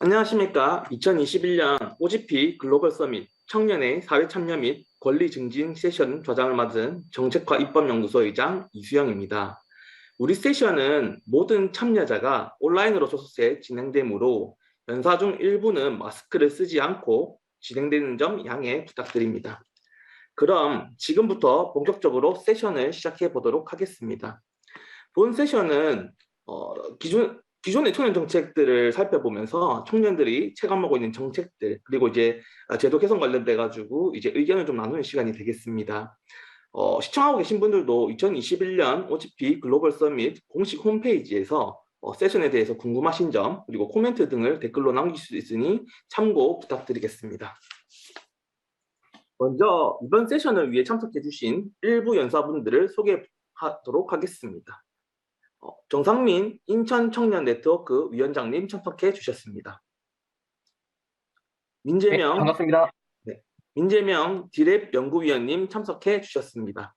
안녕하십니까. 2021년 OGP 글로벌 서밋 청년의 사회 참여 및 권리 증진 세션 좌장을 맡은 정책과 입법연구소 의장 이수영입니다. 우리 세션은 모든 참여자가 온라인으로 소속해 진행되므로 연사 중 일부는 마스크를 쓰지 않고 진행되는 점 양해 부탁드립니다. 그럼 지금부터 본격적으로 세션을 시작해 보도록 하겠습니다. 본 세션은 기존의 청년 정책들을 살펴보면서 청년들이 체감하고 있는 정책들 그리고 이제 제도 개선 관련돼 가지고 이제 의견을 좀 나누는 시간이 되겠습니다. 시청하고 계신 분들도 2021년 OGP 글로벌 서밋 공식 홈페이지에서 세션에 대해서 궁금하신 점 그리고 코멘트 등을 댓글로 남길 수 있으니 참고 부탁드리겠습니다. 먼저 이번 세션을 위해 참석해 주신 일부 연사분들을 소개하도록 하겠습니다. 정상민 인천청년네트워크 위원장님 참석해 주셨습니다. 민재명, 반갑습니다. 민재명 디랩 연구위원님 참석해 주셨습니다.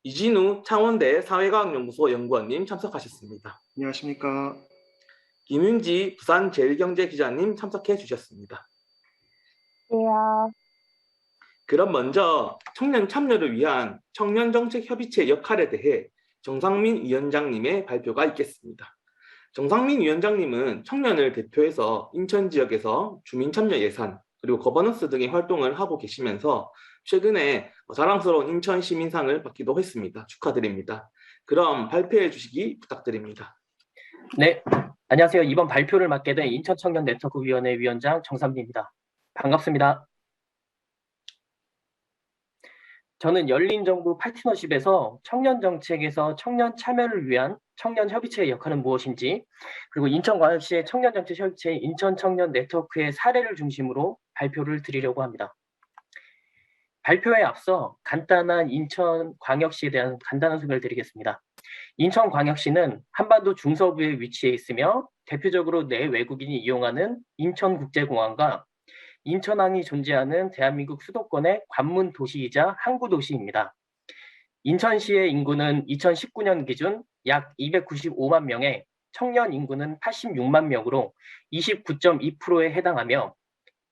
이진우 창원대 사회과학연구소 연구원님 참석하셨습니다. 안녕하십니까. 김윤지 부산제일경제기자님 참석해 주셨습니다. 네. 그럼 먼저 청년 참여를 위한 청년정책협의체 역할에 대해 정상민 위원장님의 발표가 있겠습니다. 정상민 위원장님은 청년을 대표해서 인천 지역에서 주민참여 예산 그리고 거버넌스 등의 활동을 하고 계시면서 최근에 자랑스러운 인천 시민상을 받기도 했습니다. 축하드립니다. 그럼 발표해 주시기 부탁드립니다. 네, 안녕하세요. 이번 발표를 맡게 된 인천청년네트워크위원회 위원장 정상민입니다. 반갑습니다. 저는 열린정부 파트너십에서 청년 정책에서 청년 참여를 위한 청년 협의체의 역할은 무엇인지, 그리고 인천광역시의 청년정책 협의체 인천청년네트워크의 사례를 중심으로 발표를 드리려고 합니다. 발표에 앞서 간단한 인천광역시에 대한 간단한 소개를 드리겠습니다. 인천광역시는 한반도 중서부에 위치해 있으며 대표적으로 내외국인이 이용하는 인천국제공항과 인천항이 존재하는 대한민국 수도권의 관문 도시이자 항구 도시입니다. 인천시의 인구는 2019년 기준 약 295만 명에 청년 인구는 86만 명으로 29.2%에 해당하며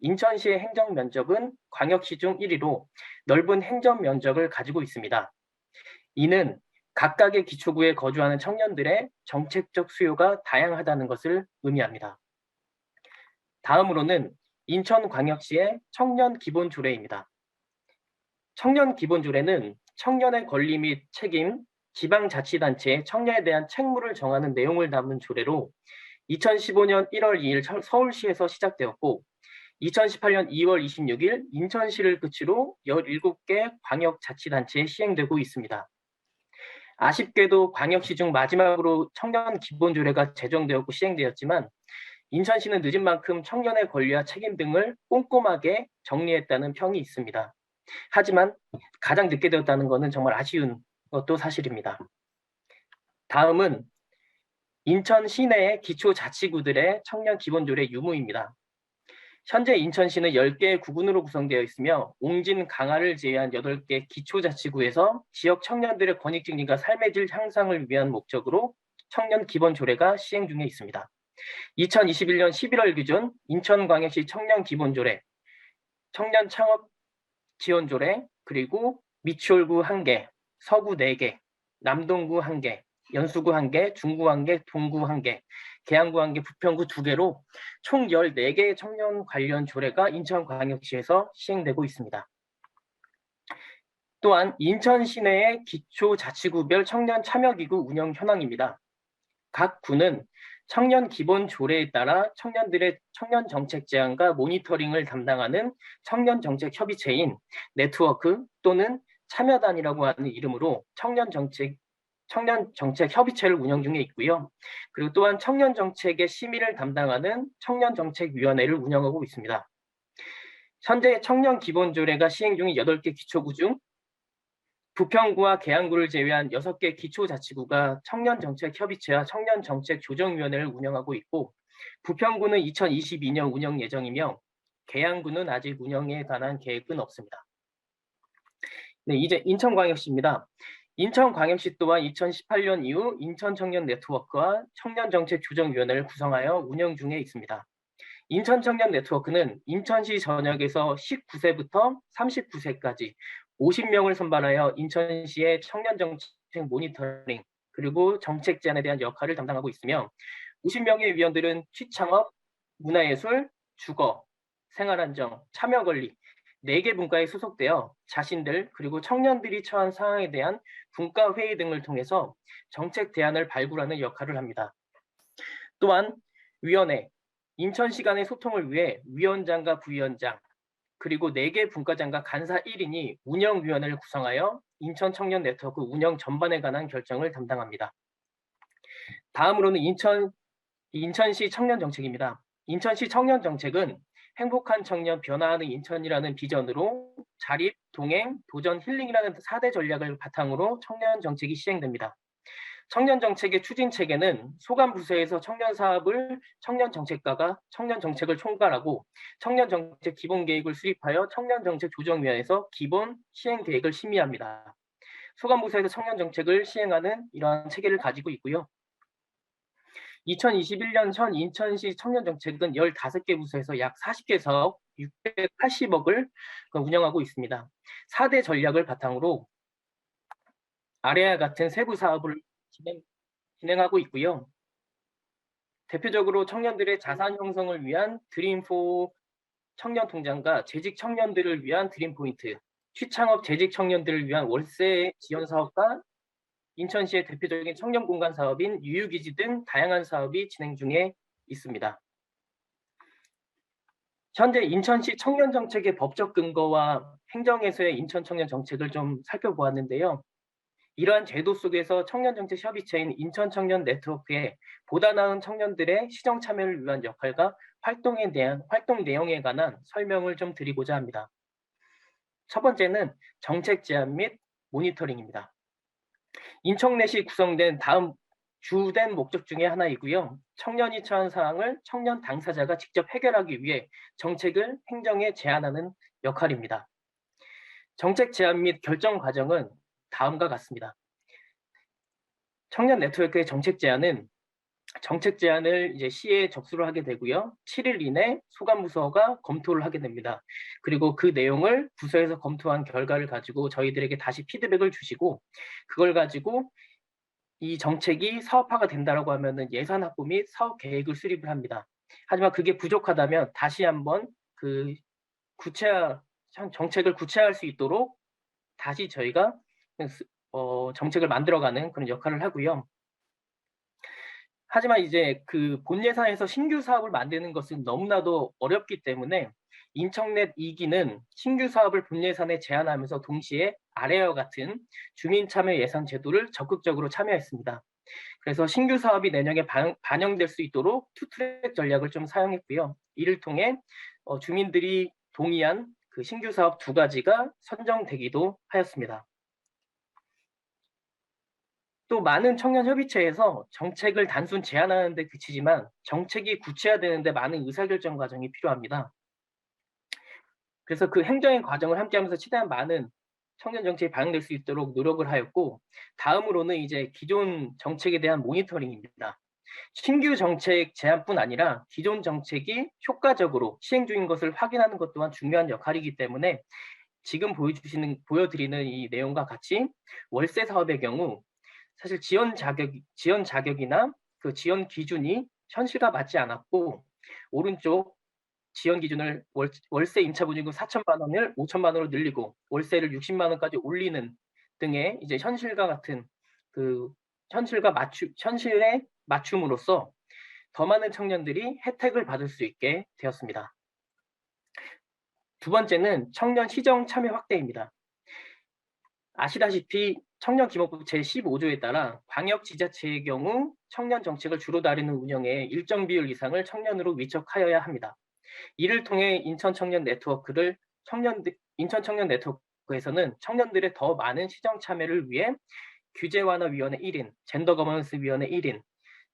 인천시의 행정 면적은 광역시 중 1위로 넓은 행정 면적을 가지고 있습니다. 이는 각각의 기초구에 거주하는 청년들의 정책적 수요가 다양하다는 것을 의미합니다. 다음으로는 인천광역시의 청년기본조례입니다. 청년기본조례는 청년의 권리 및 책임, 지방자치단체의 청년에 대한 책무를 정하는 내용을 담은 조례로 2015년 1월 2일 서울시에서 시작되었고 2018년 2월 26일 인천시를 끝으로 17개 광역자치단체에 시행되고 있습니다. 아쉽게도 광역시 중 마지막으로 청년기본조례가 제정되었고 시행되었지만 인천시는 늦은 만큼 청년의 권리와 책임 등을 꼼꼼하게 정리했다는 평이 있습니다. 하지만 가장 늦게 되었다는 것은 정말 아쉬운 것도 사실입니다. 다음은 인천 시내의 기초자치구들의 청년기본조례 유무입니다. 현재 인천시는 10개의 구군으로 구성되어 있으며 옹진, 강화를 제외한 8개 기초자치구에서 지역 청년들의 권익 증진과 삶의 질 향상을 위한 목적으로 청년기본조례가 시행 중에 있습니다. 2021년 11월 기준 인천광역시 청년기본조례, 청년창업지원조례, 그리고 미추홀구 1개, 서구 4개, 남동구 1개, 연수구 1개, 중구 1개, 동구 1개, 계양구 1개, 부평구 2개로 총 14개의 청년 관련 조례가 인천광역시에서 시행되고 있습니다. 또한 인천 시내의 기초자치구별 청년 참여기구 운영 현황입니다. 각 구는 청년 기본 조례에 따라 청년들의 청년 정책 제안과 모니터링을 담당하는 청년 정책 협의체인 네트워크 또는 참여단이라고 하는 이름으로 청년 정책 협의체를 운영 중에 있고요. 그리고 또한 청년 정책의 심의를 담당하는 청년정책위원회를 운영하고 있습니다. 현재 청년 기본 조례가 시행 중인 8개 기초구 중 부평구와 계양구를 제외한 6개 기초자치구가 청년정책협의체와 청년정책조정위원회를 운영하고 있고 부평구는 2022년 운영 예정이며 계양구는 아직 운영에 관한 계획은 없습니다. 네, 이제 인천광역시입니다. 인천광역시 또한 2018년 이후 인천청년 네트워크와 청년정책조정위원회를 구성하여 운영 중에 있습니다. 인천청년 네트워크는 인천시 전역에서 19세부터 39세까지 50명을 선발하여 인천시의 청년정책 모니터링 그리고 정책 제안에 대한 역할을 담당하고 있으며 50명의 위원들은 취창업, 문화예술, 주거, 생활안정, 참여권리 4개 분과에 소속되어 자신들 그리고 청년들이 처한 상황에 대한 분과회의 등을 통해서 정책 대안을 발굴하는 역할을 합니다. 또한 위원회, 인천시 간의 소통을 위해 위원장과 부위원장, 그리고 4개 분과장과 간사 1인이 운영위원회를 구성하여 인천 청년 네트워크 운영 전반에 관한 결정을 담당합니다. 다음으로는 인천시 청년 정책입니다. 인천시 청년 정책은 행복한 청년 변화하는 인천이라는 비전으로 자립, 동행, 도전, 힐링이라는 4대 전략을 바탕으로 청년 정책이 시행됩니다. 청년 정책의 추진 체계는 소관 부서에서 청년 사업을 청년 정책과가 청년 정책을 총괄하고 청년 정책 기본 계획을 수립하여 청년 정책 조정위원회에서 기본 시행 계획을 심의합니다. 소관 부서에서 청년 정책을 시행하는 이러한 체계를 가지고 있고요. 2021년 현 인천시 청년 정책은 15개 부서에서 약 40개 사업 680억을 운영하고 있습니다. 4대 전략을 바탕으로 아래와 같은 세부 사업을 진행하고 있고요. 대표적으로 청년들의 자산 형성을 위한 드림4 청년 통장과 재직 청년들을 위한 드림포인트, 취창업 재직 청년들을 위한 월세 지원 사업과 인천시의 대표적인 청년 공간 사업인 유유기지 등 다양한 사업이 진행 중에 있습니다. 현재 인천시 청년 정책의 법적 근거와 행정에서의 인천 청년 정책을 좀 살펴보았는데요. 이러한 제도 속에서 청년정책 협의체인 인천청년 네트워크에 보다 나은 청년들의 시정 참여를 위한 역할과 활동 내용에 관한 설명을 좀 드리고자 합니다. 첫 번째는 정책 제안 및 모니터링입니다. 인천내시 구성된 다음 주된 목적 중에 하나이고요. 청년이 처한 사항을 청년 당사자가 직접 해결하기 위해 정책을 행정에 제안하는 역할입니다. 정책 제안 및 결정 과정은 다음과 같습니다. 청년 네트워크의 정책 제안을 이제 시에 접수를 하게 되고요. 7일 이내 소관부서가 검토를 하게 됩니다. 그리고 그 내용을 부서에서 검토한 결과를 가지고 저희들에게 다시 피드백을 주시고 그걸 가지고 이 정책이 사업화가 된다라고 하면은 예산 확보 및 사업 계획을 수립을 합니다. 하지만 그게 부족하다면 다시 한번 그 정책을 구체화할 수 있도록 다시 저희가 정책을 만들어가는 그런 역할을 하고요. 하지만 이제 그 본 예산에서 신규 사업을 만드는 것은 너무나도 어렵기 때문에 인천넷 2기는 신규 사업을 본 예산에 제한하면서 동시에 아래와 같은 주민 참여 예산 제도를 적극적으로 참여했습니다. 그래서 신규 사업이 내년에 반영될 수 있도록 투트랙 전략을 좀 사용했고요. 이를 통해 주민들이 동의한 그 신규 사업 2가지가 선정되기도 하였습니다. 또 많은 청년 협의체에서 정책을 단순 제안하는 데 그치지만 정책이 구체화되는 데 많은 의사결정 과정이 필요합니다. 그래서 그 행정의 과정을 함께하면서 최대한 많은 청년 정책이 반영될 수 있도록 노력을 하였고 다음으로는 이제 기존 정책에 대한 모니터링입니다. 신규 정책 제안뿐 아니라 기존 정책이 효과적으로 시행 중인 것을 확인하는 것 또한 중요한 역할이기 때문에 지금 보여드리는 이 내용과 같이 월세 사업의 경우 사실 지원 자격이나 그 지원 기준이 현실과 맞지 않았고 오른쪽 지원 기준을 월세 임차 보증금 4천만 원을 5천만 원으로 늘리고 월세를 60만 원까지 올리는 등의 이제 현실과 같은 그 현실에 맞춤으로써 더 많은 청년들이 혜택을 받을 수 있게 되었습니다. 두 번째는 청년 시정 참여 확대입니다. 아시다시피 청년기본법 제15조에 따라 광역지자체의 경우 청년 정책을 주로 다루는 운영에 일정 비율 이상을 청년으로 위촉하여야 합니다. 이를 통해 인천 청년 네트워크에서는 청년들의 더 많은 시정 참여를 위해 규제 완화 위원회 1인, 젠더 거버넌스 위원회 1인,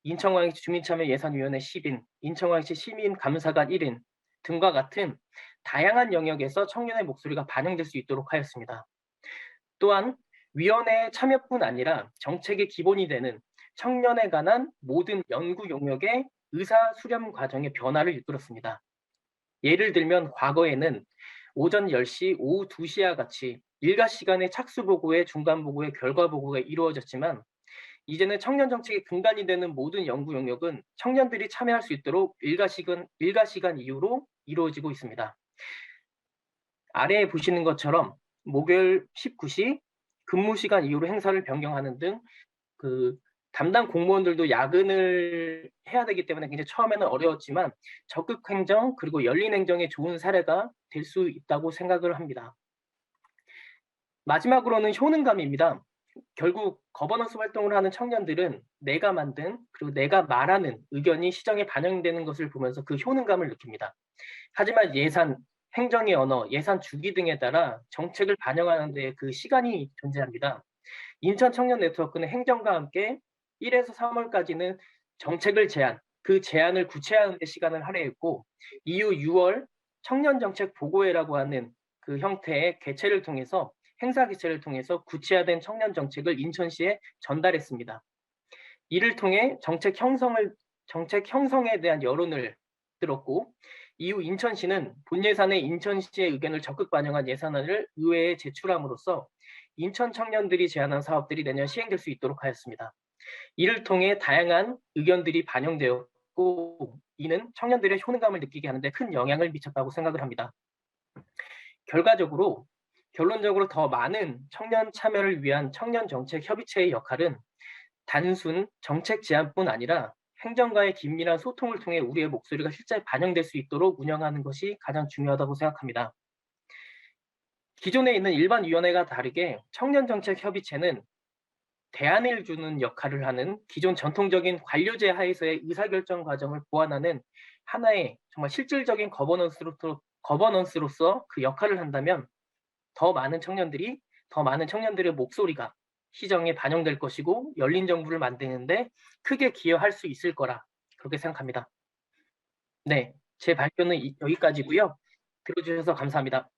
인천광역시 주민참여 예산위원회 10인, 인천광역시 시민감사관 1인 등과 같은 다양한 영역에서 청년의 목소리가 반영될 수 있도록 하였습니다. 또한 위원회 참여뿐 아니라 정책의 기본이 되는 청년에 관한 모든 연구 용역의 의사 수렴 과정의 변화를 이끌었습니다. 예를 들면 과거에는 오전 10시, 오후 2시와 같이 일과 시간에 착수 보고회, 중간 보고회, 결과 보고가 이루어졌지만 이제는 청년 정책의 근간이 되는 모든 연구 용역은 청년들이 참여할 수 있도록 일과 시간 이후로 이루어지고 있습니다. 아래에 보시는 것처럼 목요일 19시, 근무 시간 이후로 행사를 변경하는 등 담당 공무원들도 야근을 해야 되기 때문에 굉장히 처음에는 어려웠지만 적극 행정 그리고 열린 행정의 좋은 사례가 될 수 있다고 생각을 합니다. 마지막으로는 효능감입니다. 결국 거버넌스 활동을 하는 청년들은 내가 만든 그리고 내가 말하는 의견이 시정에 반영되는 것을 보면서 그 효능감을 느낍니다. 하지만 예산, 행정의 언어, 예산 주기 등에 따라 정책을 반영하는 데 그 시간이 존재합니다. 인천 청년 네트워크는 행정과 함께 1에서 3월까지는 정책을 제안, 그 제안을 구체화하는 데 시간을 할애했고 이후 6월 청년 정책 보고회라고 하는 그 형태의 개최를 통해서 행사 개최를 통해서 구체화된 청년 정책을 인천시에 전달했습니다. 이를 통해 정책 형성에 대한 여론을 들었고 이후 인천시는 본 예산에 인천시의 의견을 적극 반영한 예산안을 의회에 제출함으로써 인천 청년들이 제안한 사업들이 내년 시행될 수 있도록 하였습니다. 이를 통해 다양한 의견들이 반영되었고 이는 청년들의 효능감을 느끼게 하는 데 큰 영향을 미쳤다고 생각을 합니다. 결론적으로 더 많은 청년 참여를 위한 청년정책협의체의 역할은 단순 정책 제안뿐 아니라 행정가의 긴밀한 소통을 통해 우리의 목소리가 실제 반영될 수 있도록 운영하는 것이 가장 중요하다고 생각합니다. 기존에 있는 일반 위원회가 다르게 청년정책협의체는 대안을 주는 역할을 하는 기존 전통적인 관료제 하에서의 의사결정 과정을 보완하는 하나의 정말 실질적인 거버넌스로서 그 역할을 한다면 더 많은 청년들의 목소리가 시정에 반영될 것이고 열린 정부를 만드는데 크게 기여할 수 있을 거라 그렇게 생각합니다. 네, 제 발표는 여기까지고요. 들어주셔서 감사합니다.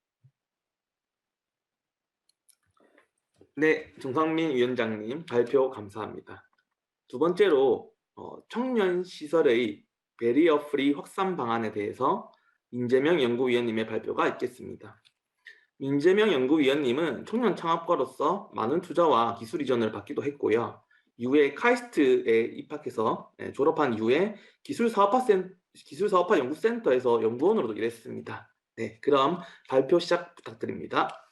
네, 정상민 위원장님 발표 감사합니다. 두 번째로 청년 시설의 베리어 프리 확산 방안에 대해서 민재명 연구위원님의 발표가 있겠습니다. 민재명 연구위원님은 청년 창업가로서 많은 투자와 기술 이전을 받기도 했고요. 이후에 카이스트에 입학해서 졸업한 이후에 기술사업화 연구센터에서 연구원으로도 일했습니다. 네, 그럼 발표 시작 부탁드립니다.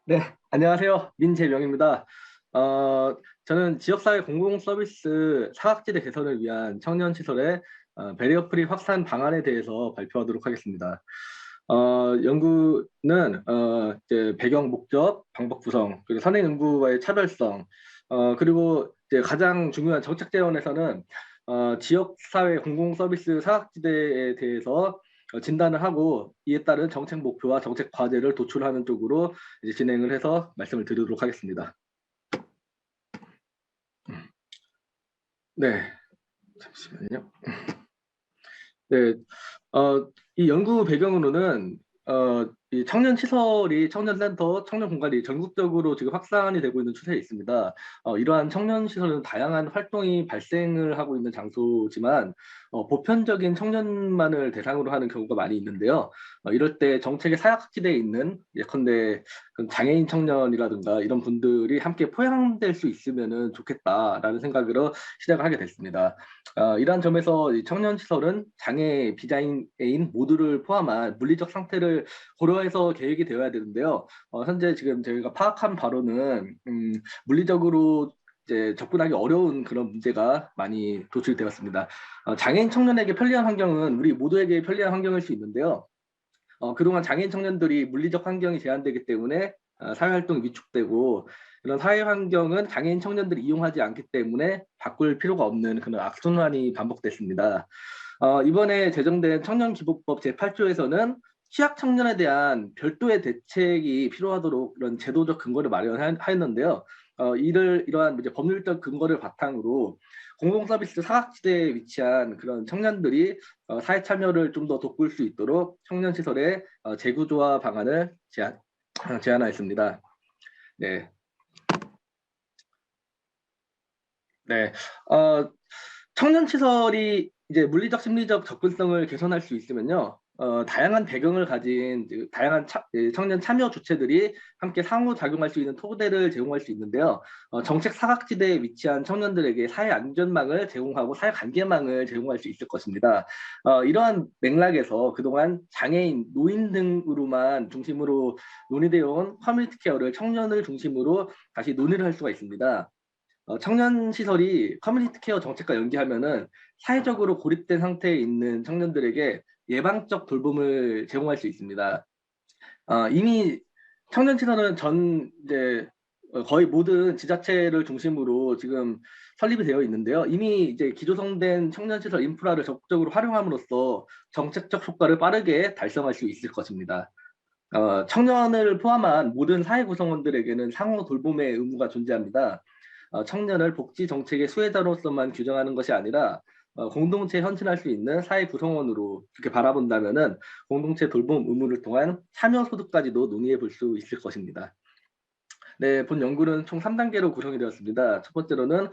네, 안녕하세요. 민재명입니다. 저는 지역사회 공공서비스 사각지대 개선을 위한 청년시설의 배리어 프리 확산 방안에 대해서 발표하도록 하겠습니다. 연구는 이제 배경 목적, 방법 구성, 그리고 선행 연구와의 차별성, 그리고 이제 가장 중요한 정책 재원에서는 지역사회 공공서비스 사각지대에 대해서 진단을 하고 이에 따른 정책 목표와 정책 과제를 도출하는 쪽으로 이제 진행을 해서 말씀을 드리도록 하겠습니다. 네, 잠시만요. 네, 이 연구 배경으로는 이 청년 시설이 청년센터, 청년공간이 전국적으로 지금 확산이 되고 있는 추세에 있습니다. 이러한 청년 시설은 다양한 활동이 발생을 하고 있는 장소지만 보편적인 청년만을 대상으로 하는 경우가 많이 있는데요. 이럴 때 정책의 사각지대에 있는 예컨대 장애인 청년이라든가 이런 분들이 함께 포함될 수 있으면 좋겠다라는 생각으로 시작을 하게 됐습니다. 이러한 점에서 이 청년 시설은 장애 비장애인 모두를 포함한 물리적 상태를 고려해서 계획이 되어야 되는데요. 현재 지금 저희가 파악한 바로는 물리적으로 이제 접근하기 어려운 그런 문제가 많이 도출되었습니다. 장애인 청년에게 편리한 환경은 우리 모두에게 편리한 환경일 수 있는데요. 그동안 장애인 청년들이 물리적 환경이 제한되기 때문에 사회활동이 위축되고 이런 사회 환경은 장애인 청년들이 이용하지 않기 때문에 바꿀 필요가 없는 그런 악순환이 반복됐습니다. 이번에 제정된 청년기본법 제8조에서는 취약 청년에 대한 별도의 대책이 필요하도록 이런 제도적 근거를 마련하였는데요. 이러한 이제 법률적 근거를 바탕으로 공공서비스 사각지대에 위치한 그런 청년들이 사회 참여를 좀 더 돋굴 수 있도록 청년시설의 재구조화 방안을 제안하였습니다. 네. 네. 어, 청년 시설이 이제 물리적, 심리적 접근성을 개선할 수 있으면요. 다양한 배경을 가진 다양한 청년 참여 주체들이 함께 상호작용할 수 있는 토대를 제공할 수 있는데요. 정책 사각지대에 위치한 청년들에게 사회 안전망을 제공하고 사회 관계망을 제공할 수 있을 것입니다. 이러한 맥락에서 그동안 장애인, 노인 등으로만 중심으로 논의되어 온 커뮤니티 케어를 청년을 중심으로 다시 논의를 할 수가 있습니다. 청년 시설이 커뮤니티 케어 정책과 연계하면은 사회적으로 고립된 상태에 있는 청년들에게 예방적 돌봄을 제공할 수 있습니다. 이미 청년 시설은 이제 거의 모든 지자체를 중심으로 지금 설립이 되어 있는데요. 이미 이제 기조성된 청년 시설 인프라를 적극적으로 활용함으로써 정책적 효과를 빠르게 달성할 수 있을 것입니다. 청년을 포함한 모든 사회 구성원들에게는 상호 돌봄의 의무가 존재합니다. 청년을 복지 정책의 수혜자로서만 규정하는 것이 아니라 공동체에 헌신할 수 있는 사회 구성원으로 이렇게 바라본다면은 공동체 돌봄 의무를 통한 참여 소득까지도 논의해 볼 수 있을 것입니다. 네, 본 연구는 총 3단계로 구성이 되었습니다. 첫 번째로는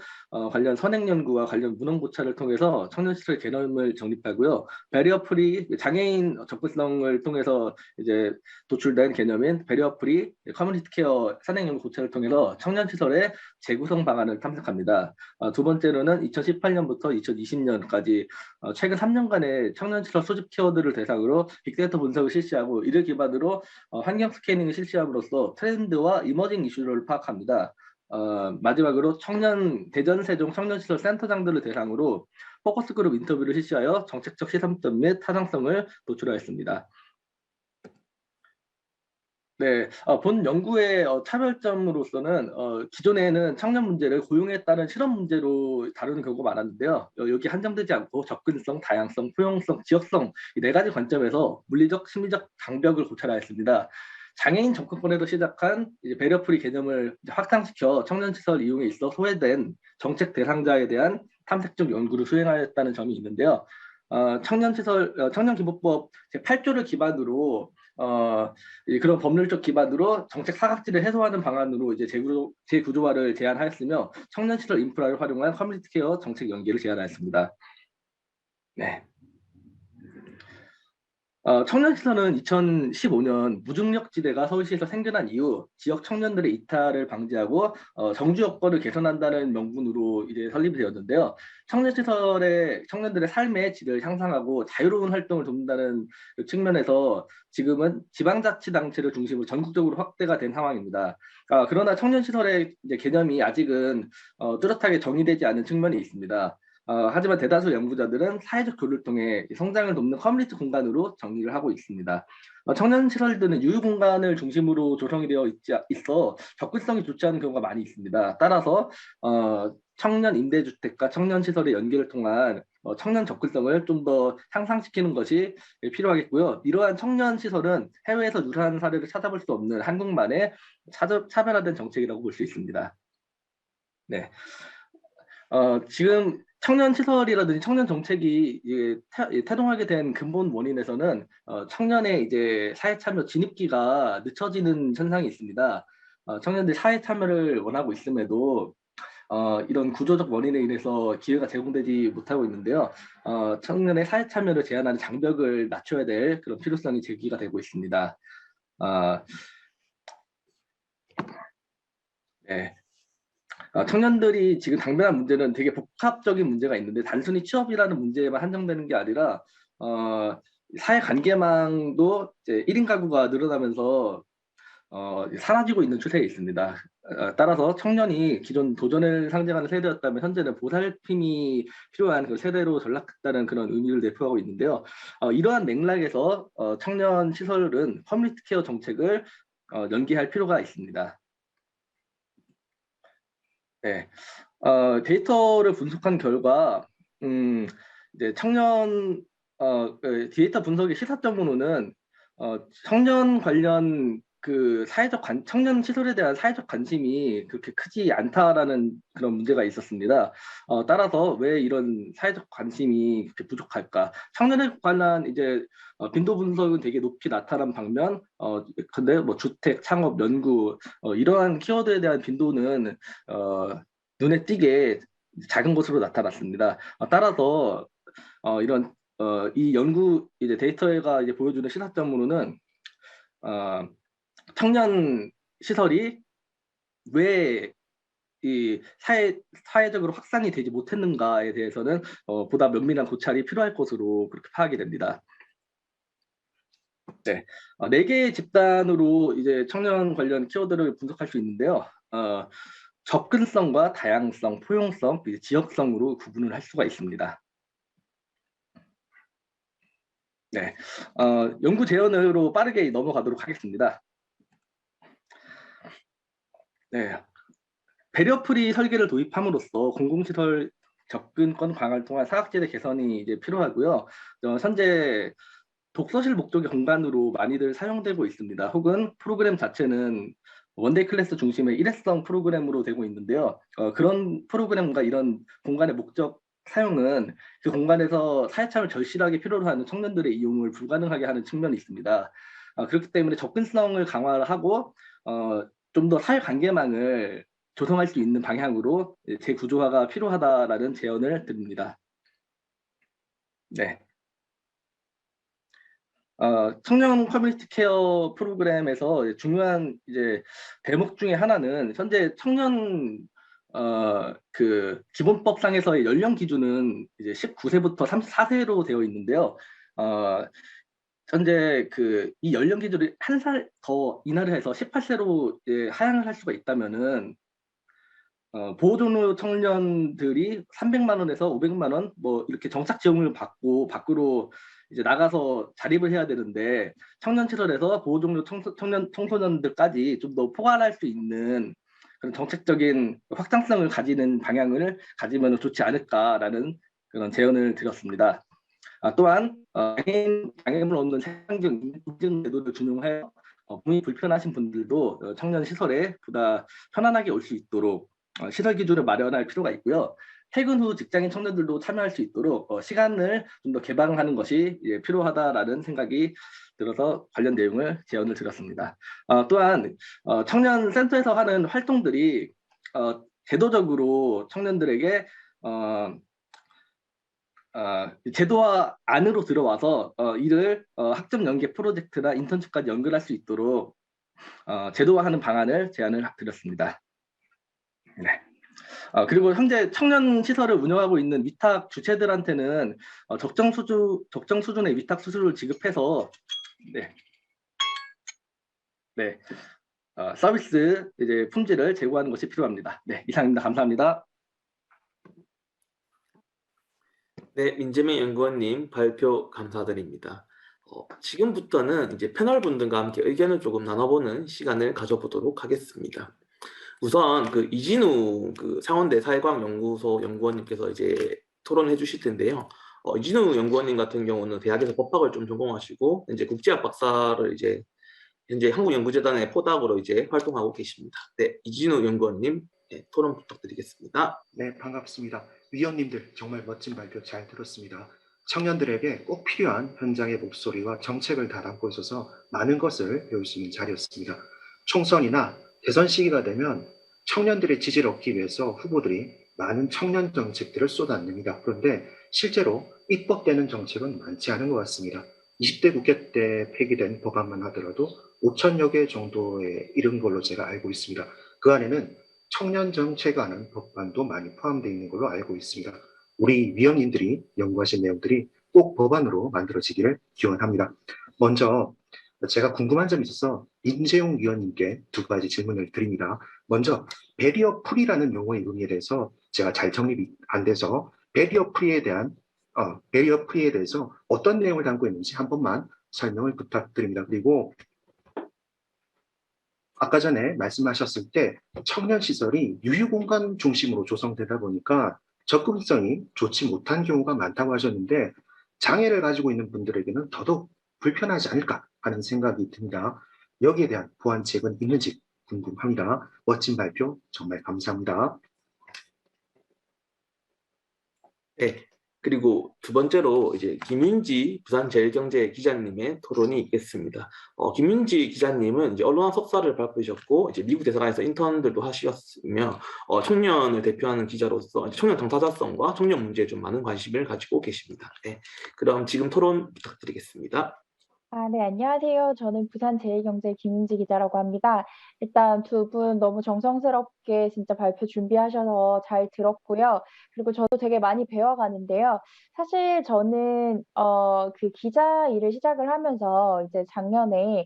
관련 선행 연구와 관련 문헌 고찰을 통해서 청년시설 개념을 정립하고요. 배리어 프리 장애인 접근성을 통해서 이제 도출된 개념인 배리어 프리 커뮤니티 케어 선행 연구 고찰을 통해서 청년시설의 재구성 방안을 탐색합니다. 두 번째로는 2018년부터 2020년까지 최근 3년간의 청년시설 소집 키워드를 대상으로 빅데이터 분석을 실시하고 이를 기반으로 환경 스캐닝을 실시함으로써 트렌드와 이머징 이슈를 파악합니다. 마지막으로 대전 세종 청년시설 센터장들을 대상으로 포커스 그룹 인터뷰를 실시하여 정책적 시선점 및 타당성을 도출하였습니다. 네, 본 연구의 차별점으로서는 기존에는 청년 문제를 고용에 따른 실업 문제로 다루는 경우가 많았는데요. 여기 한정되지 않고 접근성, 다양성, 포용성, 지역성 이 네 가지 관점에서 물리적, 심리적 장벽을 고찰하였습니다. 장애인 접근권에도 시작한 배려프리 개념을 확장시켜 청년시설 이용에 있어 소외된 정책 대상자에 대한 탐색적 연구를 수행하였다는 점이 있는데요. 청년기본법 제8조를 기반으로 그런 법률적 기반으로 정책 사각지를 해소하는 방안으로 이제 재구조화를 제안하였으며 청년시설 인프라를 활용한 커뮤니티 케어 정책 연계를 제안하였습니다. 네. 청년시설은 2015년 무중력지대가 서울시에서 생겨난 이후 지역 청년들의 이탈을 방지하고 정주 여건을 개선한다는 명분으로 이제 설립이 되었는데요. 청년들의 삶의 질을 향상하고 자유로운 활동을 돕는다는 그 측면에서 지금은 지방자치단체를 중심으로 전국적으로 확대가 된 상황입니다. 그러나 청년시설의 이제 개념이 아직은 뚜렷하게 정의되지 않은 측면이 있습니다. 하지만 대다수 연구자들은 사회적 교류를 통해 성장을 돕는 커뮤니티 공간으로 정리를 하고 있습니다. 청년 시설들은 유휴 공간을 중심으로 조성이 되어 있어 접근성이 좋지 않은 경우가 많이 있습니다. 따라서 청년 임대주택과 청년 시설의 연계를 통한 청년 접근성을 좀 더 향상시키는 것이 필요하겠고요. 이러한 청년 시설은 해외에서 유사한 사례를 찾아볼 수 없는 한국만의 차별화된 정책이라고 볼 수 있습니다. 네. 지금 청년 시설이라든지 청년 정책이 태동하게 된 근본 원인에서는 청년의 이제 사회 참여 진입기가 늦춰지는 현상이 있습니다. 청년들이 사회 참여를 원하고 있음에도 이런 구조적 원인에 인해서 기회가 제공되지 못하고 있는데요. 청년의 사회 참여를 제한하는 장벽을 낮춰야 될 그런 필요성이 제기가 되고 있습니다. 네. 청년들이 지금 당면한 문제는 되게 복합적인 문제가 있는데 단순히 취업이라는 문제에만 한정되는 게 아니라 사회 관계망도 이제 1인 가구가 늘어나면서 사라지고 있는 추세에 있습니다. 따라서 청년이 기존 도전을 상징하는 세대였다면 현재는 보살핌이 필요한 그 세대로 전락했다는 그런 의미를 내포하고 있는데요. 이러한 맥락에서 청년 시설은 커뮤니티 케어 정책을 연계할 필요가 있습니다. 네. 데이터를 분석한 결과, 이제 데이터 분석의 시사점으로는 청년 관련 그 청년 시설에 대한 사회적 관심이 그렇게 크지 않다라는 그런 문제가 있었습니다. 따라서 왜 이런 사회적 관심이 그렇게 부족할까? 청년에 관한 이제 빈도 분석은 되게 높이 나타난 반면, 근데 뭐 주택, 창업, 연구 이러한 키워드에 대한 빈도는 눈에 띄게 작은 것으로 나타났습니다. 따라서 이런 이 연구 이제 데이터가 이제 보여주는 시사점으로는 어, 청년 시설이 왜 이 사회적으로 확산이 되지 못했는가에 대해서는 보다 면밀한 고찰이 필요할 것으로 그렇게 파악이 됩니다. 네, 네 개의 집단으로 이제 청년 관련 키워드를 분석할 수 있는데요. 접근성과 다양성, 포용성, 지역성으로 구분을 할 수가 있습니다. 네, 연구 재현으로 빠르게 넘어가도록 하겠습니다. 네, 배려프리 설계를 도입함으로써 공공시설 접근권 강화를 통한 사각지대 개선이 이제 필요하고요. 현재 독서실 목적의 공간으로 많이들 사용되고 있습니다. 혹은 프로그램 자체는 원데이 클래스 중심의 일회성 프로그램으로 되고 있는데요. 그런 프로그램과 이런 공간의 목적 사용은 그 공간에서 사회참여를 절실하게 필요로 하는 청년들의 이용을 불가능하게 하는 측면이 있습니다. 그렇기 때문에 접근성을 강화하고 좀 더 사회관계망을 조성할 수 있는 방향으로 재구조화가 필요하다라는 제언을 드립니다. 네. 청년 커뮤니티 케어 프로그램에서 중요한 이제 대목 중에 하나는 현재 청년 그 기본법상에서의 연령 기준은 이제 19세부터 34세로 되어 있는데요. 현재 그 이 연령 기준을 한 살 더 인하를 해서 18세로 하향을 할 수가 있다면은 보호종료 청년들이 300만 원에서 500만 원 뭐 이렇게 정착 지원을 받고 밖으로 이제 나가서 자립을 해야 되는데 청년 시설에서 보호종료 청소년들까지 좀 더 포괄할 수 있는 그런 정책적인 확장성을 가지는 방향을 가지면 좋지 않을까라는 그런 제언을 드렸습니다. 또한 장애물 없는 생활적 인증 제도를 준용하여 몸이 불편하신 분들도 청년 시설에 보다 편안하게 올 수 있도록 시설 기준을 마련할 필요가 있고요. 퇴근 후 직장인 청년들도 참여할 수 있도록 시간을 좀 더 개방하는 것이 필요하다라는 생각이 들어서 관련 내용을 제언을 드렸습니다. 또한 청년 센터에서 하는 활동들이 제도적으로 청년들에게 제도화 안으로 들어와서 이를 학점 연계 프로젝트나 인턴십까지 연결할 수 있도록 제도화하는 방안을 제안을 드렸습니다. 네. 그리고 현재 청년 시설을 운영하고 있는 위탁 주체들한테는 적정 수준의 위탁 수수료를 지급해서 서비스 이제 품질을 제고하는 것이 필요합니다. 네, 이상입니다. 감사합니다. 네, 민재민 연구원님 발표 감사드립니다. 지금부터는 이제 패널 분들과 함께 의견을 조금 나눠보는 시간을 가져보도록 하겠습니다. 우선 그 이진우 그 상원대 사회과학연구소 연구원님께서 이제 토론해 주실 텐데요. 이진우 연구원님 같은 경우는 대학에서 법학을 좀 전공하시고 이제 국제학 박사를 이제 현재 한국연구재단의 포닥으로 이제 활동하고 계십니다. 네, 이진우 연구원님 토론 부탁드리겠습니다. 네, 반갑습니다. 위원님들 정말 멋진 발표 잘 들었습니다. 청년들에게 꼭 필요한 현장의 목소리와 정책을 다 담고 있어서 많은 것을 배울 수 있는 자리였습니다. 총선이나 대선 시기가 되면 청년들의 지지를 얻기 위해서 후보들이 많은 청년 정책들을 쏟아냅니다. 그런데 실제로 입법되는 정책은 많지 않은 것 같습니다. 20대 국회 때 폐기된 법안만 하더라도 5천여 개 정도에 이른 걸로 제가 알고 있습니다. 그 안에는 청년 정책하는 법안도 많이 포함되어 있는 걸로 알고 있습니다. 우리 위원님들이 연구하신 내용들이 꼭 법안으로 만들어지기를 기원합니다. 먼저 제가 궁금한 점이 있어서 임재용 위원님께 두 가지 질문을 드립니다. 먼저 배리어 프리라는 용어의 의미에 대해서 제가 잘 정립이 안 돼서 배리어 프리에 대해서 어떤 내용을 담고 있는지 한 번만 설명을 부탁드립니다. 그리고 아까 전에 말씀하셨을 때 청년 시설이 유휴공간 중심으로 조성되다 보니까 접근성이 좋지 못한 경우가 많다고 하셨는데 장애를 가지고 있는 분들에게는 더더욱 불편하지 않을까 하는 생각이 듭니다. 여기에 대한 보완책은 있는지 궁금합니다. 멋진 발표 정말 감사합니다. 네. 그리고 두 번째로 이제 김윤지 부산제일경제 기자님의 토론이 있겠습니다. 김윤지 기자님은 이제 언론학 석사를 발표하셨고 이제 미국 대사관에서 인턴들도 하셨으며 청년을 대표하는 기자로서 이제 청년 당사자성과 청년 문제에 좀 많은 관심을 가지고 계십니다. 네. 그럼 지금 토론 부탁드리겠습니다. 네, 안녕하세요. 저는 부산제일경제 김윤지 기자라고 합니다. 일단 두 분 너무 정성스럽게 진짜 발표 준비하셔서 잘 들었고요. 그리고 저도 되게 많이 배워가는데요. 사실 저는 그 기자 일을 시작을 하면서 이제 작년에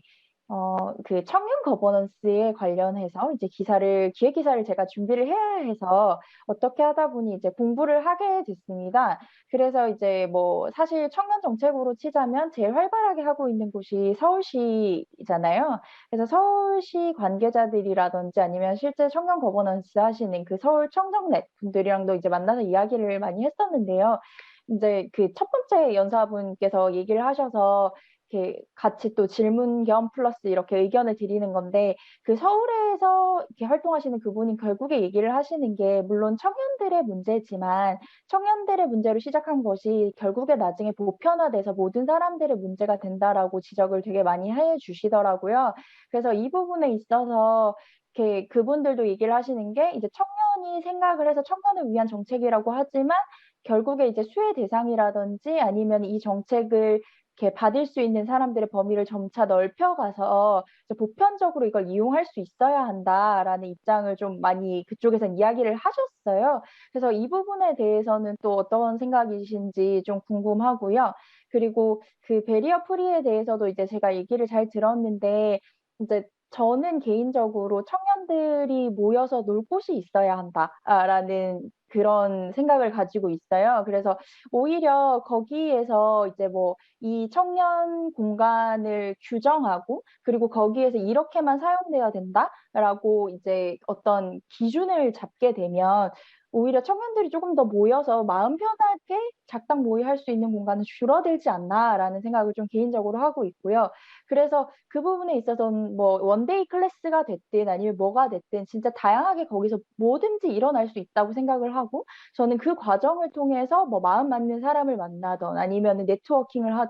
그 청년 거버넌스에 관련해서 이제 기획 기사를 제가 준비를 해야 해서 어떻게 하다 보니 이제 공부를 하게 됐습니다. 그래서 이제 뭐 사실 청년 정책으로 치자면 제일 활발하게 하고 있는 곳이 서울시잖아요. 그래서 서울시 관계자들이라든지 아니면 실제 청년 거버넌스 하시는 그 서울 청정net 분들이랑도 이제 만나서 이야기를 많이 했었는데요. 이제 그 첫 번째 연사분께서 얘기를 하셔서 이렇게 같이 또 질문 겸 플러스 이렇게 의견을 드리는 건데 그 서울에서 이렇게 활동하시는 그분이 결국에 얘기를 하시는 게 물론 청년들의 문제지만 청년들의 문제로 시작한 것이 결국에 나중에 보편화돼서 모든 사람들의 문제가 된다라고 지적을 되게 많이 해 주시더라고요. 그래서 이 부분에 있어서 이렇게 그분들도 얘기를 하시는 게 이제 청년이 생각을 해서 청년을 위한 정책이라고 하지만 결국에 이제 수혜 대상이라든지 아니면 이 정책을 이렇게 받을 수 있는 사람들의 범위를 점차 넓혀가서 이제 보편적으로 이걸 이용할 수 있어야 한다라는 입장을 좀 많이 그쪽에선 이야기를 하셨어요. 그래서 이 부분에 대해서는 또 어떤 생각이신지 좀 궁금하고요. 그리고 그 베리어 프리에 대해서도 이제 제가 얘기를 잘 들었는데 이제 저는 개인적으로 '청년들이 모여서 놀 곳이 있어야 한다.'라는 그런 생각을 가지고 있어요. 그래서 오히려 거기에서 이제 뭐 이 청년 공간을 규정하고 그리고 거기에서 '이렇게만 사용돼야 된다.'라고 이제 어떤 기준을 잡게 되면 오히려 청년들이 조금 더 모여서 마음 편하게 작당 모의할 수 있는 공간은 줄어들지 않나라는 생각을 좀 개인적으로 하고 있고요. 그래서 그 부분에 있어서는 뭐 원데이 클래스가 됐든 아니면 뭐가 됐든 진짜 다양하게 거기서 뭐든지 일어날 수 있다고 생각을 하고 저는 그 과정을 통해서 뭐 마음 맞는 사람을 만나든 아니면은 네트워킹을 하든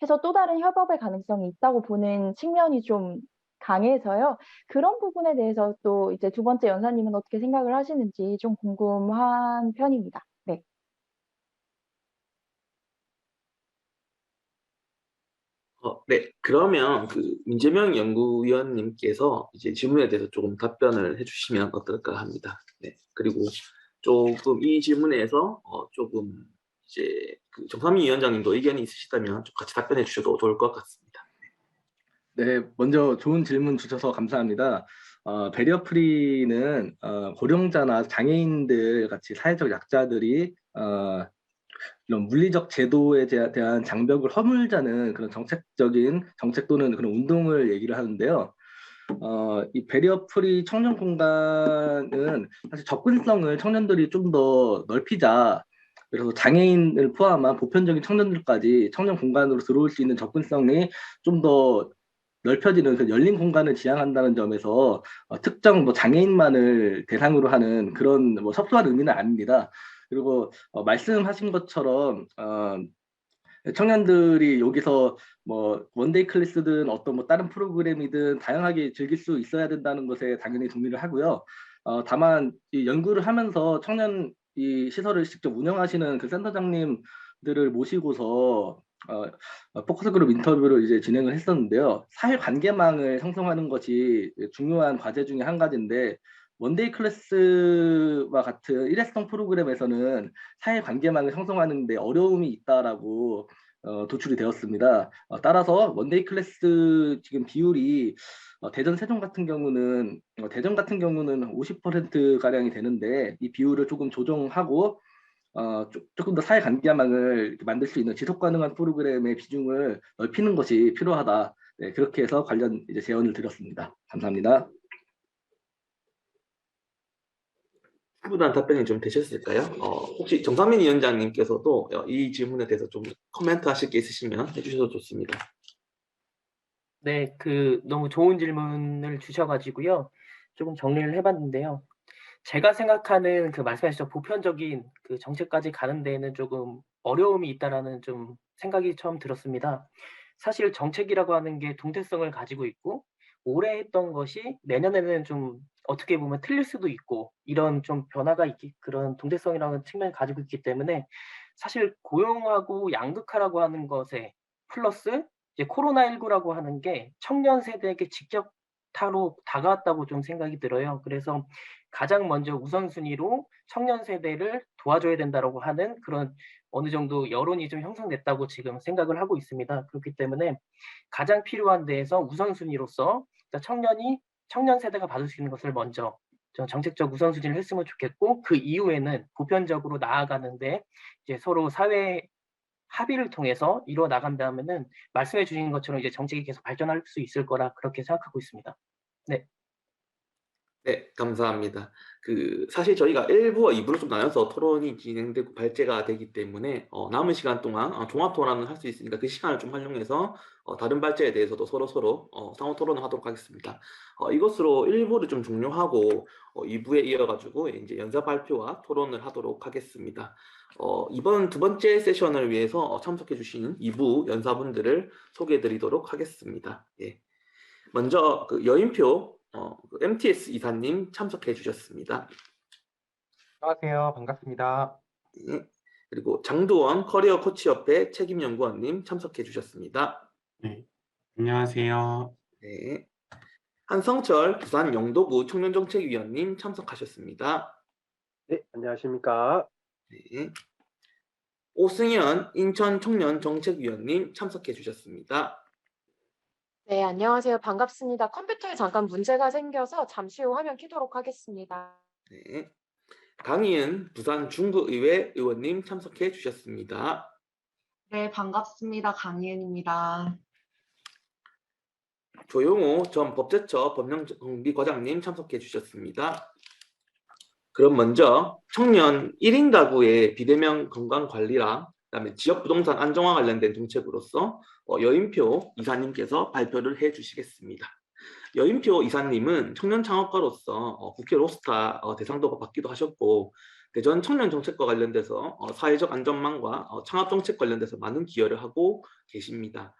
해서 또 다른 협업의 가능성이 있다고 보는 측면이 좀 강해서요. 그런 부분에 대해서 또 이제 두 번째 연사님은 어떻게 생각을 하시는지 좀 궁금한 편입니다. 네. 네. 그러면 그 민재명 연구위원님께서 이제 질문에 대해서 조금 답변을 해주시면 어떨까 합니다. 네. 그리고 조금 이 질문에서 조금 이제 그 정상민 위원장님도 의견이 있으시다면 좀 같이 답변해 주셔도 좋을 것 같습니다. 네, 먼저 좋은 질문 주셔서 감사합니다. 베리어 프리는 고령자나 장애인들 같이 사회적 약자들이 이런 물리적 제도에 대한 장벽을 허물자는 그런 정책 또는 그런 운동을 얘기를 하는데요. 이 베리어 프리 청년 공간은 사실 접근성을 청년들이 좀 더 넓히자. 그래서 장애인을 포함한 보편적인 청년들까지 청년 공간으로 들어올 수 있는 접근성이 좀 더 넓혀지는 그 열린 공간을 지향한다는 점에서 특정 뭐 장애인만을 대상으로 하는 그런 뭐 섭소한 의미는 아닙니다. 그리고 말씀하신 것처럼 청년들이 여기서 뭐 원데이 클래스든 어떤 뭐 다른 프로그램이든 다양하게 즐길 수 있어야 된다는 것에 당연히 동의를 하고요. 다만 이 연구를 하면서 청년 이 시설을 직접 운영하시는 그 센터장님들을 모시고서 포커스 그룹 인터뷰를 이제 진행을 했었는데요. 사회관계망을 형성하는 것이 중요한 과제 중에 한 가지인데 원데이 클래스와 같은 일회성 프로그램에서는 사회관계망을 형성하는 데 어려움이 있다라고 도출이 되었습니다. 따라서 원데이 클래스 지금 비율이 대전 세종 같은 경우는 대전 같은 경우는 50% 가량이 되는데 이 비율을 조금 조정하고 조금 더 사회관계망을 만들 수 있는 지속 가능한 프로그램의 비중을 넓히는 것이 필요하다. 네, 그렇게 해서 관련 이제 제언을 드렸습니다. 감사합니다. 충분한 답변이 좀 되셨을까요? 혹시 정상민 위원장님께서도 이 질문에 대해서 좀 코멘트 하실 게 있으시면 해주셔도 좋습니다. 네, 너무 좋은 질문을 주셔가지고요. 조금 정리를 해봤는데요. 제가 생각하는 말씀하셨죠. 보편적인 정책까지 가는 데에는 조금 어려움이 있다라는 좀 생각이 처음 들었습니다. 사실 정책이라고 하는 게 동태성을 가지고 있고, 올해 했던 것이 내년에는 좀 어떻게 보면 틀릴 수도 있고, 이런 좀 변화가 그런 동태성이라는 측면을 가지고 있기 때문에, 사실 고용하고 양극화라고 하는 것에 플러스 이제 코로나19라고 하는 게 청년 세대에게 직격타로 다가왔다고 좀 생각이 들어요. 그래서 가장 먼저 우선순위로 청년 세대를 도와줘야 된다라고 하는 그런 어느 정도 여론이 좀 형성됐다고 지금 생각을 하고 있습니다. 그렇기 때문에 가장 필요한 데에서 우선순위로서 청년 세대가 받을 수 있는 것을 먼저 정책적 우선순위를 했으면 좋겠고, 그 이후에는 보편적으로 나아가는데 이제 서로 사회 합의를 통해서 이루어 나간다면은 말씀해 주신 것처럼 이제 정책이 계속 발전할 수 있을 거라 그렇게 생각하고 있습니다. 네. 네, 감사합니다. 사실 저희가 1부와 2부로 좀 나눠서 토론이 진행되고 발제가 되기 때문에 남은 시간 동안 종합 토론을 할 수 있으니까 그 시간을 좀 활용해서 다른 발제에 대해서도 서로 상호 토론을 하도록 하겠습니다. 이것으로 1부를 좀 종료하고 2부에 이어가지고 이제 연사 발표와 토론을 하도록 하겠습니다. 이번 두 번째 세션을 위해서 참석해 주신 2부 연사분들을 소개해 드리도록 하겠습니다. 예. 먼저 여인표 MTS 이사님 참석해 주셨습니다. 안녕하세요. 반갑습니다. 네. 그리고 장도원 커리어 코치협회 책임연구원님 참석해 주셨습니다. 네, 안녕하세요. 네. 한성철 부산 영도구 청년정책위원님 참석하셨습니다. 네, 안녕하십니까. 네. 오승현 인천 청년정책위원님 참석해 주셨습니다. 네, 안녕하세요. 반갑습니다. 컴퓨터에 잠깐 문제가 생겨서 잠시 후 화면 켜도록 하겠습니다. 네. 강희은 부산 중구의회 의원님 참석해 주셨습니다. 네, 반갑습니다. 강희은입니다. 조용호 전 법제처 법령정비과장님 참석해 주셨습니다. 그럼 먼저 청년 1인 가구의 비대면 건강관리랑 그다음에 지역부동산 안정화 관련된 정책으로서 여인표 이사님께서 발표를 해주시겠습니다. 여인표 이사님은 청년 창업가로서 국회 로스타 대상도 받기도 하셨고 대전 청년 정책과 관련돼서 사회적 안전망과 창업 정책 관련돼서 많은 기여를 하고 계십니다.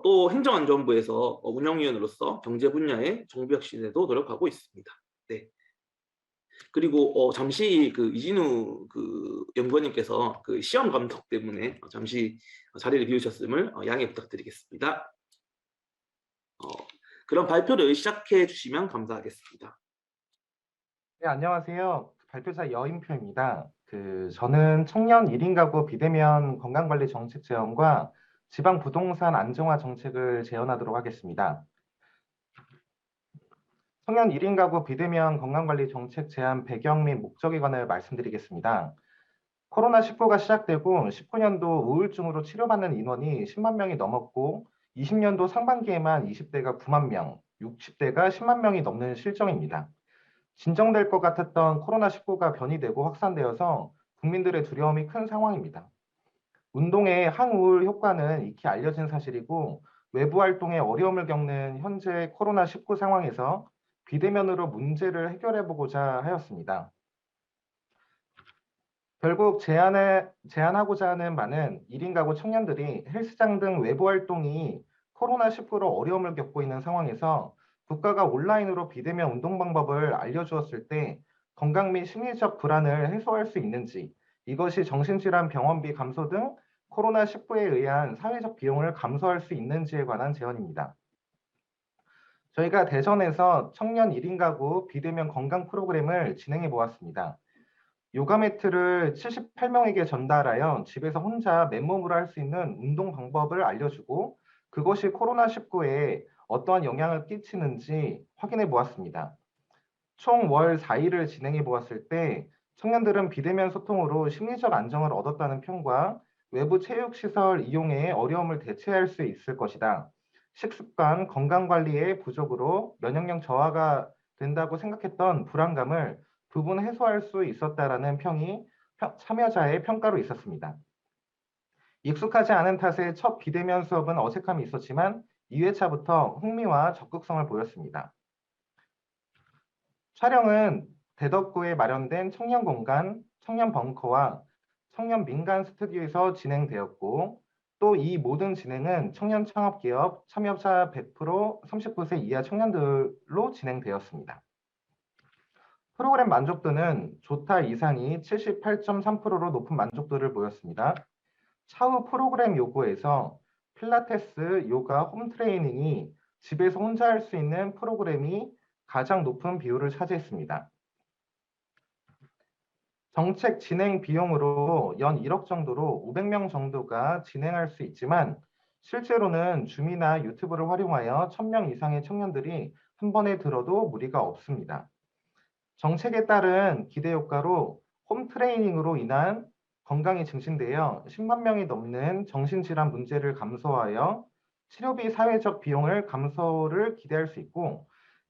또 행정안전부에서 운영위원으로서 경제 분야의 정부 혁신에도 노력하고 있습니다. 네. 그리고 잠시 이진우 연구원님께서 시험 감독 때문에 잠시 자리를 비우셨음을 양해 부탁드리겠습니다. 그럼 발표를 시작해 주시면 감사하겠습니다. 네, 안녕하세요. 발표자 여인표입니다. 저는 청년 1인 가구 비대면 건강관리 정책 제언과 지방 부동산 안정화 정책을 제언하도록 하겠습니다. 청년 1인 가구 비대면 건강관리 정책 제안 배경 및 목적에 관해 말씀드리겠습니다. 코로나19가 시작되고 19년도 우울증으로 치료받는 인원이 10만 명이 넘었고 20년도 상반기에만 20대가 9만 명, 60대가 10만 명이 넘는 실정입니다. 진정될 것 같았던 코로나19가 변이되고 확산되어서 국민들의 두려움이 큰 상황입니다. 운동의 항우울 효과는 익히 알려진 사실이고 외부 활동에 어려움을 겪는 현재 코로나19 상황에서 비대면으로 문제를 해결해보고자 하였습니다. 결국 제안하고자 하는 바는 1인 가구 청년들이 헬스장 등 외부 활동이 코로나19로 어려움을 겪고 있는 상황에서 국가가 온라인으로 비대면 운동 방법을 알려주었을 때 건강 및 심리적 불안을 해소할 수 있는지, 이것이 정신질환 병원비 감소 등 코로나19에 의한 사회적 비용을 감소할 수 있는지에 관한 제언입니다. 저희가 대전에서 청년 1인 가구 비대면 건강 프로그램을 진행해 보았습니다. 요가 매트를 78명에게 전달하여 집에서 혼자 맨몸으로 할 수 있는 운동 방법을 알려주고 그것이 코로나19에 어떠한 영향을 끼치는지 확인해 보았습니다. 총 월 4일을 진행해 보았을 때 청년들은 비대면 소통으로 심리적 안정을 얻었다는 평과 외부 체육시설 이용에 어려움을 대체할 수 있을 것이다. 식습관, 건강관리의 부족으로 면역력 저하가 된다고 생각했던 불안감을 부분 해소할 수 있었다라는 평이 참여자의 평가로 있었습니다. 익숙하지 않은 탓에 첫 비대면 수업은 어색함이 있었지만 2회차부터 흥미와 적극성을 보였습니다. 촬영은 대덕구에 마련된 청년 공간, 청년 벙커와 청년 민간 스튜디오에서 진행되었고, 또 이 모든 진행은 청년 창업기업 참여자 100% 39세 이하 청년들로 진행되었습니다. 프로그램 만족도는 좋다 이상이 78.3%로 높은 만족도를 보였습니다. 차후 프로그램 요구에서 필라테스, 요가, 홈트레이닝이 집에서 혼자 할 수 있는 프로그램이 가장 높은 비율을 차지했습니다. 정책 진행 비용으로 연 1억 정도로 500명 정도가 진행할 수 있지만 실제로는 줌이나 유튜브를 활용하여 1000명 이상의 청년들이 한 번에 들어도 무리가 없습니다. 정책에 따른 기대 효과로 홈트레이닝으로 인한 건강이 증진되어 10만 명이 넘는 정신질환 문제를 감소하여 치료비 사회적 비용을 감소를 기대할 수 있고,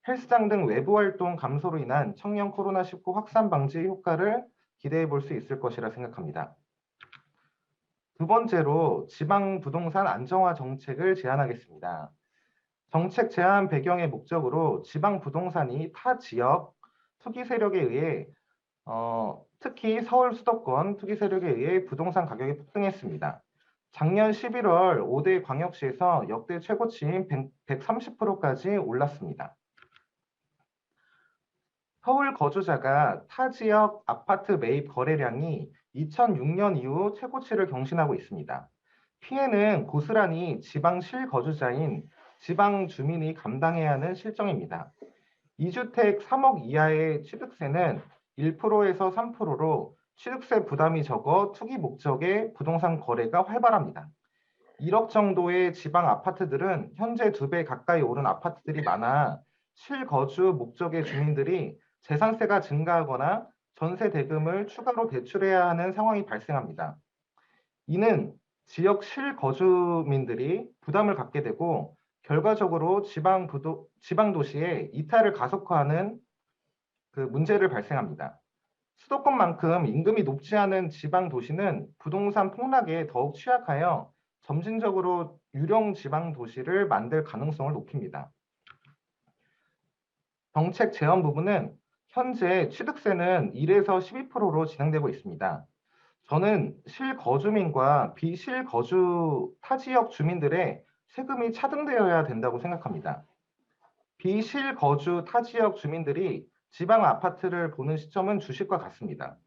헬스장 등 외부 활동 감소로 인한 청년 코로나19 확산 방지 효과를 기대해 볼 수 있을 것이라 생각합니다. 두 번째로 지방 부동산 안정화 정책을 제안하겠습니다. 정책 제안 배경의 목적으로 지방 부동산이 타 지역 투기 세력에 의해 특히 서울 수도권 투기 세력에 의해 부동산 가격이 폭등했습니다. 작년 11월 5대 광역시에서 역대 최고치인 130%까지 올랐습니다. 서울 거주자가 타 지역 아파트 매입 거래량이 2006년 이후 최고치를 경신하고 있습니다. 피해는 고스란히 지방 실거주자인 지방 주민이 감당해야 하는 실정입니다. 2주택 3억 이하의 취득세는 1%에서 3%로 취득세 부담이 적어 투기 목적의 부동산 거래가 활발합니다. 1억 정도의 지방 아파트들은 현재 2배 가까이 오른 아파트들이 많아 실거주 목적의 주민들이 재산세가 증가하거나 전세 대금을 추가로 대출해야 하는 상황이 발생합니다. 이는 지역 실거주민들이 부담을 갖게 되고 결과적으로 지방 도시의 이탈을 가속화하는 문제를 발생합니다. 수도권만큼 임금이 높지 않은 지방 도시는 부동산 폭락에 더욱 취약하여 점진적으로 유령 지방 도시를 만들 가능성을 높입니다. 정책 제언 부분은 현재 취득세는 1에서 12%로 진행되고 있습니다. 저는 실거주민과 비실거주 타지역 주민들의 세금이 차등되어야 된다고 생각합니다. 비실거주 타지역 주민들이 지방 아파트를 보는 시점은 주식과 같습니다.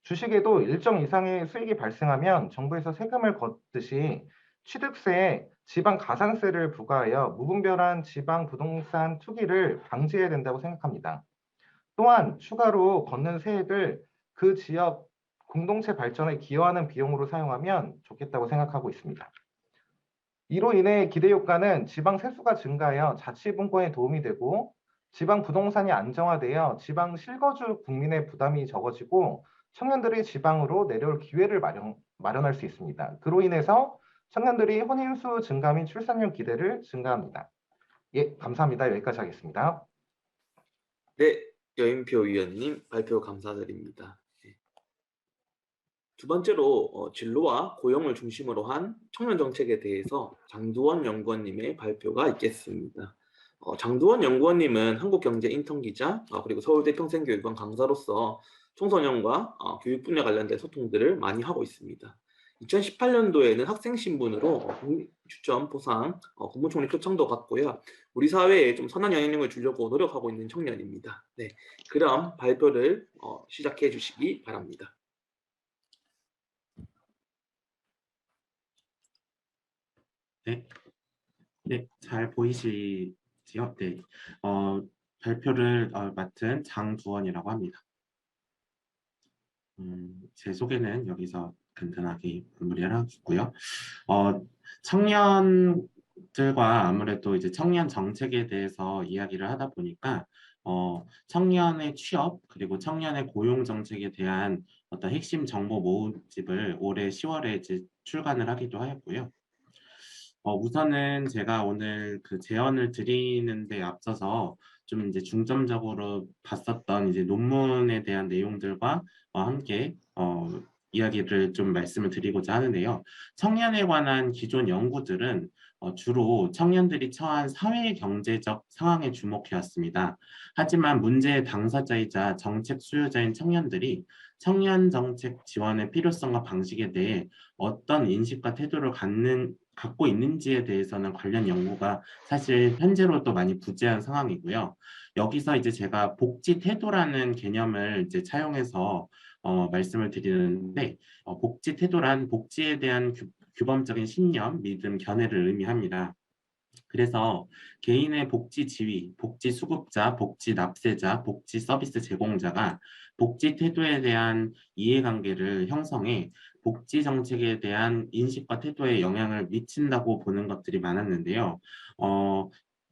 주식에도 일정 이상의 수익이 발생하면 정부에서 세금을 걷듯이 취득세에 지방 가산세를 부과하여 무분별한 지방 부동산 투기를 방지해야 된다고 생각합니다. 또한 추가로 걷는 세액을 그 지역 공동체 발전에 기여하는 비용으로 사용하면 좋겠다고 생각하고 있습니다. 이로 인해 기대 효과는 지방 세수가 증가하여 자치분권에 도움이 되고 지방 부동산이 안정화되어 지방 실거주 국민의 부담이 적어지고 청년들이 지방으로 내려올 기회를 마련할 수 있습니다. 그로 인해서 청년들이 혼인수 증가 및 출산율 기대를 증가합니다. 예, 감사합니다. 여기까지 하겠습니다. 네, 여인표 위원님 발표 감사드립니다. 두 번째로 진로와 고용을 중심으로 한 청년 정책에 대해서 장두원 연구원님의 발표가 있겠습니다. 장두원 연구원님은 한국경제 인턴 기자, 그리고 서울대 평생교육원 강사로서 청소년과 교육 분야 관련된 소통들을 많이 하고 있습니다. 2018년도에는 학생 신분으로 추천, 포상, 국무총리 표창도 받고요. 우리 사회에 좀 선한 영향력을 주려고 노력하고 있는 청년입니다. 네, 그럼 발표를 시작해 주시기 바랍니다. 네, 잘 보이시지요? 네, 발표를 맡은 장두원이라고 합니다. 제 소개는 여기서 간단하게 마무리를 하고요. 청년들과 아무래도 이제 청년 정책에 대해서 이야기를 하다 보니까 청년의 취업 그리고 청년의 고용 정책에 대한 어떤 핵심 정보 모음집을 올해 10월에 이제 출간을 하기도 하였고요. 우선은 제가 오늘 그 제언을 드리는 데 앞서서 좀 이제 중점적으로 봤었던 이제 논문에 대한 내용들과 함께 이야기를 좀 말씀을 드리고자 하는데요. 청년에 관한 기존 연구들은 주로 청년들이 처한 사회 경제적 상황에 주목해왔습니다. 하지만 문제의 당사자이자 정책 수요자인 청년들이 청년 정책 지원의 필요성과 방식에 대해 어떤 인식과 태도를 갖고 있는지에 대해서는 관련 연구가 사실 현재로도 많이 부재한 상황이고요. 여기서 이제 제가 복지 태도라는 개념을 이제 차용해서 말씀을 드리는데, 복지 태도란 복지에 대한 규범적인 신념, 믿음, 견해를 의미합니다. 그래서 개인의 복지 지위, 복지 수급자, 복지 납세자, 복지 서비스 제공자가 복지 태도에 대한 이해관계를 형성해 복지 정책에 대한 인식과 태도에 영향을 미친다고 보는 것들이 많았는데요.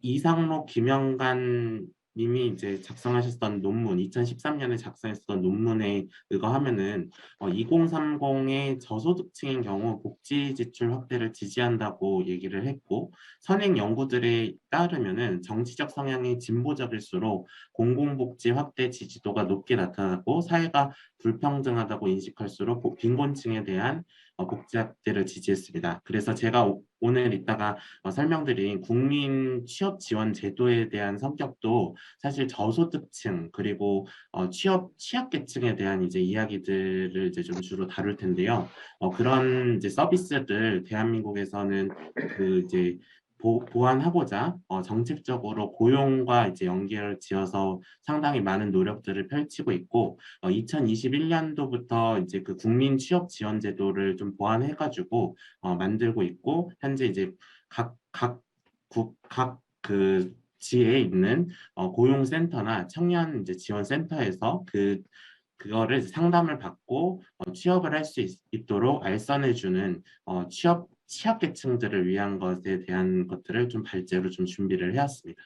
이상록, 김영관 님이 이제 작성하셨던 논문, 2013년에 작성했던 논문에 의거하면은 2030의 저소득층인 경우 복지 지출 확대를 지지한다고 얘기를 했고, 선행 연구들에 따르면은 정치적 성향이 진보적일수록 공공복지 확대 지지도가 높게 나타나고 사회가 불평등하다고 인식할수록 빈곤층에 대한 복지 확대를 지지했습니다. 그래서 제가 오늘 이따가 설명드린 국민 취업 지원 제도에 대한 성격도 사실 저소득층 그리고 취약계층에 대한 이제 이야기들을 이제 좀 주로 다룰 텐데요. 그런 이제 서비스들 대한민국에서는 그 이제 보완하고자 정책적으로 고용과 이제 연계를 지어서 상당히 많은 노력들을 펼치고 있고, 2021년도부터 이제 그 국민 취업 지원 제도를 좀 보완해가지고 만들고 있고, 현재 이제 각 그 지에 있는 고용센터나 청년 이제 지원센터에서 그거를 상담을 받고 취업을 할 수 있도록 알선해주는 취약계층들을 위한 것에 대한 것들을 좀 발제로 좀 준비를 해왔습니다.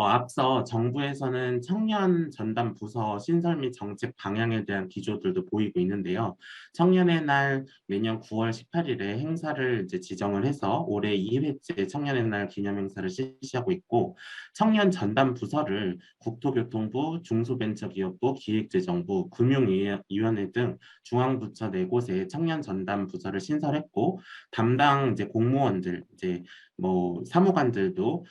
앞서 정부에서는 청년 전담 부서 신설 및 정책 방향에 대한 기조들도 보이고 있는데요. 청년의 날 매년 9월 18일에 행사를 이제 지정을 해서 올해 2회째 청년의 날 기념 행사를 실시하고 있고, 청년 전담 부서를 국토교통부, 중소벤처기업부, 기획재정부, 금융위원회 등 중앙부처 4곳에 청년 전담 부서를 신설했고, 담당 이제 공무원들, 이제 뭐 사무관들도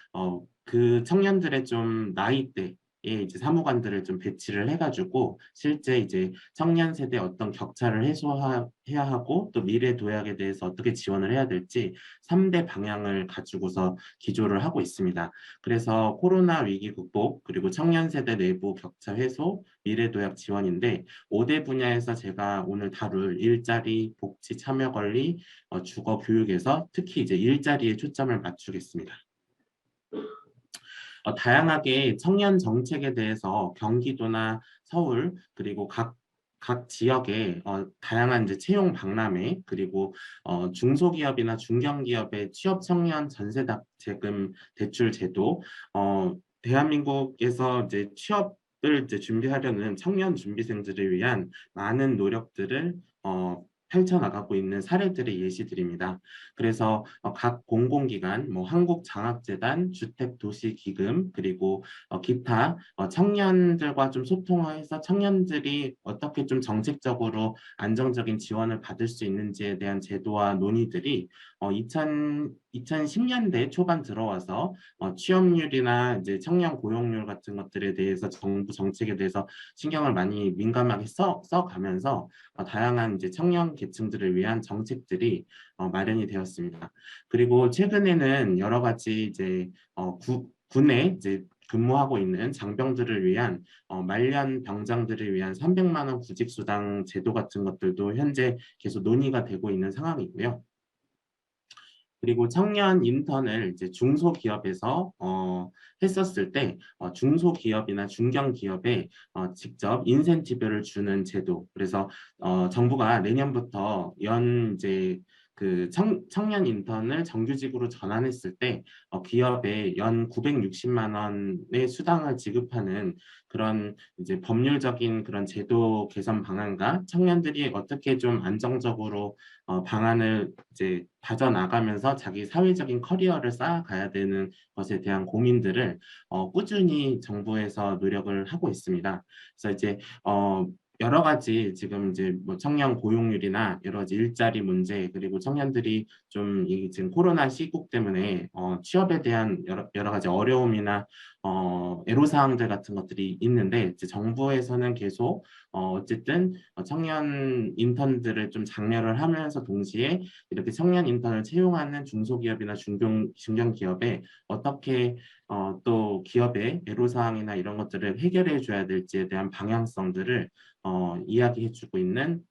그 청년들의 좀 나이대에 이제 사무관들을 좀 배치를 해가지고 실제 이제 청년 세대 어떤 격차를 해소해야 하고 또 미래 도약에 대해서 어떻게 지원을 해야 될지 3대 방향을 가지고서 기조를 하고 있습니다. 그래서 코로나 위기 극복 그리고 청년 세대 내부 격차 해소, 미래 도약 지원인데 5대 분야에서 제가 오늘 다룰 일자리, 복지, 참여 권리, 주거 교육에서 특히 이제 일자리에 초점을 맞추겠습니다. 다양하게 청년 정책에 대해서 경기도나 서울 그리고 각 지역의 다양한 이제 채용 박람회 그리고 중소기업이나 중견기업의 취업 청년 전세자금 대출 제도, 대한민국에서 이제 취업을 이제 준비하려는 청년 준비생들을 위한 많은 노력들을 펼쳐나가고 있는 사례들의 예시들입니다. 그래서 각 공공기관, 뭐 한국장학재단, 주택도시기금, 그리고 기타 청년들과 좀 소통해서 청년들이 어떻게 좀 정책적으로 안정적인 지원을 받을 수 있는지에 대한 제도와 논의들이 2010년대 초반 들어와서 취업률이나 이제 청년 고용률 같은 것들에 대해서 정부 정책에 대해서 신경을 많이 민감하게 써가면서 다양한 이제 청년 계층들을 위한 정책들이 마련이 되었습니다. 그리고 최근에는 여러 가지 이제 군에 이제 근무하고 있는 장병들을 위한 말년 병장들을 위한 300만 원 구직수당 제도 같은 것들도 현재 계속 논의가 되고 있는 상황이고요. 그리고 청년 인턴을 이제 중소기업에서 했었을 때 중소기업이나 중견기업에 직접 인센티브를 주는 제도. 그래서 정부가 내년부터 이제 그 청년 인턴을 정규직으로 전환했을 때 기업에 연 960만 원의 수당을 지급하는 그런 이제 법률적인 그런 제도 개선 방안과 청년들이 어떻게 좀 안정적으로 방안을 이제 다져나가면서 자기 사회적인 커리어를 쌓아가야 되는 것에 대한 고민들을 꾸준히 정부에서 노력을 하고 있습니다. 그래서 이제 여러 가지 지금 이제 뭐 청년 고용률이나 여러 가지 일자리 문제 그리고 청년들이 좀 이 지금 코로나 시국 때문에 취업에 대한 여러 가지 어려움이나 애로사항들 같은 것들이 있는데 이제 정부에서는 계속 어쨌든 청년 인턴들을 좀 장려를 하면서 동시에 이렇게 청년 인턴을 채용하는 중소기업이나 중견기업에 어떻게 또 기업의 애로사항이나 이런 것들을 해결해 줘야 될지에 대한 방향성들을 이야기해주고 있는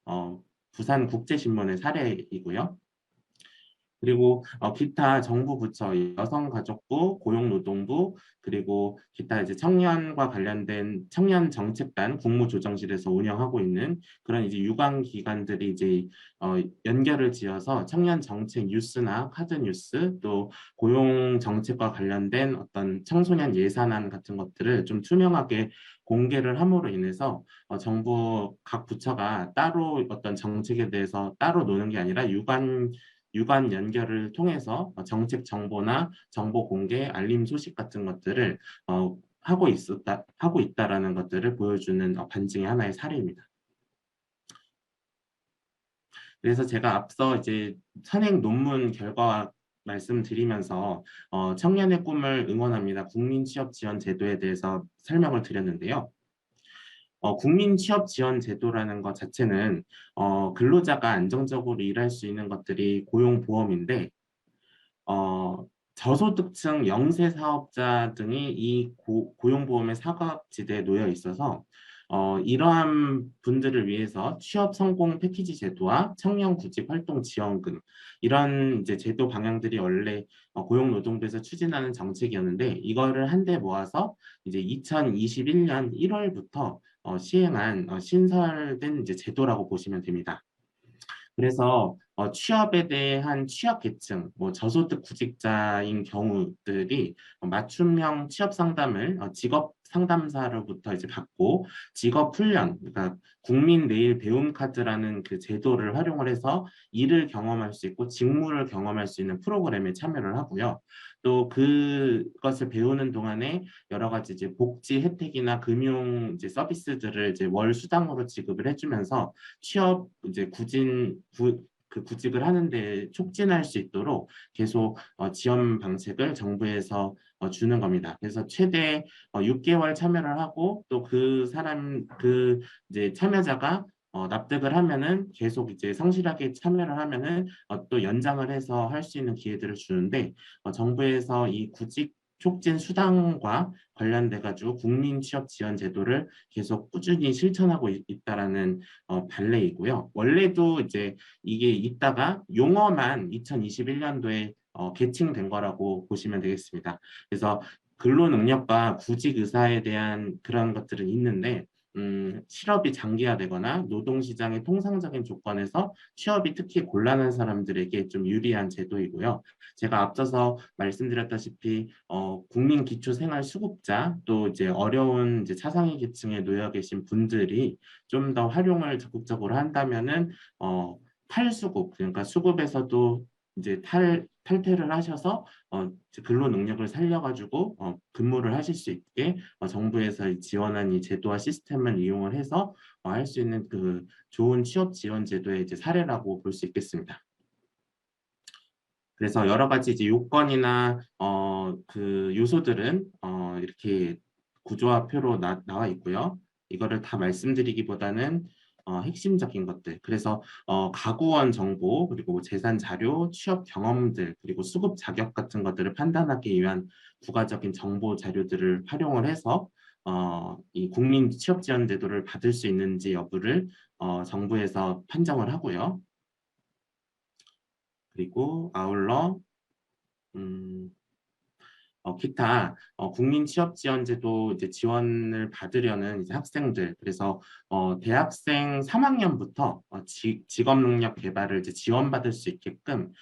부산국제신문의 사례이고요. 그리고 기타 정부 부처, 여성가족부, 고용노동부, 그리고 기타 이제 청년과 관련된 청년정책단 국무조정실에서 운영하고 있는 그런 이제 유관 기관들이 이제 연결을 지어서 청년정책 뉴스나 카드 뉴스, 또 고용정책과 관련된 어떤 청소년 예산안 같은 것들을 좀 투명하게 공개를 함으로 인해서 정부 각 부처가 따로 어떤 정책에 대해서 따로 노는 게 아니라 유관 연결을 통해서 정책 정보나 정보 공개, 알림 소식 같은 것들을 하고 있다라는 것들을 보여주는 반증의 하나의 사례입니다. 그래서 제가 앞서 이제 선행 논문 결과 말씀드리면서 청년의 꿈을 응원합니다. 국민 취업 지원 제도에 대해서 설명을 드렸는데요. 국민 취업 지원 제도라는 것 자체는 근로자가 안정적으로 일할 수 있는 것들이 고용보험인데 저소득층 영세 사업자 등이 이 고용보험의 사각지대에 놓여 있어서 이러한 분들을 위해서 취업 성공 패키지 제도와 청년 구직 활동 지원금 이런 이제 제도 방향들이 원래 고용노동부에서 추진하는 정책이었는데 이거를 한데 모아서 이제 2021년 1월부터 시행한 신설된 이제 제도라고 보시면 됩니다. 그래서 취업에 대한 취약계층, 뭐 저소득 구직자인 경우들이 맞춤형 취업 상담을 직업 상담사로부터 이제 받고 직업 훈련, 그러니까 국민 내일 배움 카드라는 그 제도를 활용을 해서 일을 경험할 수 있고 직무를 경험할 수 있는 프로그램에 참여를 하고요. 또 그것을 배우는 동안에 여러 가지 이제 복지 혜택이나 금융 이제 서비스들을 이제 월 수당으로 지급을 해주면서 취업 이제 그 구직을 하는데 촉진할 수 있도록 계속 지원 방책을 정부에서 주는 겁니다. 그래서 최대 6개월 참여를 하고 또 그 이제 참여자가 납득을 하면은 계속 이제 성실하게 참여를 하면은 또 연장을 해서 할 수 있는 기회들을 주는데 정부에서 이 구직 촉진 수당과 관련돼 가지고 국민 취업 지원 제도를 계속 꾸준히 실천하고 있다라는 발레이고요. 원래도 이제 이게 있다가 용어만 2021년도에 개칭된 거라고 보시면 되겠습니다. 그래서 근로 능력과 구직 의사에 대한 그런 것들은 있는데 실업이 장기화되거나 노동시장의 통상적인 조건에서 취업이 특히 곤란한 사람들에게 좀 유리한 제도이고요. 제가 앞서서 말씀드렸다시피 국민기초생활수급자 또 이제 어려운 이제 차상위 계층에 놓여 계신 분들이 좀 더 활용을 적극적으로 한다면은 탈수급 그러니까 수급에서도 이제 탈퇴를 하셔서 근로 능력을 살려가지고 근무를 하실 수 있게 정부에서 지원한 이 제도와 시스템을 이용을 해서 할 수 있는 그 좋은 취업 지원 제도의 이제 사례라고 볼 수 있겠습니다. 그래서 여러 가지 이제 요건이나 그 요소들은 이렇게 구조화 표로 나와 있고요. 이거를 다 말씀드리기보다는 핵심적인 것들. 그래서 가구원 정보 그리고 뭐 재산 자료, 취업 경험들 그리고 수급 자격 같은 것들을 판단하기 위한 부가적인 정보 자료들을 활용을 해서 이 국민 취업 지원 제도를 받을 수 있는지 여부를 정부에서 판정을 하고요. 그리고 아울러 기타 국민 취업 지원 제도 이제 지원을 받으려는 이제 학생들 그래서 대학생 3학년부터 직업 능력 개발을 이제 지원받을 수 있게끔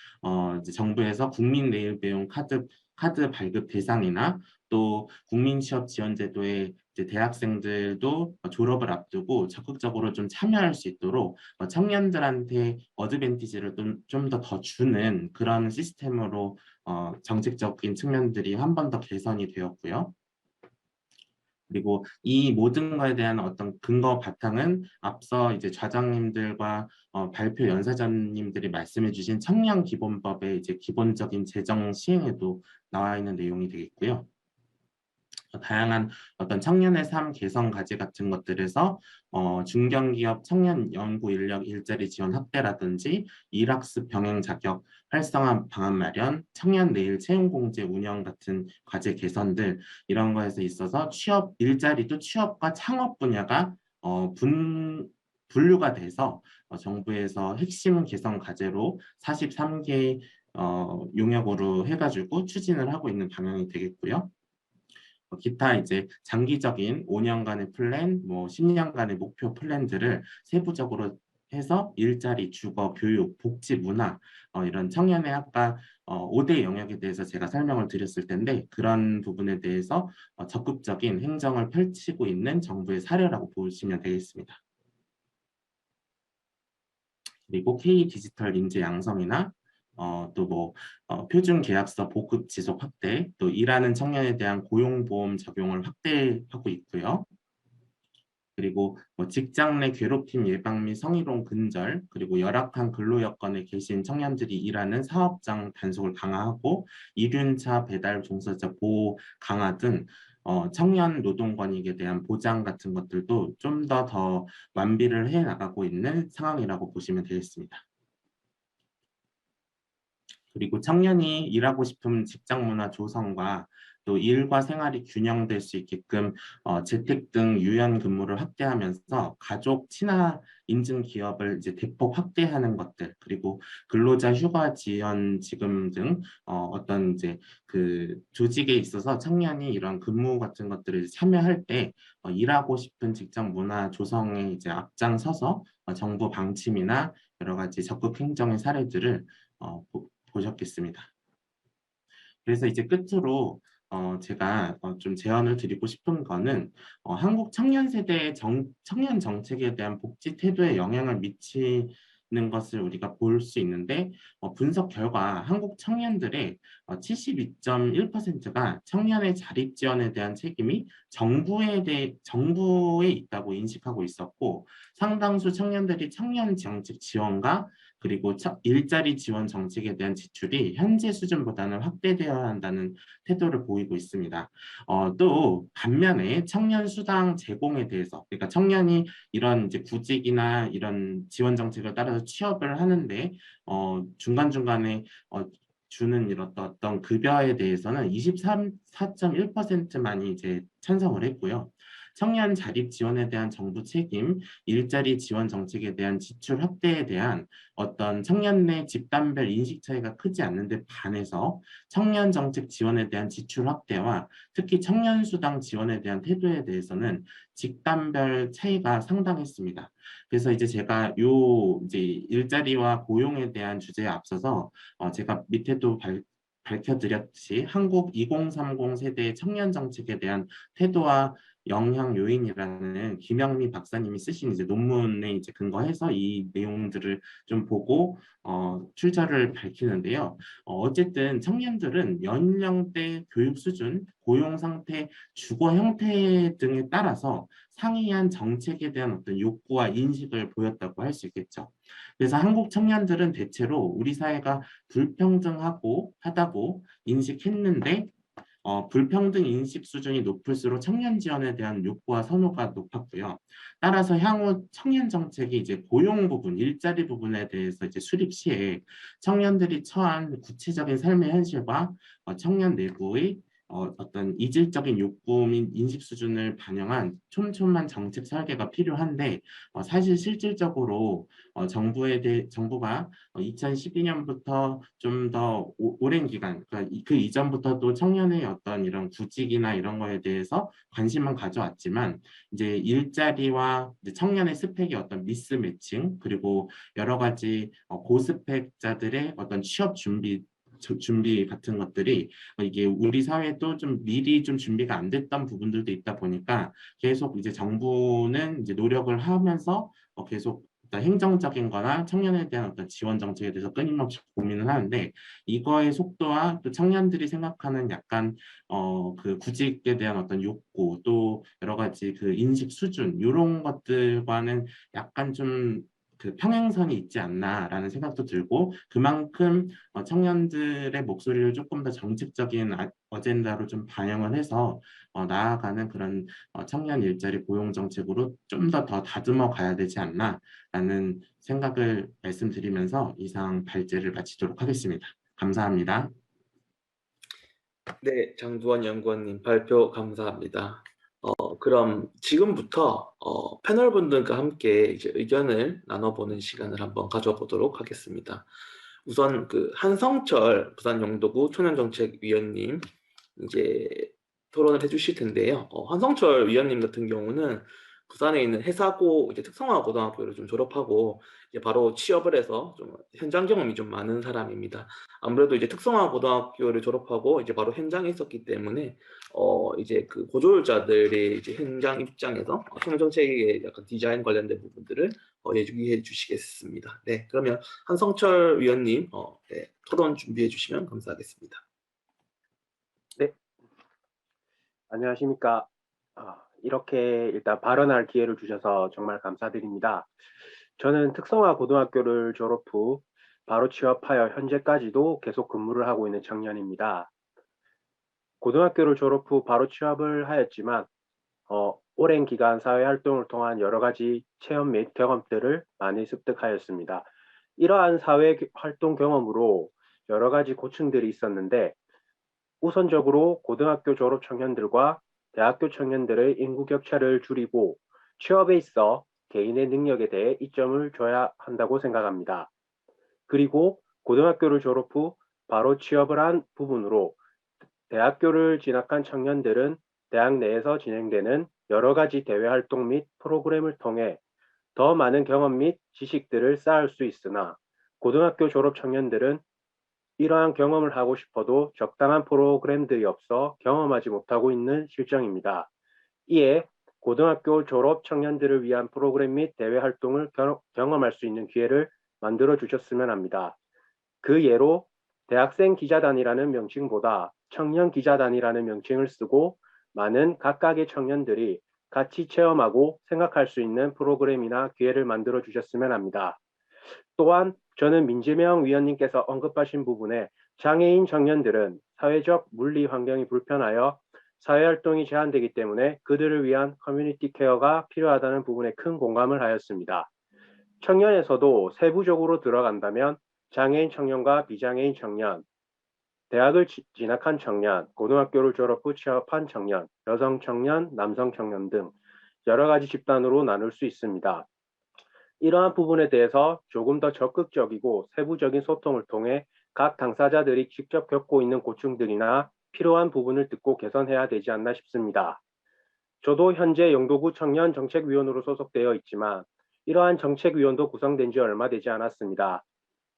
이제 정부에서 국민 내일 배움 카드 발급 대상이나 또 국민 취업 지원 제도에 이제 대학생들도 졸업을 앞두고 적극적으로 좀 참여할 수 있도록 청년들한테 어드밴티지를 좀 더 주는 그런 시스템으로 정책적인 측면들이 한 번 더 개선이 되었고요. 그리고 이 모든 거에 대한 어떤 근거 바탕은 앞서 이제 좌장님들과 발표 연사자님들이 말씀해 주신 청년기본법의 이제 기본적인 제정 시행에도 나와 있는 내용이 되겠고요. 다양한 어떤 청년의 삶 개선 과제 같은 것들에서 중견기업 청년 연구 인력 일자리 지원 확대라든지 일학습 병행 자격 활성화 방안 마련, 청년 내일 채용 공제 운영 같은 과제 개선들 이런 거에서 있어서 취업 일자리도 취업과 창업 분야가 분류가 돼서 정부에서 핵심 개선 과제로 43개 용역으로 해가지고 추진을 하고 있는 방향이 되겠고요. 기타 이제 장기적인 5년간의 플랜, 뭐 10년간의 목표 플랜들을 세부적으로 해서 일자리, 주거, 교육, 복지, 문화 이런 청년의 아까 5대 영역에 대해서 제가 설명을 드렸을 텐데 그런 부분에 대해서 적극적인 행정을 펼치고 있는 정부의 사례라고 보시면 되겠습니다. 그리고 K 디지털 인재 양성이나 또 표준 계약서 보급 지속 확대, 또 일하는 청년에 대한 고용보험 적용을 확대하고 있고요. 그리고 직장 내 괴롭힘 예방 및 성희롱 근절, 그리고 열악한 근로 여건에 계신 청년들이 일하는 사업장 단속을 강화하고 이륜차 배달 종사자 보호 강화 등 청년 노동 권익에 대한 보장 같은 것들도 좀 더 완비를 해 나가고 있는 상황이라고 보시면 되겠습니다. 그리고 청년이 일하고 싶은 직장 문화 조성과 또 일과 생활이 균형될 수 있게끔 재택 등 유연 근무를 확대하면서 가족 친화 인증 기업을 이제 대폭 확대하는 것들, 그리고 근로자 휴가 지원 지금 등 어떤 이제 그 조직에 있어서 청년이 이런 근무 같은 것들을 참여할 때 일하고 싶은 직장 문화 조성에 이제 앞장서서 정부 방침이나 여러 가지 적극 행정의 사례들을 보셨겠습니다. 그래서 이제 끝으로 제가 좀 제안을 드리고 싶은 거는 한국 청년 세대의 청년 정책에 대한 복지 태도에 영향을 미치는 것을 우리가 볼 수 있는데 분석 결과 한국 청년들의 72.1%가 청년의 자립 지원에 대한 책임이 정부에 있다고 인식하고 있었고 상당수 청년들이 청년 정책 지원과 그리고 일자리 지원 정책에 대한 지출이 현재 수준보다는 확대되어야 한다는 태도를 보이고 있습니다. 또 반면에 청년 수당 제공에 대해서, 그러니까 청년이 이런 이제 구직이나 이런 지원 정책을 따라서 취업을 하는데 중간중간에 주는 이런 어떤 급여에 대해서는 24.1%만이 이제 찬성을 했고요. 청년 자립 지원에 대한 정부 책임, 일자리 지원 정책에 대한 지출 확대에 대한 어떤 청년 내 집단별 인식 차이가 크지 않는데 반해서 청년 정책 지원에 대한 지출 확대와 특히 청년 수당 지원에 대한 태도에 대해서는 집단별 차이가 상당했습니다. 그래서 이제 제가 이제 일자리와 고용에 대한 주제에 앞서서 제가 밑에도 밝혀드렸듯이 한국 2030 세대의 청년 정책에 대한 태도와 영향 요인이라는 김영미 박사님이 쓰신 이제 논문에 이제 근거해서 이 내용들을 좀 보고 출처를 밝히는데요. 어쨌든 청년들은 연령대, 교육 수준, 고용 상태, 주거 형태 등에 따라서 상이한 정책에 대한 어떤 욕구와 인식을 보였다고 할 수 있겠죠. 그래서 한국 청년들은 대체로 우리 사회가 불평등하고 하다고 인식했는데 불평등 인식 수준이 높을수록 청년 지원에 대한 욕구와 선호가 높았고요. 따라서 향후 청년 정책이 이제 고용 부분, 일자리 부분에 대해서 이제 수립 시에 청년들이 처한 구체적인 삶의 현실과 청년 내부의 어떤 이질적인 욕구 및 인식 수준을 반영한 촘촘한 정책 설계가 필요한데 사실 실질적으로 정부가 2012년부터 좀 더 오랜 기간, 그러니까 그 이전부터도 청년의 어떤 이런 구직이나 이런 거에 대해서 관심은 가져왔지만 이제 일자리와 이제 청년의 스펙의 어떤 미스매칭 그리고 여러 가지 고스펙자들의 어떤 취업 준비 같은 것들이 이게 우리 사회도 좀 미리 좀 준비가 안 됐던 부분들도 있다 보니까 계속 이제 정부는 이제 노력을 하면서 계속 어떤 행정적인 거나 청년에 대한 어떤 지원 정책에 대해서 끊임없이 고민을 하는데 이거의 속도와 또 청년들이 생각하는 약간 그 구직에 대한 어떤 욕구 또 여러 가지 그 인식 수준 이런 것들과는 약간 좀 그 평행선이 있지 않나라는 생각도 들고 그만큼 청년들의 목소리를 조금 더 정책적인 어젠다로 좀 반영을 해서 나아가는 그런 청년 일자리 고용 정책으로 좀 더 다듬어 가야 되지 않나라는 생각을 말씀드리면서 이상 발제를 마치도록 하겠습니다. 감사합니다. 네, 장두원 연구원님 발표 감사합니다. 그럼 지금부터 패널분들과 함께 이제 의견을 나눠보는 시간을 한번 가져보도록 하겠습니다. 우선 그 한성철 부산영도구 청년정책위원님 이제 토론을 해주실 텐데요. 한성철 위원님 같은 경우는 부산에 있는 해사고 이제 특성화 고등학교를 좀 졸업하고 이제 바로 취업을 해서 좀 현장 경험이 좀 많은 사람입니다. 아무래도 이제 특성화 고등학교를 졸업하고 이제 바로 현장에 있었기 때문에 이제 그 고졸자들의 이제 현장 입장에서 청년 정책의 약간 디자인 관련된 부분들을 얘기해 주시겠습니다. 네, 그러면 한성철 위원님 네, 토론 준비해 주시면 감사하겠습니다. 네, 안녕하십니까. 이렇게 일단 발언할 기회를 주셔서 정말 감사드립니다. 저는 특성화 고등학교를 졸업 후 바로 취업하여 현재까지도 계속 근무를 하고 있는 청년입니다. 고등학교를 졸업 후 바로 취업을 하였지만 오랜 기간 사회활동을 통한 여러 가지 체험 및 경험들을 많이 습득하였습니다. 이러한 사회활동 경험으로 여러 가지 고충들이 있었는데 우선적으로 고등학교 졸업 청년들과 대학교 청년들의 인구 격차를 줄이고 취업에 있어 개인의 능력에 대해 이점을 줘야 한다고 생각합니다. 그리고 고등학교를 졸업 후 바로 취업을 한 부분으로 대학교를 진학한 청년들은 대학 내에서 진행되는 여러 가지 대외 활동 및 프로그램을 통해 더 많은 경험 및 지식들을 쌓을 수 있으나 고등학교 졸업 청년들은 이러한 경험을 하고 싶어도 적당한 프로그램들이 없어 경험하지 못하고 있는 실정입니다. 이에 고등학교 졸업 청년들을 위한 프로그램 및 대외 활동을 경험할 수 있는 기회를 만들어 주셨으면 합니다. 그 예로 대학생 기자단이라는 명칭보다 청년 기자단이라는 명칭을 쓰고 많은 각각의 청년들이 같이 체험하고 생각할 수 있는 프로그램이나 기회를 만들어 주셨으면 합니다. 또한 저는 민재명 위원님께서 언급하신 부분에 장애인 청년들은 사회적 물리 환경이 불편하여 사회활동이 제한되기 때문에 그들을 위한 커뮤니티 케어가 필요하다는 부분에 큰 공감을 하였습니다. 청년에서도 세부적으로 들어간다면 장애인 청년과 비장애인 청년, 대학을 진학한 청년, 고등학교를 졸업 후 취업한 청년, 여성 청년, 남성 청년 등 여러 가지 집단으로 나눌 수 있습니다. 이러한 부분에 대해서 조금 더 적극적이고 세부적인 소통을 통해 각 당사자들이 직접 겪고 있는 고충들이나 필요한 부분을 듣고 개선해야 되지 않나 싶습니다. 저도 현재 영도구 청년정책위원으로 소속되어 있지만 이러한 정책위원도 구성된 지 얼마 되지 않았습니다.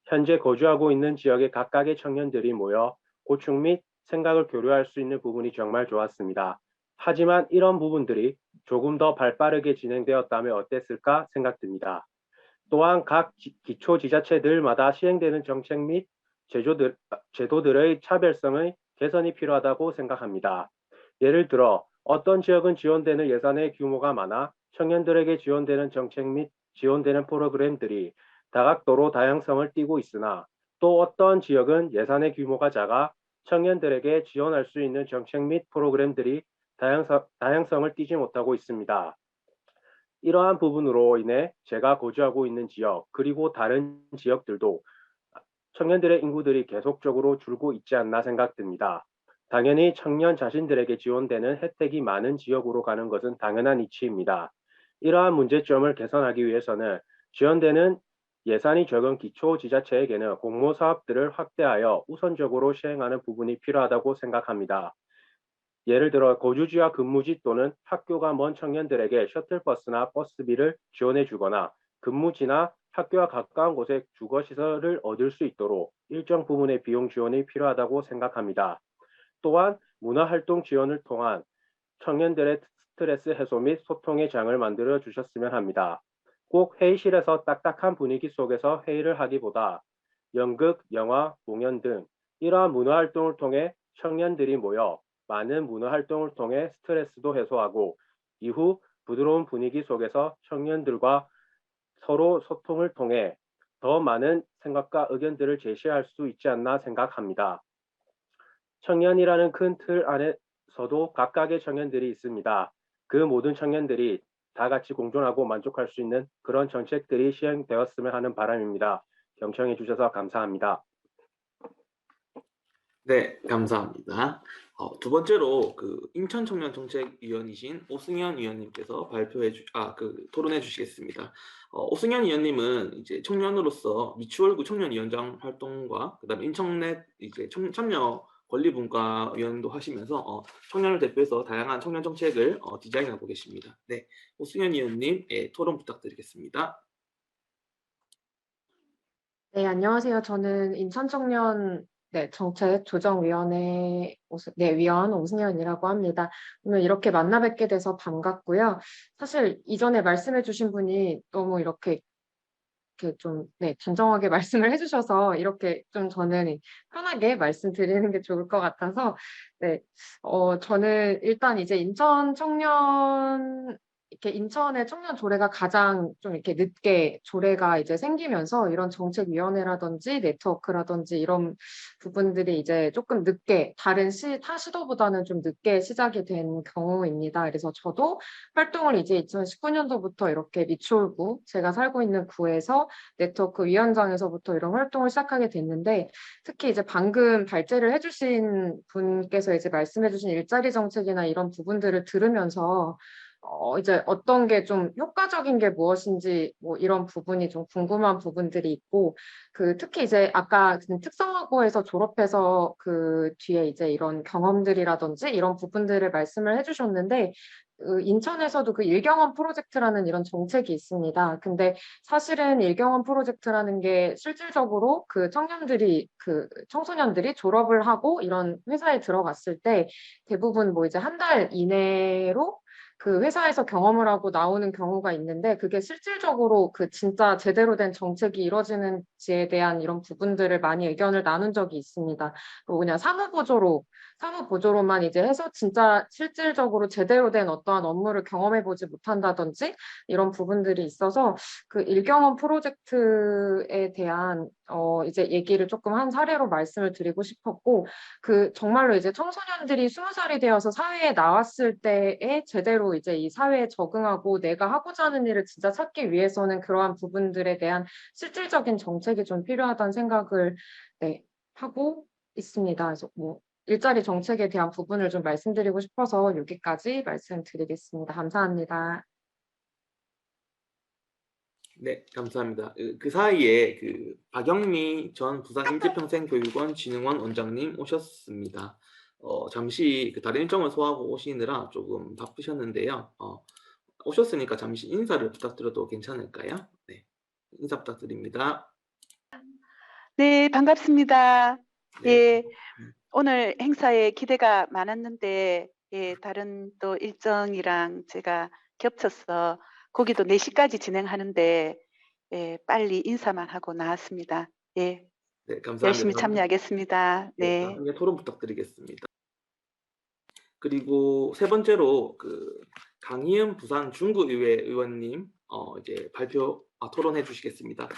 현재 거주하고 있는 지역의 각각의 청년들이 모여 고충 및 생각을 교류할 수 있는 부분이 정말 좋았습니다. 하지만 이런 부분들이 조금 더 발빠르게 진행되었다면 어땠을까 생각됩니다. 또한 각 기초지자체들마다 시행되는 정책 및 제도들의 차별성의 개선이 필요하다고 생각합니다. 예를 들어 어떤 지역은 지원되는 예산의 규모가 많아 청년들에게 지원되는 정책 및 지원되는 프로그램들이 다각도로 다양성을 띠고 있으나 또 어떤 지역은 예산의 규모가 작아 청년들에게 지원할 수 있는 정책 및 프로그램들이 다양성을 띠지 못하고 있습니다. 이러한 부분으로 인해 제가 거주하고 있는 지역 그리고 다른 지역들도 청년들의 인구들이 계속적으로 줄고 있지 않나 생각됩니다. 당연히 청년 자신들에게 지원되는 혜택이 많은 지역으로 가는 것은 당연한 이치입니다. 이러한 문제점을 개선하기 위해서는 지원되는 예산이 적은 기초지자체에게는 공모사업들을 확대하여 우선적으로 시행하는 부분이 필요하다고 생각합니다. 예를 들어 거주지와 근무지 또는 학교가 먼 청년들에게 셔틀버스나 버스비를 지원해 주거나 근무지나 학교와 가까운 곳에 주거시설을 얻을 수 있도록 일정 부분의 비용 지원이 필요하다고 생각합니다. 또한 문화활동 지원을 통한 청년들의 스트레스 해소 및 소통의 장을 만들어 주셨으면 합니다. 꼭 회의실에서 딱딱한 분위기 속에서 회의를 하기보다 연극, 영화, 공연 등 이러한 문화활동을 통해 청년들이 모여 많은 문화활동을 통해 스트레스도 해소하고 이후 부드러운 분위기 속에서 청년들과 서로 소통을 통해 더 많은 생각과 의견들을 제시할 수 있지 않나 생각합니다. 청년이라는 큰 틀 안에서도 각각의 청년들이 있습니다. 그 모든 청년들이 다 같이 공존하고 만족할 수 있는 그런 정책들이 시행되었으면 하는 바람입니다. 경청해 주셔서 감사합니다. 네, 감사합니다. 두 번째로 인천 청년 정책위원이신 오승현 위원님께서 토론해 주시겠습니다. 오승현 위원님은 이제 청년으로서 미추홀구 청년위원장 활동과 그다음에 인천넷 이제 참여 권리분과위원도 하시면서 청년을 대표해서 다양한 청년 정책을 디자인하고 계십니다. 네, 오승현 위원님 토론 부탁드리겠습니다. 네, 안녕하세요. 저는 인천청년 정책조정위원회 위원 오승현이라고 합니다. 오늘 이렇게 만나 뵙게 돼서 반갑고요. 사실 이전에 말씀해 주신 분이 너무 이렇게 좀 단정하게 말씀을 해주셔서 이렇게 좀 저는 편하게 말씀드리는 게 좋을 것 같아서 저는 일단 이제 인천의 청년 조례가 가장 좀 이렇게 늦게 조례가 이제 생기면서 이런 정책위원회라든지 네트워크라든지 이런 부분들이 이제 조금 늦게 타 시도보다는 좀 늦게 시작이 된 경우입니다. 그래서 저도 활동을 이제 2019년도부터 이렇게 미추홀구, 제가 살고 있는 구에서 네트워크 위원장에서부터 이런 활동을 시작하게 됐는데, 특히 이제 방금 발제를 해주신 분께서 이제 말씀해주신 일자리 정책이나 이런 부분들을 들으면서 이제 어떤 게 좀 효과적인 게 무엇인지 뭐 이런 부분이 좀 궁금한 부분들이 있고, 특히 이제 아까 특성화고에서 졸업해서 그 뒤에 이제 이런 경험들이라든지 이런 부분들을 말씀을 해주셨는데, 인천에서도 그 일경험 프로젝트라는 이런 정책이 있습니다. 근데 사실은 일경험 프로젝트라는 게 실질적으로 청소년들이 졸업을 하고 이런 회사에 들어갔을 때 대부분 뭐 이제 한 달 이내로 그 회사에서 경험을 하고 나오는 경우가 있는데, 그게 실질적으로 진짜 제대로 된 정책이 이루어지는지에 대한 이런 부분들을 많이 의견을 나눈 적이 있습니다. 그리고 그냥 사무보조로만 이제 해서 진짜 실질적으로 제대로 된 어떠한 업무를 경험해보지 못한다든지 이런 부분들이 있어서 그 일경험 프로젝트에 대한 이제 얘기를 조금 한 사례로 말씀을 드리고 싶었고, 정말로 이제 청소년들이 20살이 되어서 사회에 나왔을 때에 제대로 이제 이 사회에 적응하고 내가 하고자 하는 일을 진짜 찾기 위해서는 그러한 부분들에 대한 실질적인 정책이 좀 필요하다는 생각을 하고 있습니다. 그래서 뭐 일자리 정책에 대한 부분을 좀 말씀드리고 싶어서 여기까지 말씀드리겠습니다. 감사합니다. 네, 감사합니다. 그 사이에 박영미 전 부산인재평생교육원 진흥원 원장님 오셨습니다. 잠시 다른 일정을 소화하고 오시느라 조금 바쁘셨는데요. 오셨으니까 잠시 인사를 부탁드려도 괜찮을까요? 네, 인사 부탁드립니다. 네, 반갑습니다. 네. 예, 오늘 행사에 기대가 많았는데, 다른 또 일정이랑 제가 겹쳐서 거기도 4시까지 진행하는데, 빨리 인사만 하고 나왔습니다. 예, 네, 감사합니다. 열심히 참여하겠습니다. 네. 나중에 토론 부탁드리겠습니다. 그리고 세 번째로 강희은 부산 중구의회 의원님 이제 토론해 주시겠습니다.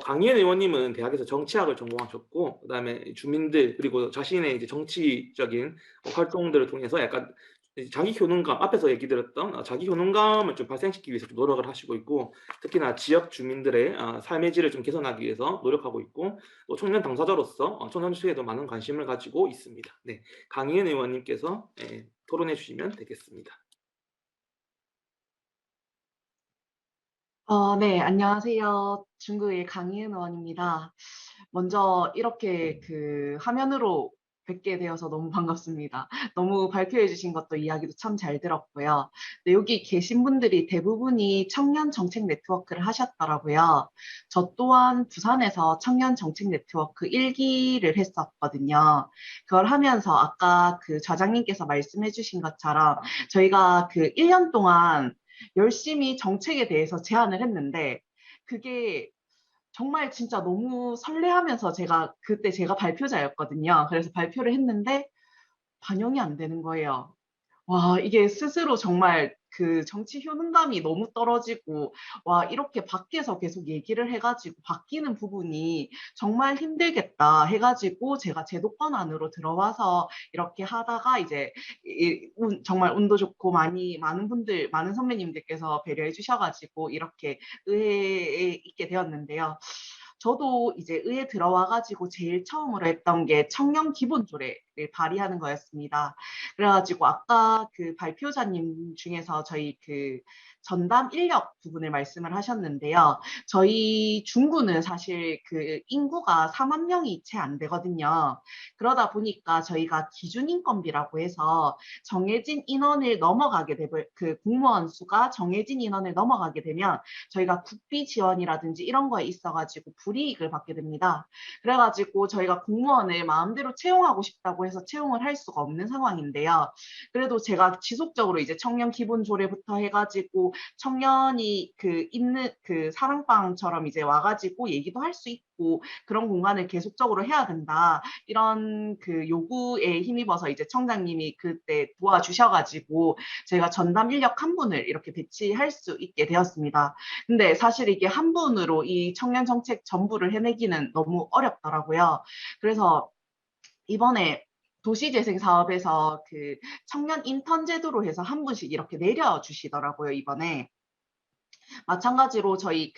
강희은 의원님은 대학에서 정치학을 전공하셨고, 그다음에 주민들 그리고 자신의 이제 정치적인 활동들을 통해서 약간 자기 효능감, 앞에서 얘기 드렸던 자기 효능감을 좀 발생시키기 위해서 좀 노력을 하시고 있고, 특히나 지역 주민들의 삶의 질을 좀 개선하기 위해서 노력하고 있고, 또 청년 당사자로서 청년 정책에도 많은 관심을 가지고 있습니다. 네, 강희은 의원님께서 토론해 주시면 되겠습니다. 네, 안녕하세요. 중구의 강희은 의원입니다. 먼저 이렇게 화면으로 뵙게 되어서 너무 반갑습니다. 너무 발표해 주신 것도 이야기도 참 잘 들었고요. 네, 여기 계신 분들이 대부분이 청년 정책 네트워크를 하셨더라고요. 저 또한 부산에서 청년 정책 네트워크 1기를 했었거든요. 그걸 하면서 아까 좌장님께서 말씀해 주신 것처럼 저희가 1년 동안 열심히 정책에 대해서 제안을 했는데 그게 정말 진짜 너무 설레하면서 그때 제가 발표자였거든요. 그래서 발표를 했는데 반영이 안 되는 거예요. 와, 이게 스스로 정말 그 정치 효능감이 너무 떨어지고, 와, 이렇게 밖에서 계속 얘기를 해가지고 바뀌는 부분이 정말 힘들겠다 해가지고 제가 제도권 안으로 들어와서 이렇게 하다가 이제 정말 운도 좋고 많은 선배님들께서 배려해 주셔가지고 이렇게 의회에 있게 되었는데요. 저도 이제 의회 들어와가지고 제일 처음으로 했던 게 청년 기본조례를 발의하는 거였습니다. 그래가지고 아까 그 발표자님 중에서 저희 그 전담 인력 부분을 말씀을 하셨는데요. 저희 중구는 사실 그 인구가 4만 명이 채 안 되거든요. 그러다 보니까 저희가 기준인건비라고 해서 정해진 인원을 넘어가게 되고 그 공무원 수가 정해진 인원을 넘어가게 되면 저희가 국비 지원이라든지 이런 거에 있어가지고 불이익을 받게 됩니다. 그래가지고 저희가 공무원을 마음대로 채용하고 싶다고 해서 채용을 할 수가 없는 상황인데요. 그래도 제가 지속적으로 이제 청년 기본 조례부터 해가지고 청년이 그 있는 그 사랑방처럼 이제 와가지고 얘기도 할 수 있고 그런 공간을 계속적으로 해야 된다. 이런 그 요구에 힘입어서 이제 청장님이 그때 도와주셔가지고 제가 전담 인력 한 분을 이렇게 배치할 수 있게 되었습니다. 근데 사실 이게 한 분으로 이 청년 정책 전부를 해내기는 너무 어렵더라고요. 그래서 이번에 도시재생 사업에서 그 청년 인턴 제도로 해서 한 분씩 이렇게 내려주시더라고요, 이번에. 마찬가지로 저희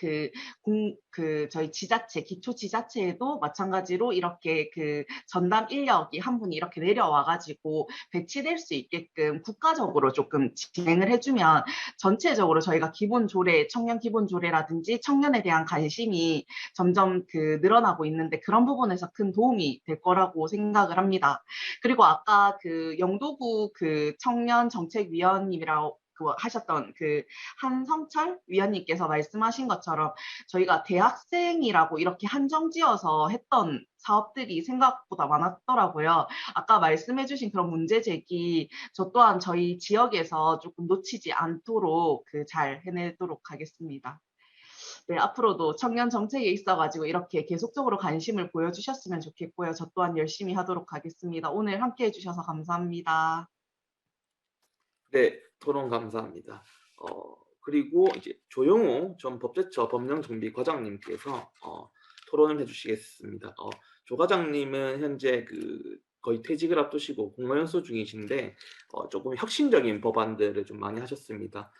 저희 지자체, 기초 지자체에도 마찬가지로 이렇게 그 전담 인력이 한 분이 이렇게 내려와가지고 배치될 수 있게끔 국가적으로 조금 진행을 해주면 전체적으로 저희가 기본 조례, 청년 기본 조례라든지 청년에 대한 관심이 점점 그 늘어나고 있는데 그런 부분에서 큰 도움이 될 거라고 생각을 합니다. 그리고 아까 그 영도구 그 청년 정책위원님이라고 하셨던 그 한성철 위원님께서 말씀하신 것처럼 저희가 대학생이라고 이렇게 한정지어서 했던 사업들이 생각보다 많았더라고요. 아까 말씀해주신 그런 문제 제기 저 또한 저희 지역에서 조금 놓치지 않도록 잘 해내도록 하겠습니다. 네, 앞으로도 청년 정책에 있어가지고 이렇게 계속적으로 관심을 보여주셨으면 좋겠고요. 저 또한 열심히 하도록 하겠습니다. 오늘 함께 해주셔서 감사합니다. 네, 토론 감사합니다. 그리고 이제 조영호 전 법제처 법령정비과장님께서 토론을 해주시겠습니다. 조 과장님은 현재 거의 퇴직을 앞두시고 공무연수 중이신데 조금 혁신적인 법안들을 좀 많이 하셨습니다.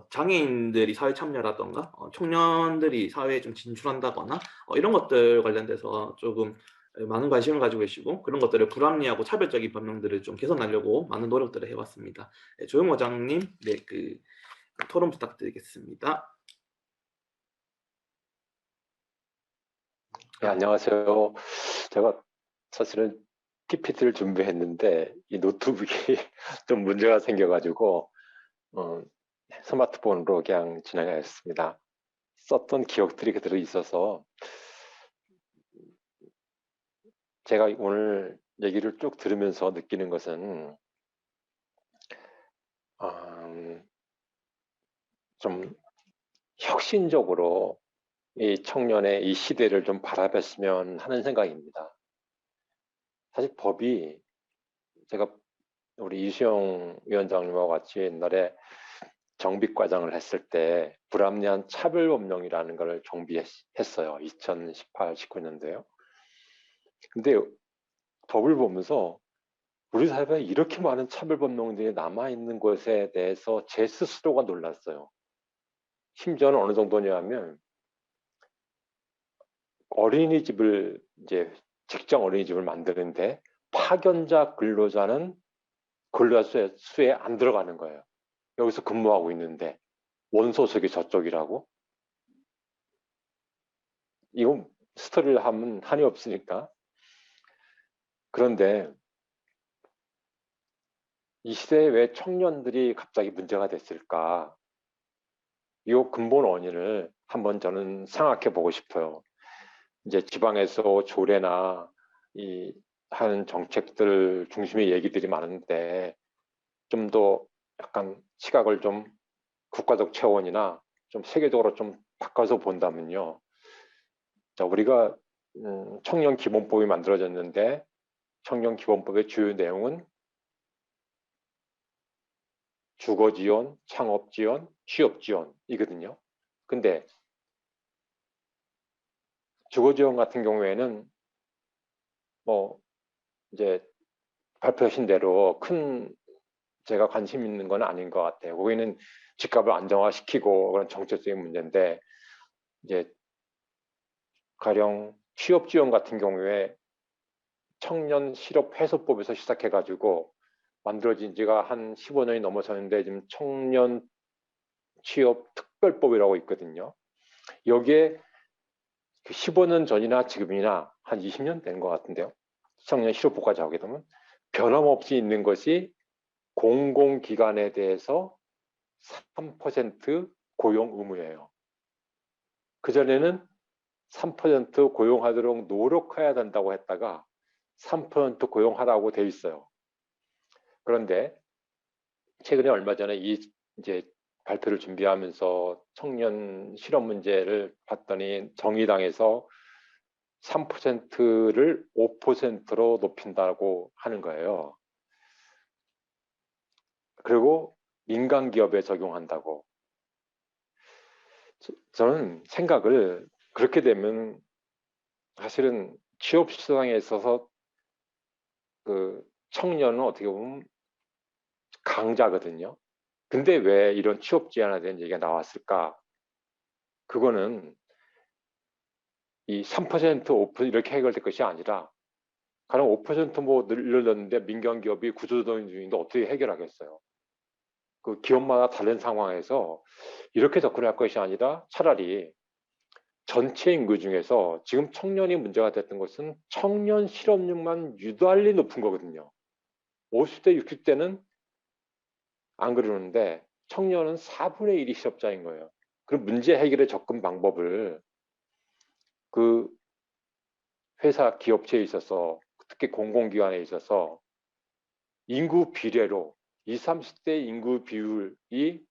장애인들이 사회 참여라던가 청년들이 사회에 좀 진출한다거나 이런 것들 관련돼서 조금 많은 관심을 가지고 계시고 그런 것들을 불합리하고 차별적인 법령들을 좀 개선하려고 많은 노력들을 해왔습니다. 네, 조영 과장님, 네, 토론 부탁드리겠습니다. 네, 안녕하세요. 제가 사실은 PPT를 준비했는데 이 노트북이 좀 문제가 생겨가지고 스마트폰으로 그냥 진행하였습니다. 썼던 기억들이 그대로 있어서 제가 오늘 얘기를 쭉 들으면서 느끼는 것은 좀 혁신적으로 이 청년의 이 시대를 좀 바라봤으면 하는 생각입니다. 사실 법이 제가 우리 이수영 위원장님과 같이 옛날에 정비과장을 했을 때 불합리한 차별법령이라는 걸 정비했어요. 2018, 19년도에요. 근데 법을 보면서 우리 사회에 이렇게 많은 차별법령들이 남아있는 것에 대해서 제 스스로가 놀랐어요. 심지어는 어느 정도냐면 어린이집을 이제 직장 어린이집을 만드는데 파견자 근로자는 근로자 수에 안 들어가는 거예요. 여기서 근무하고 있는데 원소속이 저쪽이라고? 이건 스토리를 하면 한이 없으니까. 그런데 이 시대에 왜 청년들이 갑자기 문제가 됐을까? 이 근본 원인을 한번 저는 생각해 보고 싶어요. 이제 지방에서 조례나 하는 정책들 중심의 얘기들이 많은데 좀 더 약간 시각을 좀 국가적 차원이나 좀 세계적으로 좀 바꿔서 본다면요. 자, 우리가 청년 기본법이 만들어졌는데 청년 기본법의 주요 내용은 주거 지원, 창업 지원, 취업 지원이거든요. 근데 주거 지원 같은 경우에는 뭐 이제 발표하신 대로 큰 제가 관심 있는 건 아닌 것 같아요. 거기는 집값을 안정화시키고 그런 정책적인 문제인데 이제 가령 취업 지원 같은 경우에 청년 실업 해소법에서 시작해가지고 만들어진 지가 한 15년이 넘어서는데 지금 청년 취업 특별법이라고 있거든요. 여기에 15년 전이나 지금이나 한 20년 된 것 같은데요. 청년 실업법까지 하게 되면 변함없이 있는 것이 공공기관에 대해서 3% 고용 의무예요. 그전에는 3% 고용하도록 노력해야 된다고 했다가 3% 고용하라고 돼 있어요. 그런데 최근에 얼마 전에 이제 발표를 준비하면서 청년 실업 문제를 봤더니 정의당에서 3%를 5%로 높인다고 하는 거예요. 그리고 민간 기업에 적용한다고. 저는 생각을 그렇게 되면 사실은 취업 시장에 있어서 그 청년은 어떻게 보면 강자거든요. 근데 왜 이런 취업 제한에 대한 얘기가 나왔을까? 그거는 이 3%, 5% 이렇게 해결될 것이 아니라 가령 5%뭐 늘렸는데 민간 기업이 구조조정 중인데 어떻게 해결하겠어요? 그 기업마다 다른 상황에서 이렇게 접근할 것이 아니라 차라리 전체 인구 중에서 지금 청년이 문제가 됐던 것은 청년 실업률만 유달리 높은 거거든요. 50대, 60대는 안 그러는데 청년은 4분의 1이 실업자인 거예요. 그럼 문제 해결의 접근 방법을 그 회사 기업체에 있어서 특히 공공기관에 있어서 인구 비례로 20, 30대 인구 비율이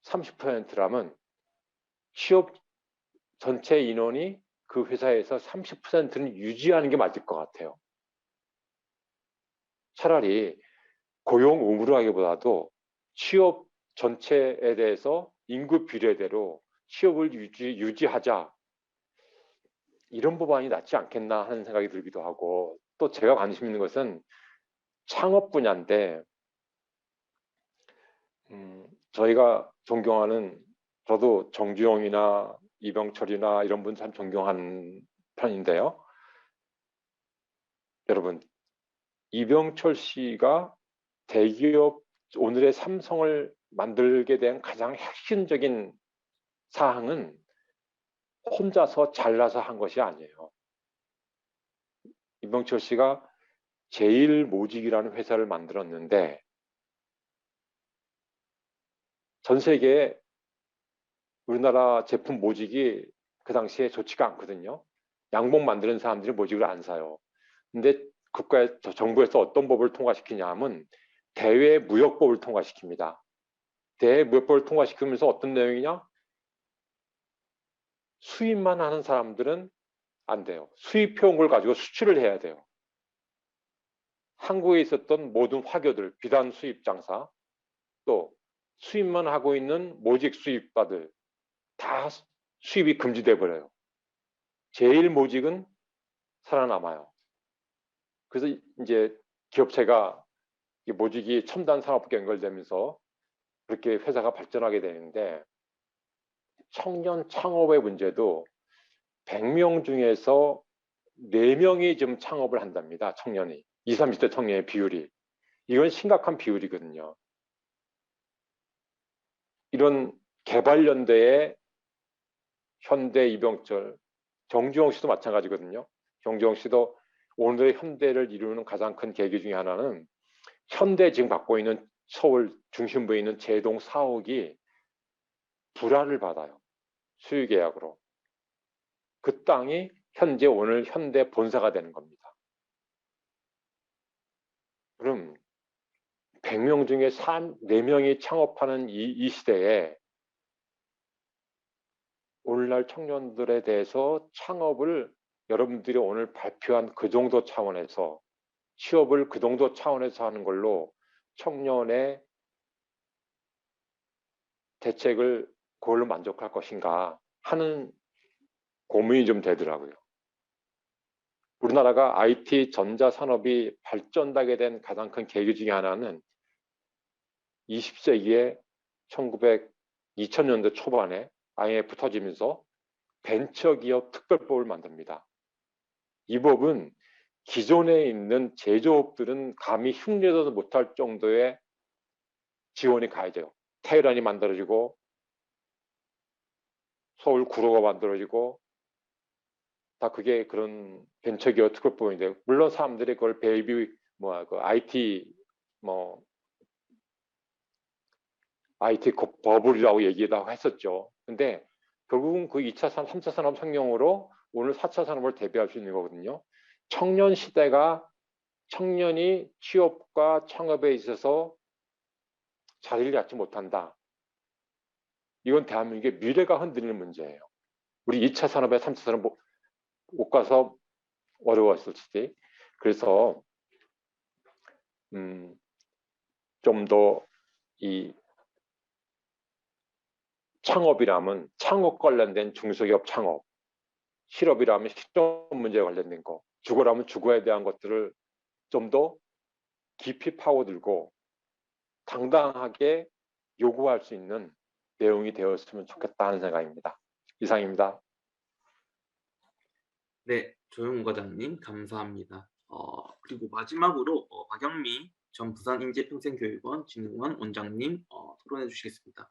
30%라면 취업 전체 인원이 그 회사에서 30%는 유지하는 게 맞을 것 같아요. 차라리 고용 의무로 하기보다도 취업 전체에 대해서 인구 비례대로 취업을 유지하자. 이런 법안이 낫지 않겠나 하는 생각이 들기도 하고 또 제가 관심 있는 것은 창업 분야인데 저희가 존경하는 저도 정주영이나 이병철이나 이런 분 참 존경하는 편인데요. 여러분 이병철 씨가 대기업 오늘의 삼성을 만들게 된 가장 핵심적인 사항은 혼자서 잘나서 한 것이 아니에요. 이병철 씨가 제일모직이라는 회사를 만들었는데 전 세계에 우리나라 제품 모직이 그 당시에 좋지가 않거든요. 양복 만드는 사람들이 모직을 안 사요. 근데 정부에서 어떤 법을 통과시키냐 하면 대외무역법을 통과시킵니다. 대외무역법을 통과시키면서 어떤 내용이냐? 수입만 하는 사람들은 안 돼요. 수입해온 걸 가지고 수출을 해야 돼요. 한국에 있었던 모든 화교들, 비단 수입 장사, 또 수입만 하고 있는 모직 수입가들 다 수입이 금지돼 버려요. 제일 모직은 살아남아요. 그래서 이제 기업체가 모직이 첨단 산업과 연결되면서 그렇게 회사가 발전하게 되는데 청년 창업의 문제도 100명 중에서 4명이 지금 창업을 한답니다. 청년이. 20, 30대 청년의 비율이. 이건 심각한 비율이거든요. 이런 개발연대의 현대, 이병철, 정주영 씨도 마찬가지거든요. 정주영 씨도 오늘의 현대를 이루는 가장 큰 계기 중에 하나는 현대 지금 갖고 있는 서울 중심부에 있는 제동 4억이 불화를 받아요. 수유계약으로. 그 땅이 현재 오늘 현대 본사가 되는 겁니다. 그럼 100명 중에 4명이 창업하는 이 시대에 오늘날 청년들에 대해서 창업을 여러분들이 오늘 발표한 그 정도 차원에서 취업을 그 정도 차원에서 하는 걸로 청년의 대책을 그걸로 만족할 것인가 하는 고민이 좀 되더라고요. 우리나라가 IT 전자산업이 발전하게 된 가장 큰 계기 중에 하나는 20세기에 2000년대 초반에 IMF 터지면서 벤처기업 특별법을 만듭니다. 이 법은 기존에 있는 제조업들은 감히 흉내도 못할 정도의 지원이 가해져요. 테헤란이 만들어지고 서울 구로가 만들어지고 다 그게 그런 벤처기업 특별법인데, 물론 사람들이 그걸 베이비 IT 버블이라고 얘기하고 했었죠. 근데 결국은 그 2차 산업, 3차 산업 상용으로 오늘 4차 산업을 대비할 수 있는 거거든요. 청년 시대가 청년이 취업과 창업에 있어서 자리를 잡지 못한다. 이건 대한민국의 미래가 흔들리는 문제예요. 우리 2차 산업에 3차 산업 못 가서 어려웠을 때. 그래서 좀 더 이 창업이라면 창업 관련된 중소기업 창업, 실업이라면 실업 문제에 관련된 거, 주거라면 주거에 대한 것들을 좀 더 깊이 파고들고 당당하게 요구할 수 있는 내용이 되었으면 좋겠다 하는 생각입니다. 이상입니다. 네, 조영우 과장님 감사합니다. 그리고 마지막으로 박영미 전 부산인재평생교육원 진흥원 원장님 토론해 주시겠습니다.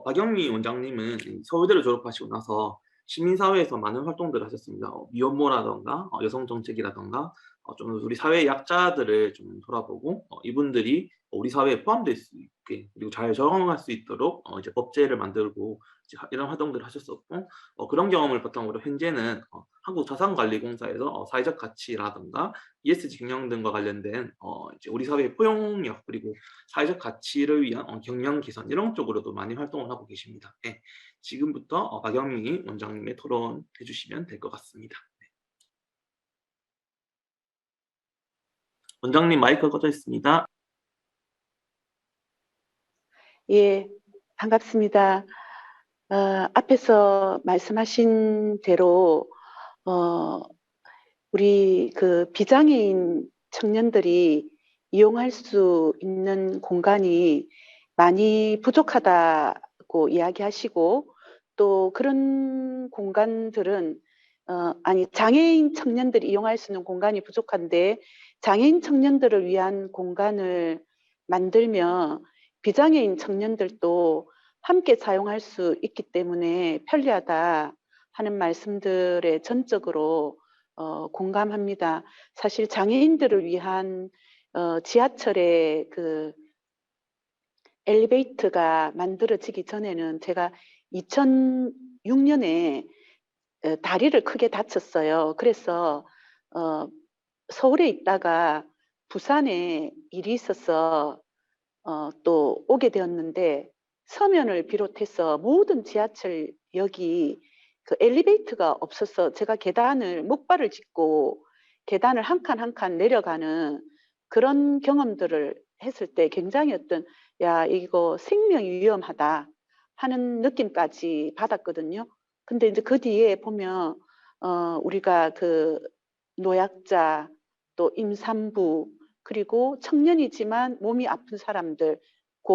박영미 원장님은 서울대를 졸업하시고 나서 시민사회에서 많은 활동들을 하셨습니다. 미혼모라던가 여성 정책이라던가 좀 우리 사회의 약자들을 좀 돌아보고 이분들이 우리 사회에 포함될 수 있게 그리고 잘 적응할 수 있도록 이제 법제를 만들고 이제 이런 활동들을 하셨었고 그런 경험을 바탕으로 현재는 한국자산관리공사에서 사회적 가치라든가 ESG 경영 등과 관련된 이제 우리 사회의 포용력 그리고 사회적 가치를 위한 경영 개선 이런 쪽으로도 많이 활동을 하고 계십니다. 네, 지금부터 박영미 원장님의 토론 해주시면 될 것 같습니다. 네. 원장님 마이크 꺼져 있습니다. 예, 반갑습니다. 앞에서 말씀하신 대로 우리 그 비장애인 청년들이 이용할 수 있는 공간이 많이 부족하다고 이야기하시고 또 그런 공간들은 장애인 청년들이 이용할 수 있는 공간이 부족한데 장애인 청년들을 위한 공간을 만들면 비장애인 청년들도 함께 사용할 수 있기 때문에 편리하다 하는 말씀들에 전적으로 공감합니다. 사실 장애인들을 위한 지하철의 그 엘리베이터가 만들어지기 전에는 제가 2006년에 다리를 크게 다쳤어요. 그래서 서울에 있다가 부산에 일이 있어서 또 오게 되었는데 서면을 비롯해서 모든 지하철역이 그 엘리베이터가 없어서 제가 계단을 목발을 짚고 계단을 한 칸 한 칸 내려가는 그런 경험들을 했을 때 굉장히 야 이거 생명이 위험하다 하는 느낌까지 받았거든요. 근데 이제 그 뒤에 보면 우리가 그 노약자 또 임산부 그리고 청년이지만 몸이 아픈 사람들,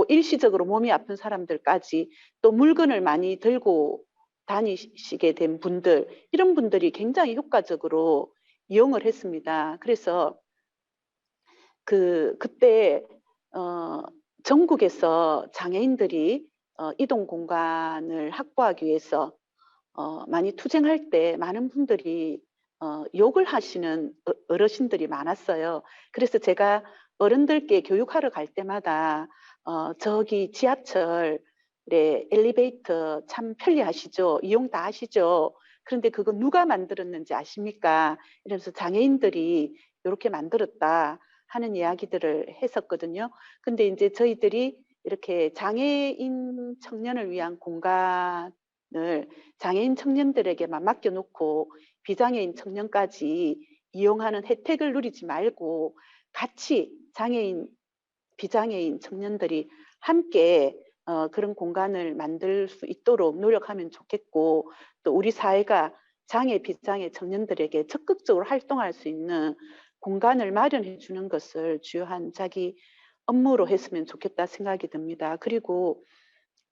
일시적으로 몸이 아픈 사람들까지 또 물건을 많이 들고 다니시게 된 분들, 이런 분들이 굉장히 효과적으로 이용을 했습니다. 그래서 그때 전국에서 장애인들이 이동 공간을 확보하기 위해서 많이 투쟁할 때 많은 분들이 욕을 하시는 어르신들이 많았어요. 그래서 제가 어른들께 교육하러 갈 때마다 저기 지하철에 엘리베이터 참 편리하시죠? 이용 다 하시죠? 그런데 그거 누가 만들었는지 아십니까? 이러면서 장애인들이 이렇게 만들었다 하는 이야기들을 했었거든요. 근데 이제 저희들이 이렇게 장애인 청년을 위한 공간을 장애인 청년들에게만 맡겨놓고 비장애인 청년까지 이용하는 혜택을 누리지 말고 같이 장애인, 비장애인 청년들이 함께 그런 공간을 만들 수 있도록 노력하면 좋겠고, 또 우리 사회가 장애, 비장애 청년들에게 적극적으로 활동할 수 있는 공간을 마련해 주는 것을 주요한 자기 업무로 했으면 좋겠다 생각이 듭니다. 그리고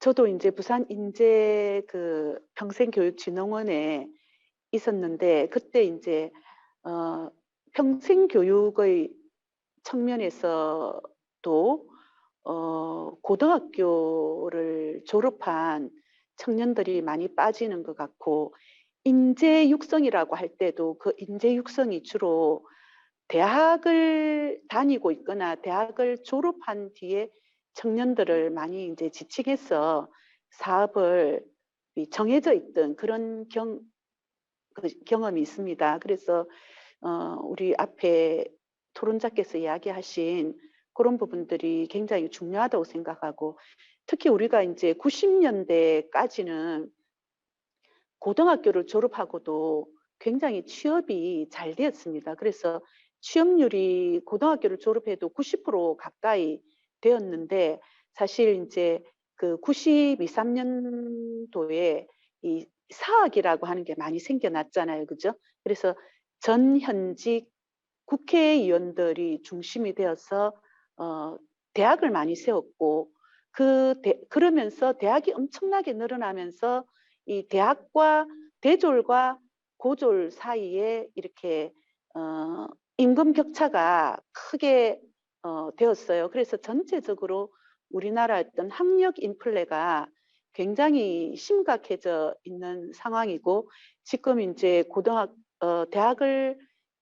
저도 이제 부산 인제 그 평생교육진흥원에 있었는데, 그때 이제 평생교육의 측면에서도 고등학교를 졸업한 청년들이 많이 빠지는 것 같고, 인재 육성이라고 할 때도 그 인재 육성이 주로 대학을 다니고 있거나 대학을 졸업한 뒤에 청년들을 많이 이제 지칭해서 사업을 정해져 있던 그런 경험이 있습니다. 그래서 우리 앞에 토론자께서 이야기하신 그런 부분들이 굉장히 중요하다고 생각하고, 특히 우리가 이제 90년대까지는 고등학교를 졸업하고도 굉장히 취업이 잘 되었습니다. 그래서 취업률이 고등학교를 졸업해도 90% 가까이 되었는데, 사실 이제 그 92, 3년도에 이 사학이라고 하는 게 많이 생겨났잖아요. 그죠? 그래서 전현직 국회의원들이 중심이 되어서 대학을 많이 세웠고, 그러면서 대학이 엄청나게 늘어나면서 이 대학과 대졸과 고졸 사이에 이렇게 임금 격차가 크게 되었어요. 그래서 전체적으로 우리나라 어떤 학력 인플레가 굉장히 심각해져 있는 상황이고, 지금 이제 대학을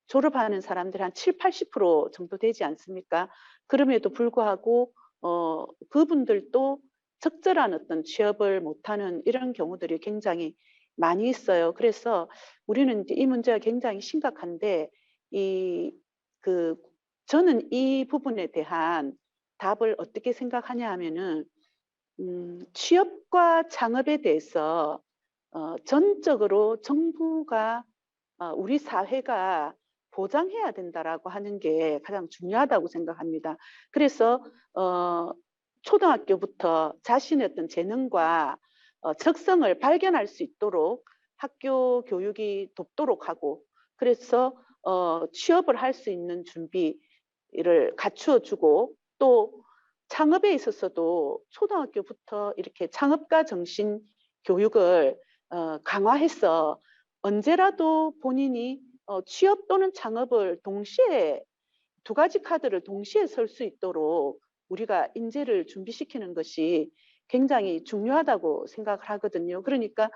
졸업하는 사람들 한 7, 80% 정도 되지 않습니까? 그럼에도 불구하고 그분들도 적절한 어떤 취업을 못하는 이런 경우들이 굉장히 많이 있어요. 그래서 우리는 이제 이 문제가 굉장히 심각한데, 저는 이 부분에 대한 답을 어떻게 생각하냐 하면은, 취업과 창업에 대해서 전적으로 정부가 우리 사회가 보장해야 된다라고 하는 게 가장 중요하다고 생각합니다. 그래서 초등학교부터 자신의 어떤 재능과 적성을 발견할 수 있도록 학교 교육이 돕도록 하고, 그래서 취업을 할 수 있는 준비를 갖추어 주고, 또 창업에 있어서도 초등학교부터 이렇게 창업가 정신 교육을 강화해서 언제라도 본인이 취업 또는 창업을 동시에, 두 가지 카드를 동시에 설 수 있도록 우리가 인재를 준비시키는 것이 굉장히 중요하다고 생각을 하거든요. 그러니까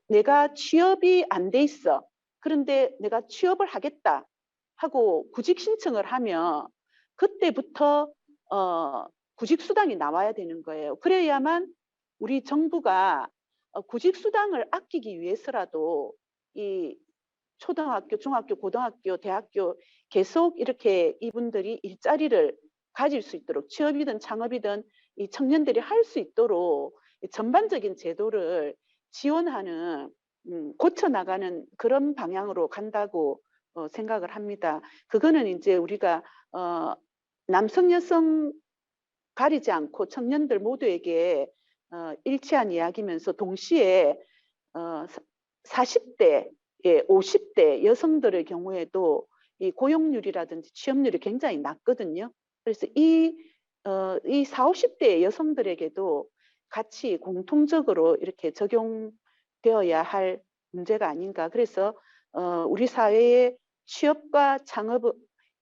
내가 취업이 안 돼 있어. 그런데 내가 취업을 하겠다 하고 구직 신청을 하면 그때부터 구직 수당이 나와야 되는 거예요. 그래야만 우리 정부가 구직 수당을 아끼기 위해서라도 이 초등학교, 중학교, 고등학교, 대학교 계속 이렇게 이분들이 일자리를 가질 수 있도록, 취업이든 창업이든 이 청년들이 할 수 있도록 전반적인 제도를 지원하는, 고쳐나가는 그런 방향으로 간다고 생각을 합니다. 그거는 이제 우리가 남성, 여성 가리지 않고 청년들 모두에게 일치한 이야기면서, 동시에 40대, 50대 여성들의 경우에도 이 고용률이라든지 취업률이 굉장히 낮거든요. 그래서 이 40, 50대 여성들에게도 같이 공통적으로 이렇게 적용되어야 할 문제가 아닌가. 그래서 우리 사회의 취업과 창업을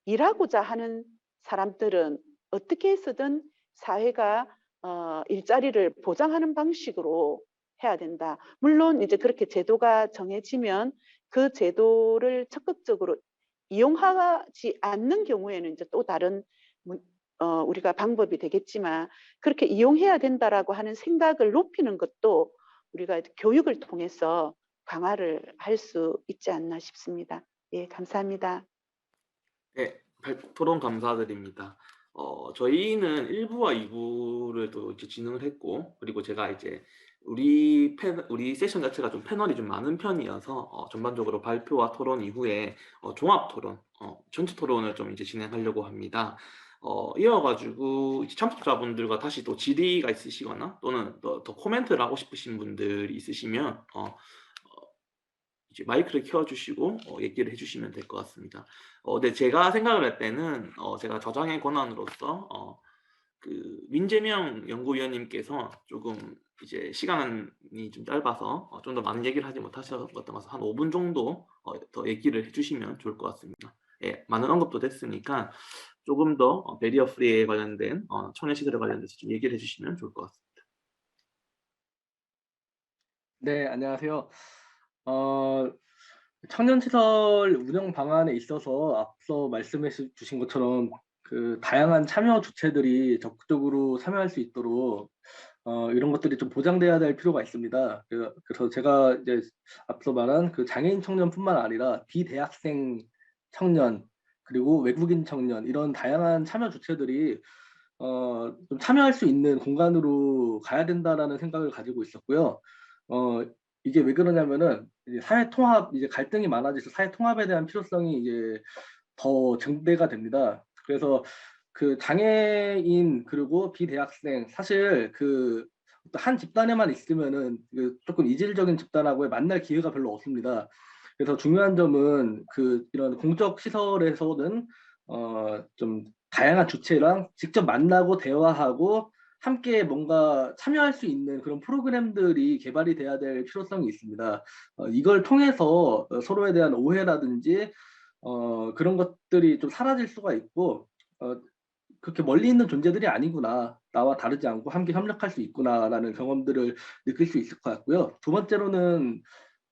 일하고자 하는 사람들은 어떻게 해서든 사회가 일자리를 보장하는 방식으로 해야 된다. 물론 이제 그렇게 제도가 정해지면 그 제도를 적극적으로 이용하지 않는 경우에는 이제 또 다른 우리가 방법이 되겠지만, 그렇게 이용해야 된다라고 하는 생각을 높이는 것도 우리가 교육을 통해서 강화를 할 수 있지 않나 싶습니다. 예, 감사합니다. 네, 토론 감사드립니다. 저희는 1부와 2부를 또 이제 진행을 했고, 그리고 제가 이제 우리 세션 자체가 좀 패널이 좀 많은 편이어서 전반적으로 발표와 토론 이후에 종합 토론, 전체 토론을 좀 이제 진행하려고 합니다. 이어가지고 이제 참석자분들과 다시 또 질의가 있으시거나 또는 더 코멘트를 하고 싶으신 분들이 있으시면 이제 마이크를 켜주시고 얘기를 해주시면 될 것 같습니다. 근데 제가 생각을 할 때는 제가 저장의 권한으로서 그 민재명 연구위원님께서 조금 이제 시간이 좀 짧아서 좀 더 많은 얘기를 하지 못하셨던 것 같아서 한 5분 정도 더 얘기를 해주시면 좋을 것 같습니다. 예, 많은 언급도 됐으니까 조금 더 베리어 프리에 관련된 청년 시설에 관련돼서 좀 얘기를 해주시면 좋을 것 같습니다. 네, 안녕하세요. 청년시설 운영 방안에 있어서 앞서 말씀해 주신 것처럼 그 다양한 참여 주체들이 적극적으로 참여할 수 있도록 이런 것들이 좀 보장돼야 될 필요가 있습니다. 그래서 제가 이제 앞서 말한 그 장애인 청년뿐만 아니라 비대학생 청년 그리고 외국인 청년 이런 다양한 참여 주체들이 좀 참여할 수 있는 공간으로 가야 된다라는 생각을 가지고 있었고요. 이게 왜 그러냐면은 이제 사회 통합, 이제 갈등이 많아져서 사회 통합에 대한 필요성이 이제 더 증대가 됩니다. 그래서 그 장애인 그리고 비대학생 사실 그 한 집단에만 있으면은 그 조금 이질적인 집단하고의 만날 기회가 별로 없습니다. 그래서 중요한 점은 그 이런 공적 시설에서는 좀 다양한 주체랑 직접 만나고 대화하고 함께 뭔가 참여할 수 있는 그런 프로그램들이 개발이 돼야 될 필요성이 있습니다. 이걸 통해서 서로에 대한 오해라든지 그런 것들이 좀 사라질 수가 있고 그렇게 멀리 있는 존재들이 아니구나. 나와 다르지 않고 함께 협력할 수 있구나라는 경험들을 느낄 수 있을 것 같고요. 두 번째로는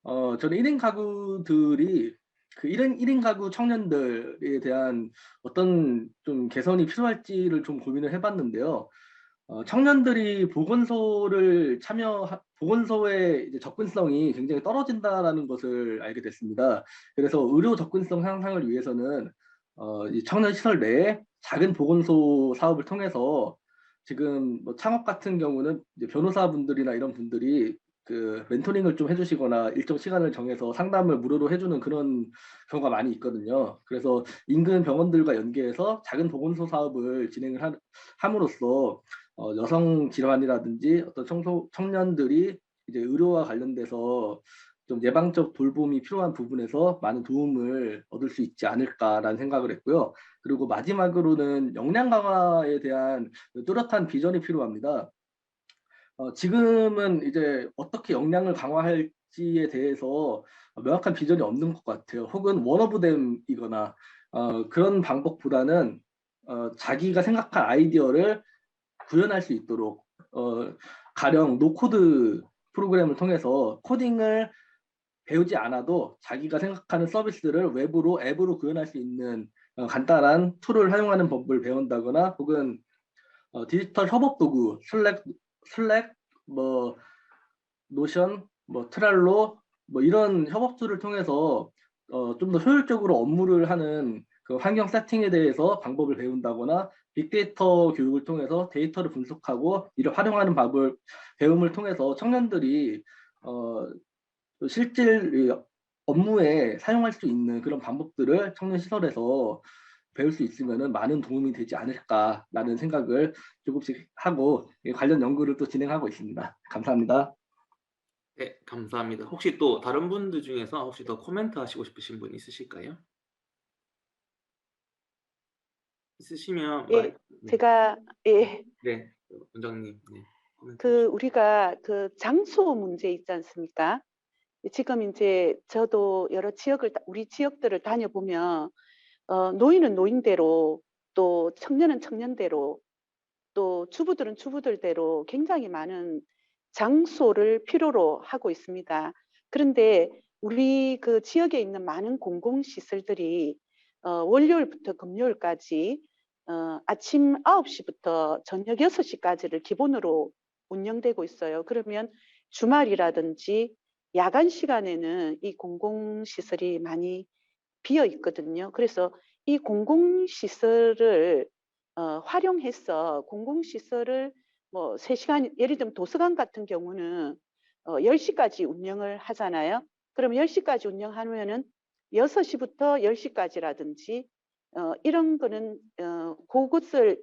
저는 1인 가구들이 그 1인 가구 청년들에 대한 어떤 좀 개선이 필요할지를 좀 고민을 해봤는데요. 청년들이 보건소의 이제 접근성이 굉장히 떨어진다라는 것을 알게 됐습니다. 그래서 의료 접근성 향상을 위해서는 이 청년 시설 내에 작은 보건소 사업을 통해서 지금 뭐 창업 같은 경우는 이제 변호사분들이나 이런 분들이 그 멘토링을 좀 해주시거나 일정 시간을 정해서 상담을 무료로 해주는 그런 경우가 많이 있거든요. 그래서 인근 병원들과 연계해서 작은 보건소 사업을 진행을 함으로써 여성 질환이라든지 어떤 청년들이 이제 의료와 관련돼서 좀 예방적 돌봄이 필요한 부분에서 많은 도움을 얻을 수 있지 않을까라는 생각을 했고요. 그리고 마지막으로는 역량 강화에 대한 뚜렷한 비전이 필요합니다. 지금은 이제 어떻게 역량을 강화할지에 대해서 명확한 비전이 없는 것 같아요. 혹은 원오브댐이거나 그런 방법보다는 자기가 생각한 아이디어를 구현할 수 있도록 가령 노코드 프로그램을 통해서 코딩을 배우지 않아도 자기가 생각하는 서비스를 외부로 앱으로 구현할 수 있는 간단한 툴을 활용하는 법을 배운다거나 혹은 디지털 협업 도구 슬랙 뭐 노션 뭐 트렐로 뭐 이런 협업 툴을 통해서 좀 더 효율적으로 업무를 하는 그 환경 세팅에 대해서 방법을 배운다거나 빅데이터 교육을 통해서 데이터를 분석하고 이를 활용하는 배움을 통해서 청년들이 실질 업무에 사용할 수 있는 그런 방법들을 청년 시설에서 배울 수 있으면 많은 도움이 되지 않을까라는 생각을 조금씩 하고 관련 연구를 또 진행하고 있습니다. 감사합니다. 네, 감사합니다. 혹시 또 다른 분들 중에서 혹시 더 코멘트 하시고 싶으신 분 있으실까요? 있으시면 예, 제가 네, 원장님. 네, 코멘트 그 우리가 그 장소 문제 있지 않습니까? 지금 이제 저도 여러 우리 지역들을 다녀보면 노인은 노인대로 또 청년은 청년대로 또 주부들은 주부들대로 굉장히 많은 장소를 필요로 하고 있습니다. 그런데 우리 그 지역에 있는 많은 공공시설들이 월요일부터 금요일까지 아침 9시부터 저녁 6시까지를 기본으로 운영되고 있어요. 그러면 주말이라든지 야간 시간에는 이 공공시설이 많이 비어 있거든요. 그래서 이 공공시설을 활용해서 공공시설을 뭐 3시간, 예를 들면 도서관 같은 경우는 10시까지 운영을 하잖아요. 그럼 10시까지 운영하면은 6시부터 10시까지라든지 이런 거는 그것을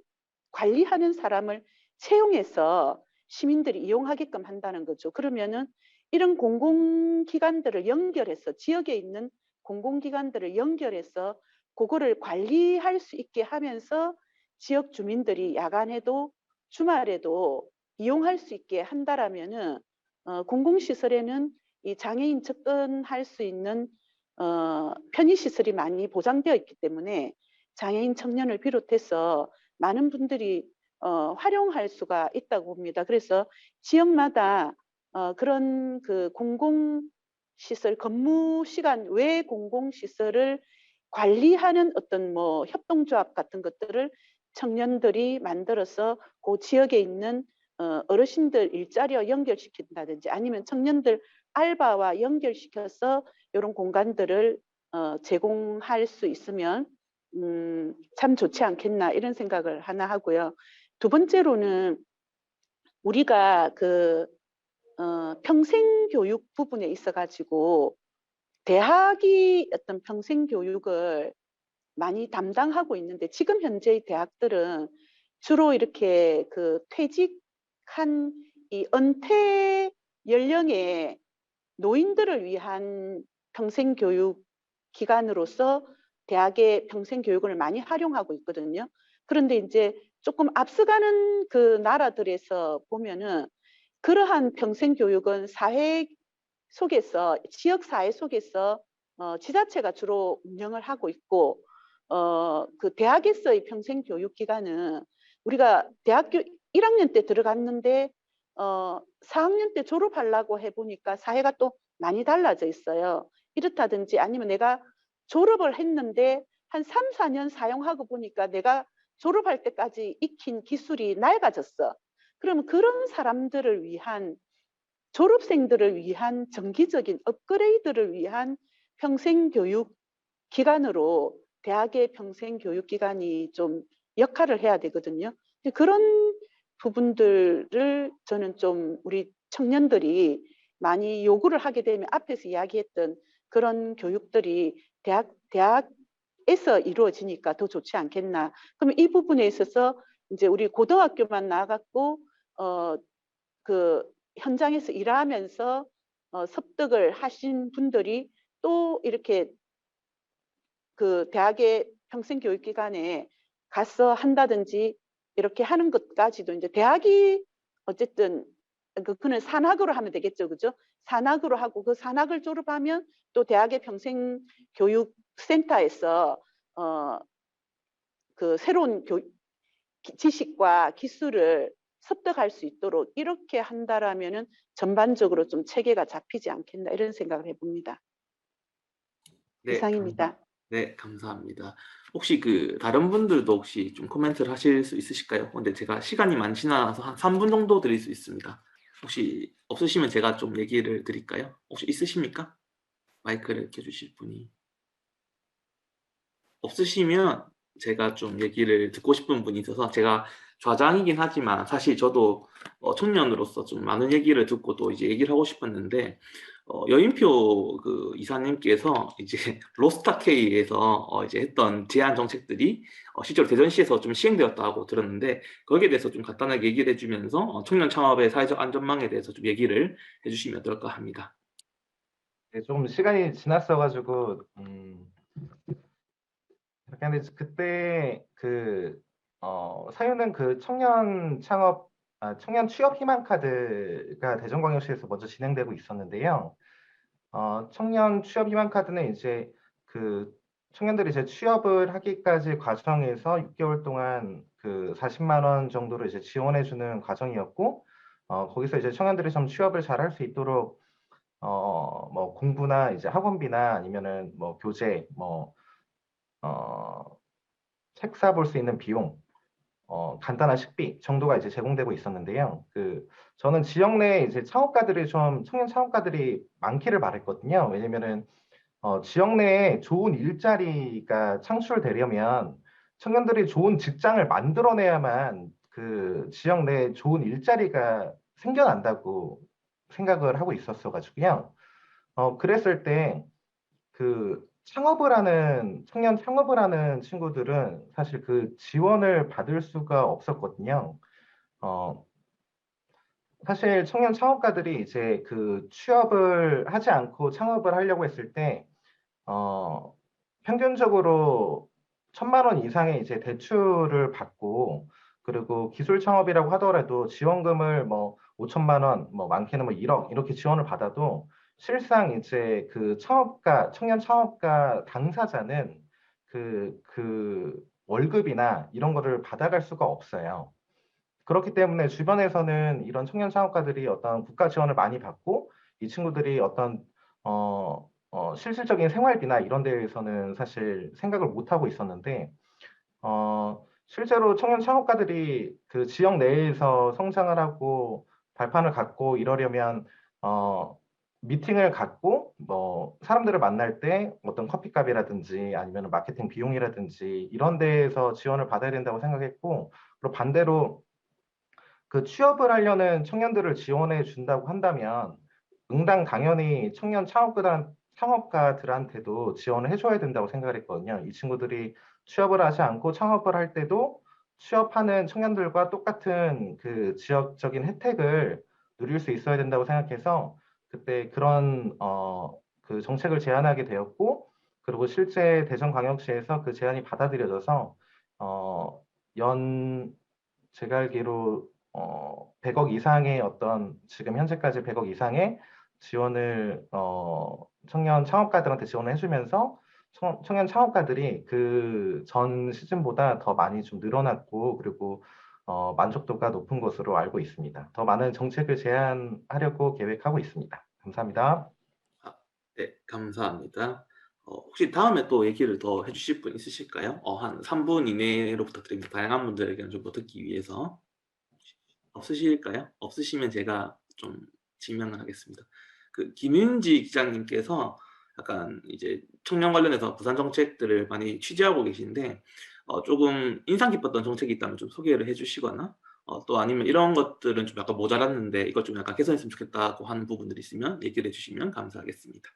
관리하는 사람을 채용해서 시민들이 이용하게끔 한다는 거죠. 그러면은 이런 공공기관들을 연결해서 지역에 있는 공공기관들을 연결해서 그거를 관리할 수 있게 하면서 지역 주민들이 야간에도 주말에도 이용할 수 있게 한다라면은 공공시설에는 이 장애인 접근할 수 있는 편의시설이 많이 보장되어 있기 때문에 장애인 청년을 비롯해서 많은 분들이 활용할 수가 있다고 봅니다. 그래서 지역마다 그런 그 공공시설 근무 시간 외 공공시설을 관리하는 어떤 뭐 협동조합 같은 것들을 청년들이 만들어서 그 지역에 있는 어르신들 일자리와 연결시킨다든지 아니면 청년들 알바와 연결시켜서 이런 공간들을 제공할 수 있으면 참 좋지 않겠나 이런 생각을 하나 하고요. 두 번째로는 우리가 그 평생교육 부분에 있어가지고 대학이 어떤 평생교육을 많이 담당하고 있는데 지금 현재의 대학들은 주로 이렇게 그 퇴직한 이 은퇴 연령의 노인들을 위한 평생교육 기관으로서 대학의 평생교육을 많이 활용하고 있거든요. 그런데 이제 조금 앞서가는 그 나라들에서 보면은 그러한 평생교육은 사회 속에서 지역사회 속에서 지자체가 주로 운영을 하고 있고 그 대학에서의 평생교육기관은 우리가 대학교 1학년 때 들어갔는데 4학년 때 졸업하려고 해보니까 사회가 또 많이 달라져 있어요. 이렇다든지 아니면 내가 졸업을 했는데 한 3, 4년 사용하고 보니까 내가 졸업할 때까지 익힌 기술이 낡아졌어. 그러면 그런 사람들을 위한 졸업생들을 위한 정기적인 업그레이드를 위한 평생교육 기관으로 대학의 평생교육기관이 좀 역할을 해야 되거든요. 그런 부분들을 저는 좀 우리 청년들이 많이 요구를 하게 되면 앞에서 이야기했던 그런 교육들이 대학에서 이루어지니까 더 좋지 않겠나. 그러면 이 부분에 있어서 이제 우리 고등학교만 나가고 그 현장에서 일하면서 섭득을 하신 분들이 또 이렇게 그 대학의 평생교육기관에 가서 한다든지 이렇게 하는 것까지도 이제 대학이 어쨌든 그는 산학으로 하면 되겠죠, 그죠? 산학으로 하고 그 산학을 졸업하면 또 대학의 평생교육센터에서 그 새로운 지식과 기술을 습득할 수 있도록 이렇게 한다라면은 전반적으로 좀 체계가 잡히지 않겠나 이런 생각을 해봅니다. 네, 이상입니다. 네, 감사합니다. 혹시 그 다른 분들도 혹시 좀 코멘트를 하실 수 있으실까요? 근데 제가 시간이 많지는 않아서 한 3분 정도 드릴 수 있습니다. 혹시 없으시면 제가 좀 얘기를 드릴까요? 혹시 있으십니까? 마이크를 켜주실 분이. 없으시면 제가 좀 얘기를 듣고 싶은 분이 있어서 제가 좌장이긴 하지만 사실 저도 청년으로서 좀 많은 얘기를 듣고 또 이제 얘기를 하고 싶었는데 여인표 그 이사님께서 이제 로스타K에서 이제 했던 제안 정책들이 실제로 대전시에서 좀 시행되었다고 들었는데 거기에 대해서 좀 간단하게 얘기를 해주면서 청년 창업의 사회적 안전망에 대해서 좀 얘기를 해주시면 어떨까 합니다. 네, 좀 시간이 지났어가지고 이렇게 하는데 그때 그 사유는 그 청년 창업 청년 취업 희망 카드가 대전광역시에서 먼저 진행되고 있었는데요. 청년 취업 희망 카드는 이제 그 청년들이 이제 취업을 하기까지 과정에서 6개월 동안 그 40만 원 정도를 이제 지원해주는 과정이었고, 거기서 이제 청년들이 좀 취업을 잘 할 수 있도록 뭐 공부나 이제 학원비나 아니면은 뭐 교재, 책 사볼 수 있는 비용, 간단한 식비 정도가 이제 제공되고 있었는데요. 저는 지역 내에 이제 창업가들이 좀 청년 창업가들이 많기를 바랬거든요. 왜냐면은 지역 내에 좋은 일자리가 창출되려면 청년들이 좋은 직장을 만들어내야만 그 지역 내에 좋은 일자리가 생겨난다고 생각을 하고 있었어가지고요. 그랬을 때 그 청년 창업을 하는 친구들은 사실 그 지원을 받을 수가 없었거든요. 어, 사실 청년 창업가들이 이제 그 취업을 하지 않고 창업을 하려고 했을 때, 어, 평균적으로 1,000만 원 이상의 이제 대출을 받고, 그리고 기술 창업이라고 하더라도 지원금을 뭐 5천만 원, 뭐 많게는 뭐 1억 이렇게 지원을 받아도 실상 이제 그 청년 창업가 당사자는 그 월급이나 이런 거를 받아갈 수가 없어요. 그렇기 때문에 주변에서는 이런 청년 창업가들이 어떤 국가 지원을 많이 받고 이 친구들이 어떤 실질적인 생활비나 이런 데에서는 사실 생각을 못 하고 있었는데 실제로 청년 창업가들이 그 지역 내에서 성장을 하고 발판을 갖고 이러려면 미팅을 갖고 뭐 사람들을 만날 때 어떤 커피값이라든지 아니면 마케팅 비용이라든지 이런 데에서 지원을 받아야 된다고 생각했고 그리고 반대로 그 취업을 하려는 청년들을 지원해 준다고 한다면 응당 당연히 청년 창업가들한테도 지원을 해줘야 된다고 생각을 했거든요. 이 친구들이 취업을 하지 않고 창업을 할 때도 취업하는 청년들과 똑같은 그 지역적인 혜택을 누릴 수 있어야 된다고 생각해서 그때 그런 그 정책을 제안하게 되었고 그리고 실제 대전광역시에서 그 제안이 받아들여져서 연 제가 알기로 100억 이상의 지금 현재까지 100억 이상의 지원을 청년 창업가들한테 지원을 해주면서 청년 창업가들이 그 전 시즌보다 더 많이 좀 늘어났고 그리고 만족도가 높은 것으로 알고 있습니다. 더 많은 정책을 제안하려고 계획하고 있습니다. 감사합니다. 네, 감사합니다. 혹시 다음에 또 얘기를 더 해주실 분 있으실까요? 한 3분 이내로 부탁드립니다. 다양한 분들의 의견을 좀 듣기 위해서. 없으실까요? 없으시면 제가 좀 지명을 하겠습니다. 그 김윤지 기자님께서 약간 이제 청년 관련해서 부산 정책들을 많이 취재하고 계신데 조금 인상 깊었던 정책이 있다면 좀 소개를 해주시거나 또 아니면 이런 것들은 좀 약간 모자랐는데 이것 좀 약간 개선했으면 좋겠다고 하는 부분들이 있으면 얘기를 해주시면 감사하겠습니다.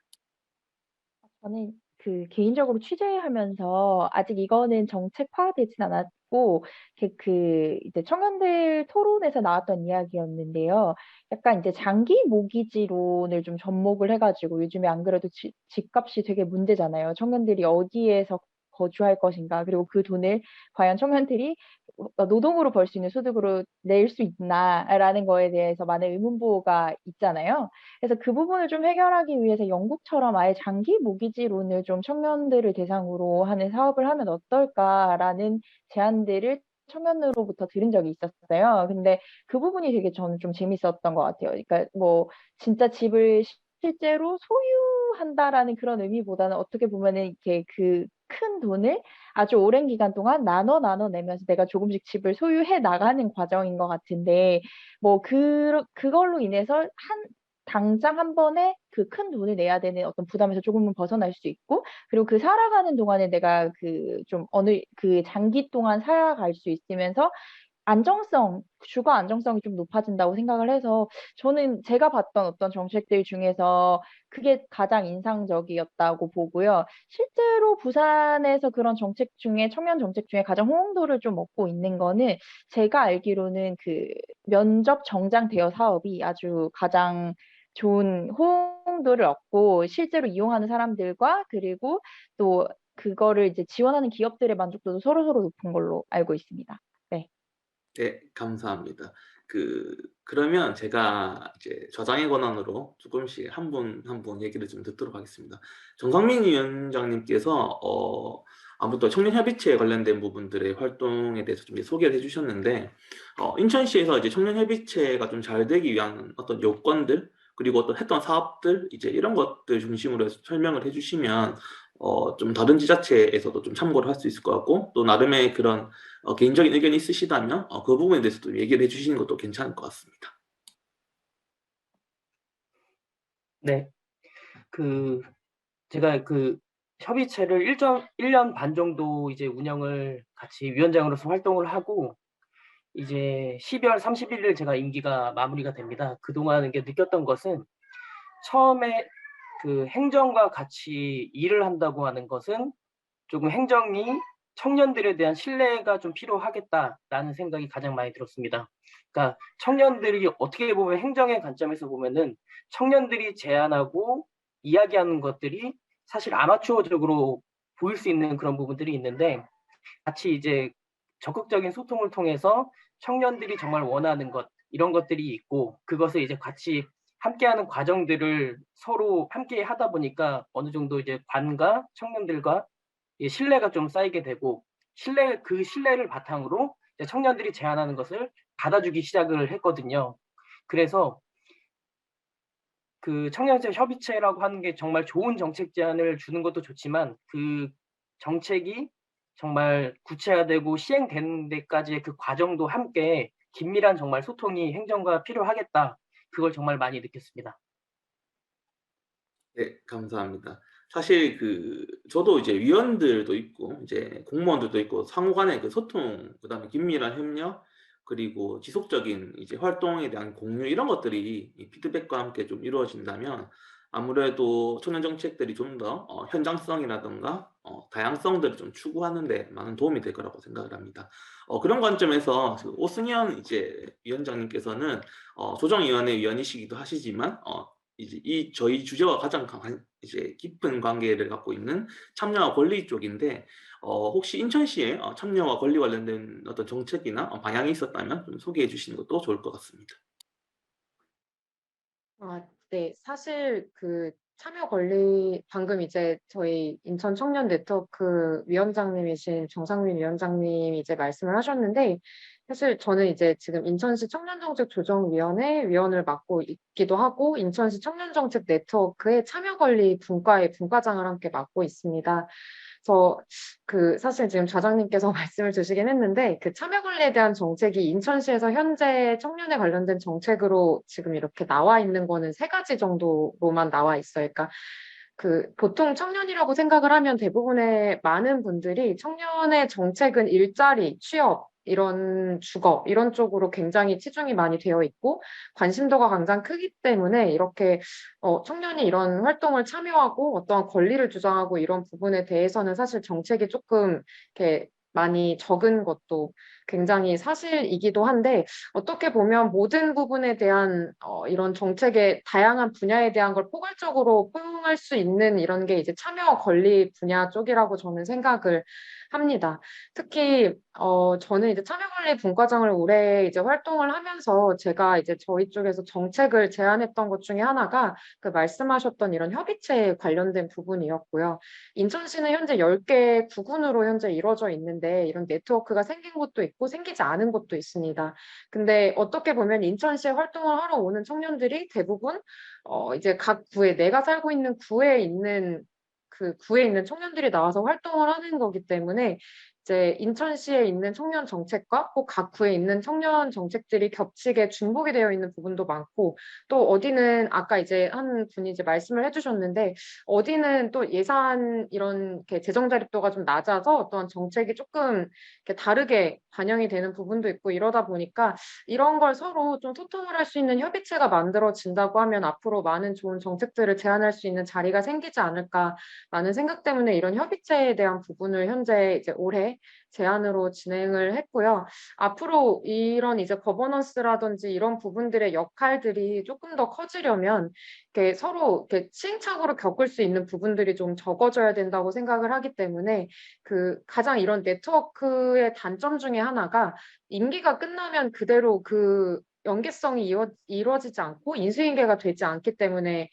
저는 그 개인적으로 취재하면서 아직 이거는 정책화되진 않았고 이제 청년들 토론에서 나왔던 이야기였는데요. 약간 이제 장기 모기지론을 좀 접목을 해가지고 요즘에 안 그래도 집값이 되게 문제잖아요. 청년들이 어디에서 거주할 것인가 그리고 그 돈을 과연 청년들이 노동으로 벌 수 있는 소득으로 낼 수 있나라는 거에 대해서 많은 의문부호가 있잖아요. 그래서 그 부분을 좀 해결하기 위해서 영국처럼 아예 장기 모기지론을 좀 청년들을 대상으로 하는 사업을 하면 어떨까라는 제안들을 청년으로부터 들은 적이 있었어요. 근데 그 부분이 되게 저는 좀 재밌었던 것 같아요. 그러니까 뭐 진짜 집을 실제로 소유한다라는 그런 의미보다는 어떻게 보면은 이렇게 그 큰 돈을 아주 오랜 기간 동안 나눠 내면서 내가 조금씩 집을 소유해 나가는 과정인 것 같은데 뭐 그걸로 인해서 당장 한 번에 그 큰 돈을 내야 되는 어떤 부담에서 조금은 벗어날 수 있고, 그리고 그 살아가는 동안에 내가 그 좀 어느 그 장기 동안 살아갈 수 있으면서 주거 안정성이 좀 높아진다고 생각을 해서 저는 제가 봤던 어떤 정책들 중에서 그게 가장 인상적이었다고 보고요. 실제로 부산에서 그런 정책 중에 청년 정책 중에 가장 호응도를 좀 얻고 있는 거는 제가 알기로는 그 면접 정장 대여 사업이 아주 가장 좋은 호응도를 얻고 실제로 이용하는 사람들과 그리고 또 그거를 이제 지원하는 기업들의 만족도도 서로서로 높은 걸로 알고 있습니다. 네. 네, 감사합니다. 그러면 제가 이제 저장의 권한으로 조금씩 한 분 한 분 얘기를 좀 듣도록 하겠습니다. 정상민 위원장님께서 아무튼 청년협의체에 관련된 부분들의 활동에 대해서 좀 소개를 해주셨는데 인천시에서 이제 청년협의체가 좀 잘 되기 위한 어떤 요건들 그리고 어떤 했던 사업들 이제 이런 것들 중심으로 해서 설명을 해주시면 좀 다른 지자체에서도 좀 참고를 할 수 있을 것 같고 또 나름의 그런 개인적인 의견이 있으시다면 그 부분에 대해서도 얘기를 해주시는 것도 괜찮을 것 같습니다. 네. 그 제가 그 협의체를 1년 반 정도 이제 운영을 같이 위원장으로서 활동을 하고 이제 12월 31일 제가 임기가 마무리가 됩니다. 그동안 이게 느꼈던 것은 처음에 그 행정과 같이 일을 한다고 하는 것은 조금 행정이 청년들에 대한 신뢰가 좀 필요하겠다라는 생각이 가장 많이 들었습니다. 그러니까 청년들이 어떻게 보면 행정의 관점에서 보면은 청년들이 제안하고 이야기하는 것들이 사실 아마추어적으로 보일 수 있는 그런 부분들이 있는데 같이 이제 적극적인 소통을 통해서 청년들이 정말 원하는 것 이런 것들이 있고 그것을 이제 같이 함께하는 과정들을 서로 함께 하다 보니까 어느 정도 이제 관과 청년들과 이 신뢰가 좀 쌓이게 되고 그 신뢰를 바탕으로 이제 청년들이 제안하는 것을 받아주기 시작을 했거든요. 그래서 그 청년세 협의체라고 하는 게 정말 좋은 정책 제안을 주는 것도 좋지만 그 정책이 정말 구체화되고 시행되는 데까지의 그 과정도 함께 긴밀한 정말 소통이 행정과 필요하겠다. 그걸 정말 많이 느꼈습니다. 네, 감사합니다. 사실 저도 이제 위원들도 있고 이제 공무원들도 있고 상호 간의 그 소통, 그다음에 긴밀한 협력, 그리고 지속적인 이제 활동에 대한 공유 이런 것들이 이 피드백과 함께 좀 이루어진다면 아무래도 청년 정책들이 좀 더 현장성이라든가 다양성들을 좀 추구하는 데 많은 도움이 될 거라고 생각을 합니다. 그런 관점에서 그 오승현 이제 위원장님께서는 조정위원회 위원이시기도 하시지만 이제 저희 주제와 가장 이제 깊은 관계를 갖고 있는 참여와 권리 쪽인데 혹시 인천시에 참여와 권리 관련된 어떤 정책이나 방향이 있었다면 좀 소개해 주시는 것도 좋을 것 같습니다. 네. 사실 그 참여 권리 방금 이제 저희 인천 청년 네트워크 위원장님이신 정상민 위원장님이 이제 말씀을 하셨는데 사실 저는 이제 지금 인천시 청년정책조정위원회 위원을 맡고 있기도 하고 인천시 청년정책 네트워크의 참여 권리 분과의 분과장을 함께 맡고 있습니다. 그래서 그 사실 지금 좌장님께서 말씀을 주시긴 했는데 그 참여 권리에 대한 정책이 인천시에서 현재 청년에 관련된 정책으로 지금 이렇게 나와 있는 거는 3가지 정도로만 나와 있어요. 그러니까 그 보통 청년이라고 생각을 하면 대부분의 많은 분들이 청년의 정책은 일자리, 취업, 이런 주거, 이런 쪽으로 굉장히 치중이 많이 되어 있고 관심도가 가장 크기 때문에 이렇게 청년이 이런 활동을 참여하고 어떠한 권리를 주장하고 이런 부분에 대해서는 사실 정책이 조금 이렇게 많이 적은 것도 굉장히 사실이기도 한데 어떻게 보면 모든 부분에 대한 이런 정책의 다양한 분야에 대한 걸 포괄적으로 포용할 수 있는 이런 게 이제 참여 권리 분야 쪽이라고 저는 생각을 합니다. 특히 저는 이제 참여관리 분과장을 올해 이제 활동을 하면서 제가 이제 저희 쪽에서 정책을 제안했던 것 중에 하나가 그 말씀하셨던 이런 협의체에 관련된 부분이었고요. 인천시는 현재 10개 구군으로 현재 이루어져 있는데 이런 네트워크가 생긴 곳도 있고 생기지 않은 곳도 있습니다. 근데 어떻게 보면 인천시에 활동을 하러 오는 청년들이 대부분 이제 각 구에 내가 살고 있는 구에 있는 그 구에 있는 청년들이 나와서 활동을 하는 거기 때문에 이제 인천시에 있는 청년 정책과 꼭 각 구에 있는 청년 정책들이 겹치게 중복이 되어 있는 부분도 많고 또 어디는 아까 이제 한 분이 이제 말씀을 해주셨는데 어디는 또 예산 이런 이렇게 재정 자립도가 좀 낮아서 어떤 정책이 조금 이렇게 다르게 반영이 되는 부분도 있고 이러다 보니까 이런 걸 서로 좀 소통을 할 수 있는 협의체가 만들어진다고 하면 앞으로 많은 좋은 정책들을 제안할 수 있는 자리가 생기지 않을까라는 생각 때문에 이런 협의체에 대한 부분을 현재 이제 올해 제안으로 진행을 했고요. 앞으로 이런 이제 거버넌스라든지 이런 부분들의 역할들이 조금 더 커지려면 이렇게 서로 이렇게 시행착오를 겪을 수 있는 부분들이 좀 적어져야 된다고 생각을 하기 때문에 그 가장 이런 네트워크의 단점 중에 하나가 임기가 끝나면 그대로 그 연계성이 이루어지지 않고 인수인계가 되지 않기 때문에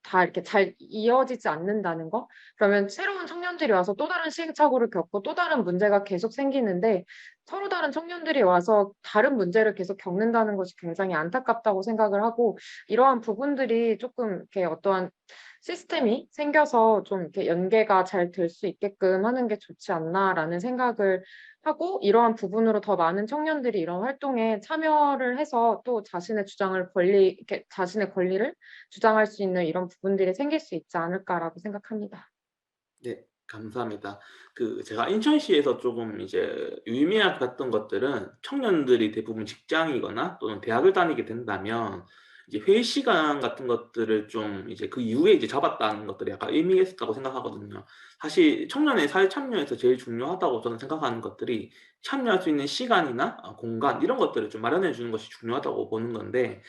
다 이렇게 잘 이어지지 않는다는 거? 그러면 새로운 청년들이 와서 또 다른 시행착오를 겪고 또 다른 문제가 계속 생기는데 서로 다른 청년들이 와서 다른 문제를 계속 겪는다는 것이 굉장히 안타깝다고 생각을 하고 이러한 부분들이 조금 이렇게 어떠한 시스템이 생겨서 좀 이렇게 연계가 잘 될 수 있게끔 하는 게 좋지 않나라는 생각을 하고 이러한 부분으로 더 많은 청년들이 이런 활동에 참여를 해서 또 자신의 권리를 주장할 수 있는 이런 부분들이 생길 수 있지 않을까라고 생각합니다. 네, 감사합니다. 제가 인천시에서 조금 이제 유의미하게 봤던 것들은 청년들이 대부분 직장이거나 또는 대학을 다니게 된다면 이제 회의 시간 같은 것들을 좀 이제 그 이후에 이제 잡았다는 것들이 약간 의미가 있었다고 생각하거든요. 사실 청년의 사회 참여에서 제일 중요하다고 저는 생각하는 것들이 참여할 수 있는 시간이나 공간 이런 것들을 좀 마련해 주는 것이 중요하다고 보는 건데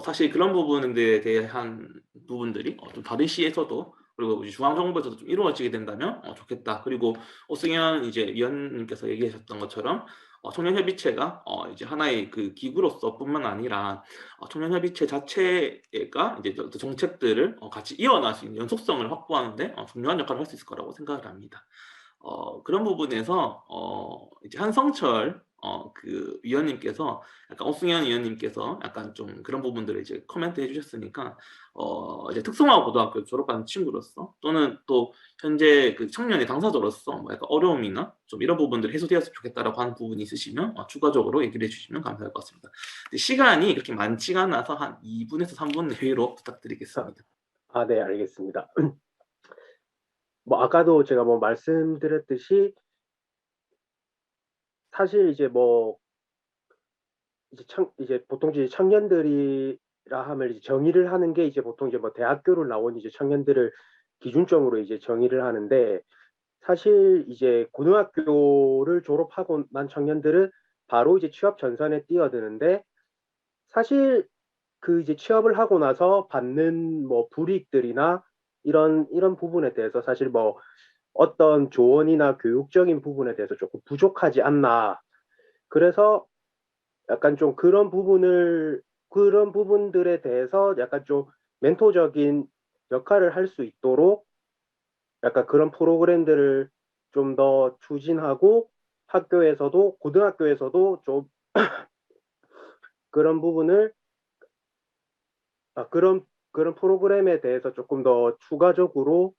사실 그런 부분에 대한 부분들이 좀 다른 시에서도 그리고 이제 중앙정부에서도 좀 이루어지게 된다면 좋겠다. 그리고 오승현 이제 위원님께서 얘기하셨던 것처럼 청년협의체가 이제 하나의 그 기구로서뿐만 아니라 청년협의체 자체가 이제 정책들을 같이 이어나갈 수 있는 연속성을 확보하는데 중요한 역할을 할 수 있을 거라고 생각을 합니다. 그런 부분에서 이제 한성철 그 위원님께서 약간 오승현 위원님께서 약간 좀 그런 부분들을 이제 코멘트 해주셨으니까 이제 특성화 고등학교 졸업한 친구로서 또는 또 현재 그 청년의 당사자로서 뭐 약간 어려움이나 좀 이런 부분들이 해소되었으면 좋겠다라고 하는 부분이 있으시면 추가적으로 얘기를 해주시면 감사할 것 같습니다. 근데 시간이 그렇게 많지가 않아서 한 2분에서 3분 내외로 부탁드리겠습니다. 네, 알겠습니다. 뭐 아까도 제가 뭐 말씀드렸듯이 사실 이제 뭐 이제 보통 이제 청년들이라 하면 이제 정의를 하는 게 이제 보통 이제 뭐 대학교를 나온 이제 청년들을 기준점으로 이제 정의를 하는데 사실 이제 고등학교를 졸업하고 난 청년들은 바로 이제 취업 전선에 뛰어드는데 사실 그 이제 취업을 하고 나서 받는 뭐 불이익들이나 이런 부분에 대해서 사실 뭐 어떤 조언이나 교육적인 부분에 대해서 조금 부족하지 않나. 그래서 약간 좀 그런 부분들에 대해서 약간 좀 멘토적인 역할을 할 수 있도록 약간 그런 프로그램들을 좀 더 추진하고 학교에서도 고등학교에서도 좀 그런 부분을 그런 프로그램에 대해서 조금 더 추가적으로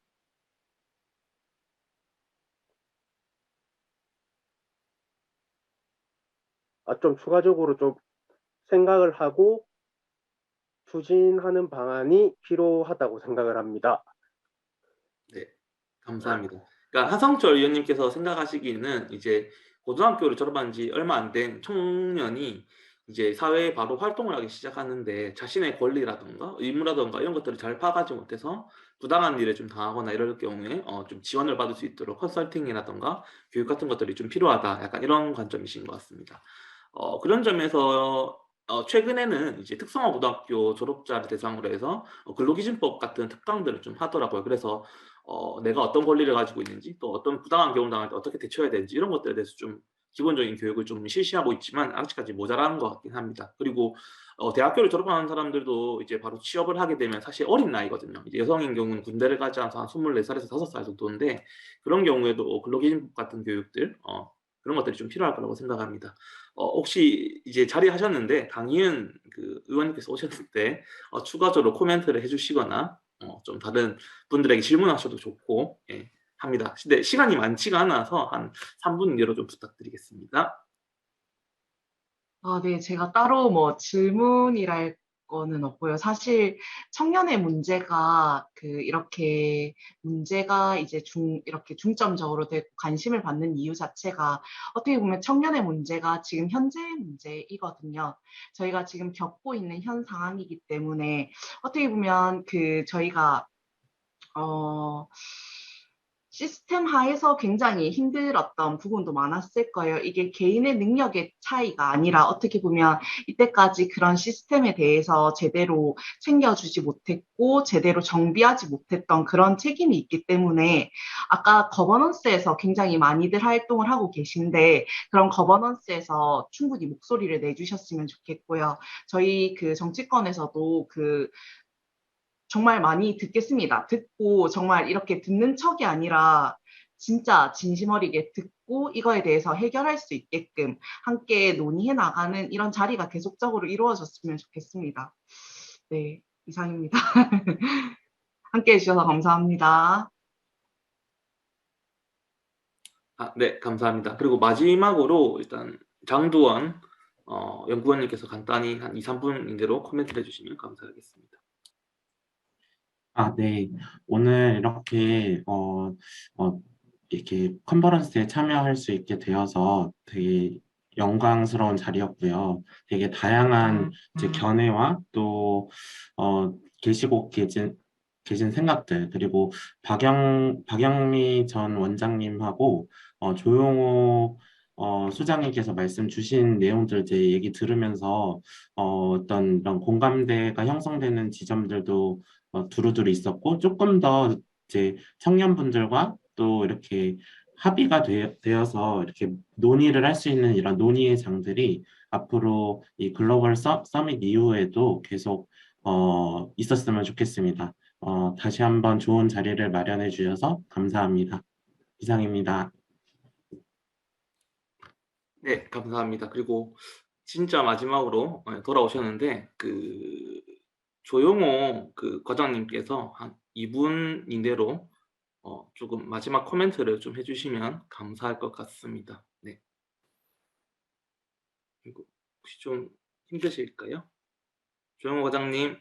좀 생각을 하고 추진하는 방안이 필요하다고 생각을 합니다. 네, 감사합니다. 그러니까 하성철 위원님께서 생각하시기에는 이제 고등학교를 졸업한 지 얼마 안 된 청년이 이제 사회에 바로 활동을 하기 시작하는데 자신의 권리라든가 의무라든가 이런 것들을 잘 파악하지 못해서 부당한 일에 좀 당하거나 이럴 경우에 좀 지원을 받을 수 있도록 컨설팅이라든가 교육 같은 것들이 좀 필요하다. 약간 이런 관점이신 것 같습니다. 그런 점에서 최근에는 이제 특성화 고등학교 졸업자를 대상으로 해서 근로기준법 같은 특강들을 좀 하더라고요. 그래서 내가 어떤 권리를 가지고 있는지 또 어떤 부당한 경우 당할 때 어떻게 대처해야 되는지 이런 것들에 대해서 좀 기본적인 교육을 좀 실시하고 있지만 아직까지 모자라는 것 같긴 합니다. 그리고 대학교를 졸업하는 사람들도 이제 바로 취업을 하게 되면 사실 어린 나이거든요. 이제 여성인 경우는 군대를 가지 않아서 한 24살에서 5살 정도인데 그런 경우에도 근로기준법 같은 교육들 그런 것들이 좀 필요할 거라고 생각합니다. 혹시 이제 자리하셨는데 강희은 그 의원님께서 오셨을 때 추가적으로 코멘트를 해주시거나 좀 다른 분들에게 질문하셔도 좋고 합니다. 근데 시간이 많지가 않아서 한 3분 내로 좀 부탁드리겠습니다. 네, 제가 따로 뭐 질문이랄 거는 없고요. 사실 청년의 문제가 이렇게 문제가 이제 이렇게 중점적으로 되고 관심을 받는 이유 자체가 어떻게 보면 청년의 문제가 지금 현재의 문제이거든요. 저희가 지금 겪고 있는 현 상황이기 때문에 어떻게 보면 저희가 시스템 하에서 굉장히 힘들었던 부분도 많았을 거예요. 이게 개인의 능력의 차이가 아니라 어떻게 보면 이때까지 그런 시스템에 대해서 제대로 챙겨주지 못했고 제대로 정비하지 못했던 그런 책임이 있기 때문에 아까 거버넌스에서 굉장히 많이들 활동을 하고 계신데 그런 거버넌스에서 충분히 목소리를 내주셨으면 좋겠고요. 저희 정치권에서도 정말 많이 듣겠습니다. 듣고 정말 이렇게 듣는 척이 아니라 진짜 진심 어리게 듣고 이거에 대해서 해결할 수 있게끔 함께 논의해 나가는 이런 자리가 계속적으로 이루어졌으면 좋겠습니다. 네, 이상입니다. 함께 해주셔서 감사합니다. 네, 감사합니다. 그리고 마지막으로 일단 장두원 연구원님께서 간단히 한 2, 3분인대로 코멘트를 해주시면 감사하겠습니다. 네. 오늘 이렇게 컨퍼런스에 참여할 수 있게 되어서 되게 영광스러운 자리였고요. 되게 다양한 이제 견해와 또 계시고 계신 생각들, 그리고 박영미 전 원장님하고 조용호 수장님께서 말씀 주신 내용들 이제 얘기 들으면서 어떤 이런 공감대가 형성되는 지점들도 두루두루 있었고, 조금 더 이제 청년분들과 또 이렇게 합의가 되어서 이렇게 논의를 할 수 있는 이런 논의의 장들이 앞으로 이 글로벌 서밋 이후에도 계속 있었으면 좋겠습니다. 다시 한번 좋은 자리를 마련해 주셔서 감사합니다. 이상입니다. 네, 감사합니다. 그리고 진짜 마지막으로 돌아오셨는데 조용호 과장님께서 한 2분인대로 조금 마지막 코멘트를 좀 해주시면 감사할 것 같습니다. 네. 그리고 혹시 좀 힘드실까요? 조용호 과장님.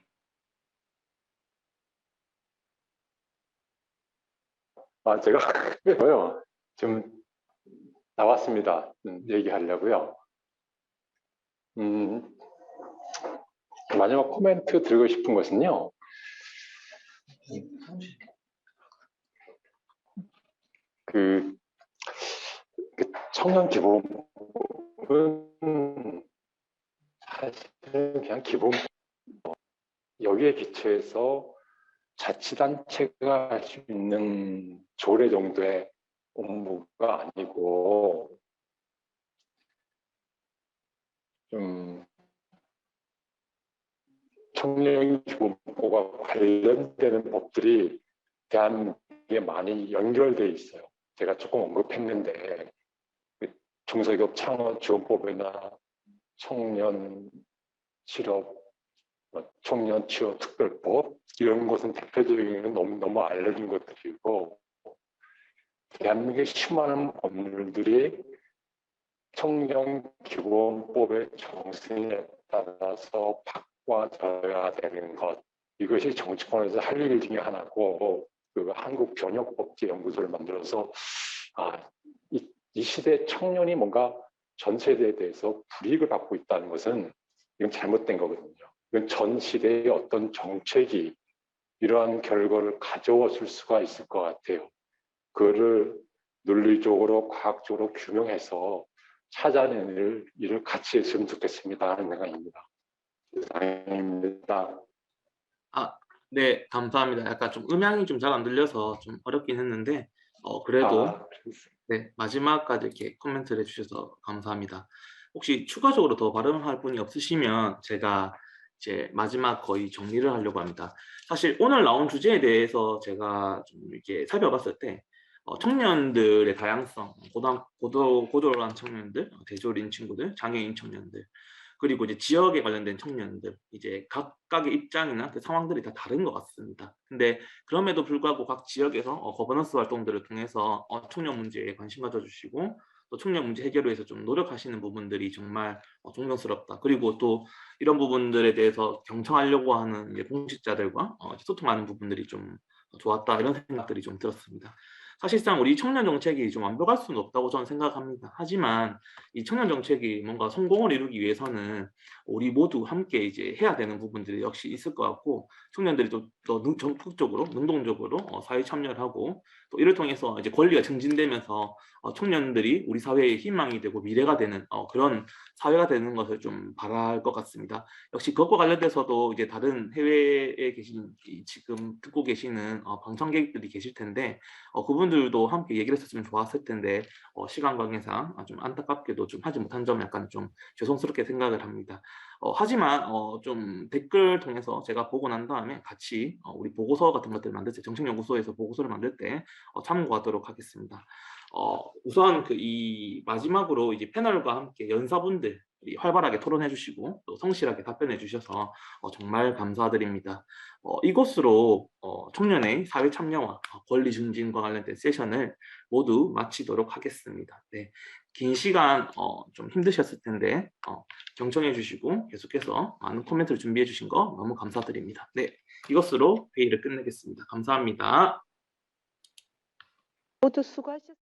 제가 좀 나왔습니다. 얘기하려고요. 마지막 코멘트 드리고 싶은 것은요. 그 청년 기본은 사실은 그냥 기본, 여기에 기초해서 자치단체가 할 수 있는 조례 정도의 업무가 아니고 좀 청년기본법과 관련되는 법들이 대한민국에 많이 연결되어 있어요. 제가 조금 언급했는데 중소기업 창업 지원법이나 청년 실업, 청년 취업 특별법 이런 것은 대표적인 너무 알려진 것들이고, 대한민국의 수많은 법률들이 청년기본법의 정신에 따라서 바꿔져야 되는 것, 이것이 정치권에서 할 일 중에 하나고, 한국변혁법제연구소를 만들어서 이 시대 청년이 뭔가 전 세대에 대해서 불이익을 받고 있다는 것은 이건 잘못된 거거든요. 이건 전 시대의 어떤 정책이 이러한 결과를 가져왔을 수가 있을 것 같아요. 그거를 논리적으로 과학적으로 규명해서 찾아내는 일을 같이 했으면 좋겠습니다 하는 생각입니다. 이상입니다. 네, 감사합니다. 약간 좀 음향이 좀 잘 안 들려서 좀 어렵긴 했는데 그래도 네, 마지막까지 이렇게 코멘트를 해주셔서 감사합니다. 혹시 추가적으로 더 발언할 분이 없으시면 제가 이제 마지막 거의 정리를 하려고 합니다. 사실 오늘 나온 주제에 대해서 제가 좀 이렇게 살펴봤을 때 청년들의 다양성, 고졸한 청년들, 대졸인 친구들, 장애인 청년들, 그리고 이제 지역에 관련된 청년들, 이제 각각의 입장이나 그 상황들이 다 다른 것 같습니다. 근데 그럼에도 불구하고 각 지역에서 거버넌스 활동들을 통해서 청년 문제에 관심 가져주시고 또 청년 문제 해결을 위해서 좀 노력하시는 부분들이 정말 존경스럽다. 그리고 또 이런 부분들에 대해서 경청하려고 하는 이제 공직자들과 소통하는 부분들이 좀 좋았다. 이런 생각들이 좀 들었습니다. 사실상 우리 청년 정책이 좀 완벽할 수는 없다고 저는 생각합니다. 하지만 이 청년 정책이 뭔가 성공을 이루기 위해서는 우리 모두 함께 이제 해야 되는 부분들이 역시 있을 것 같고, 청년들이 더 적극적으로, 능동적으로 사회 참여를 하고, 또 이를 통해서 이제 권리가 증진되면서 청년들이 우리 사회의 희망이 되고 미래가 되는 그런 사회가 되는 것을 좀 바랄 것 같습니다. 역시 그것과 관련돼서도 이제 다른 해외에 계신 지금 듣고 계시는 방청객들이 계실 텐데 그분 이분들도 함께 얘기를 했었으면 좋았을 텐데 시간 관계상 좀 안타깝게도 좀 하지 못한 점 약간 좀 죄송스럽게 생각을 합니다. 하지만 좀 댓글 통해서 제가 보고 난 다음에 같이 우리 보고서 같은 것들을 만들 때 정책연구소에서 보고서를 만들 때 참고하도록 하겠습니다. 우선 이 마지막으로 이제 패널과 함께 연사분들 활발하게 토론해 주시고 또 성실하게 답변해 주셔서 정말 감사드립니다. 이것으로 청년의 사회 참여와 권리 증진과 관련된 세션을 모두 마치도록 하겠습니다. 네, 긴 시간 좀 힘드셨을 텐데 경청해 주시고 계속해서 많은 코멘트를 준비해 주신 거 너무 감사드립니다. 네, 이것으로 회의를 끝내겠습니다. 감사합니다. 모두 수고하셨습니다.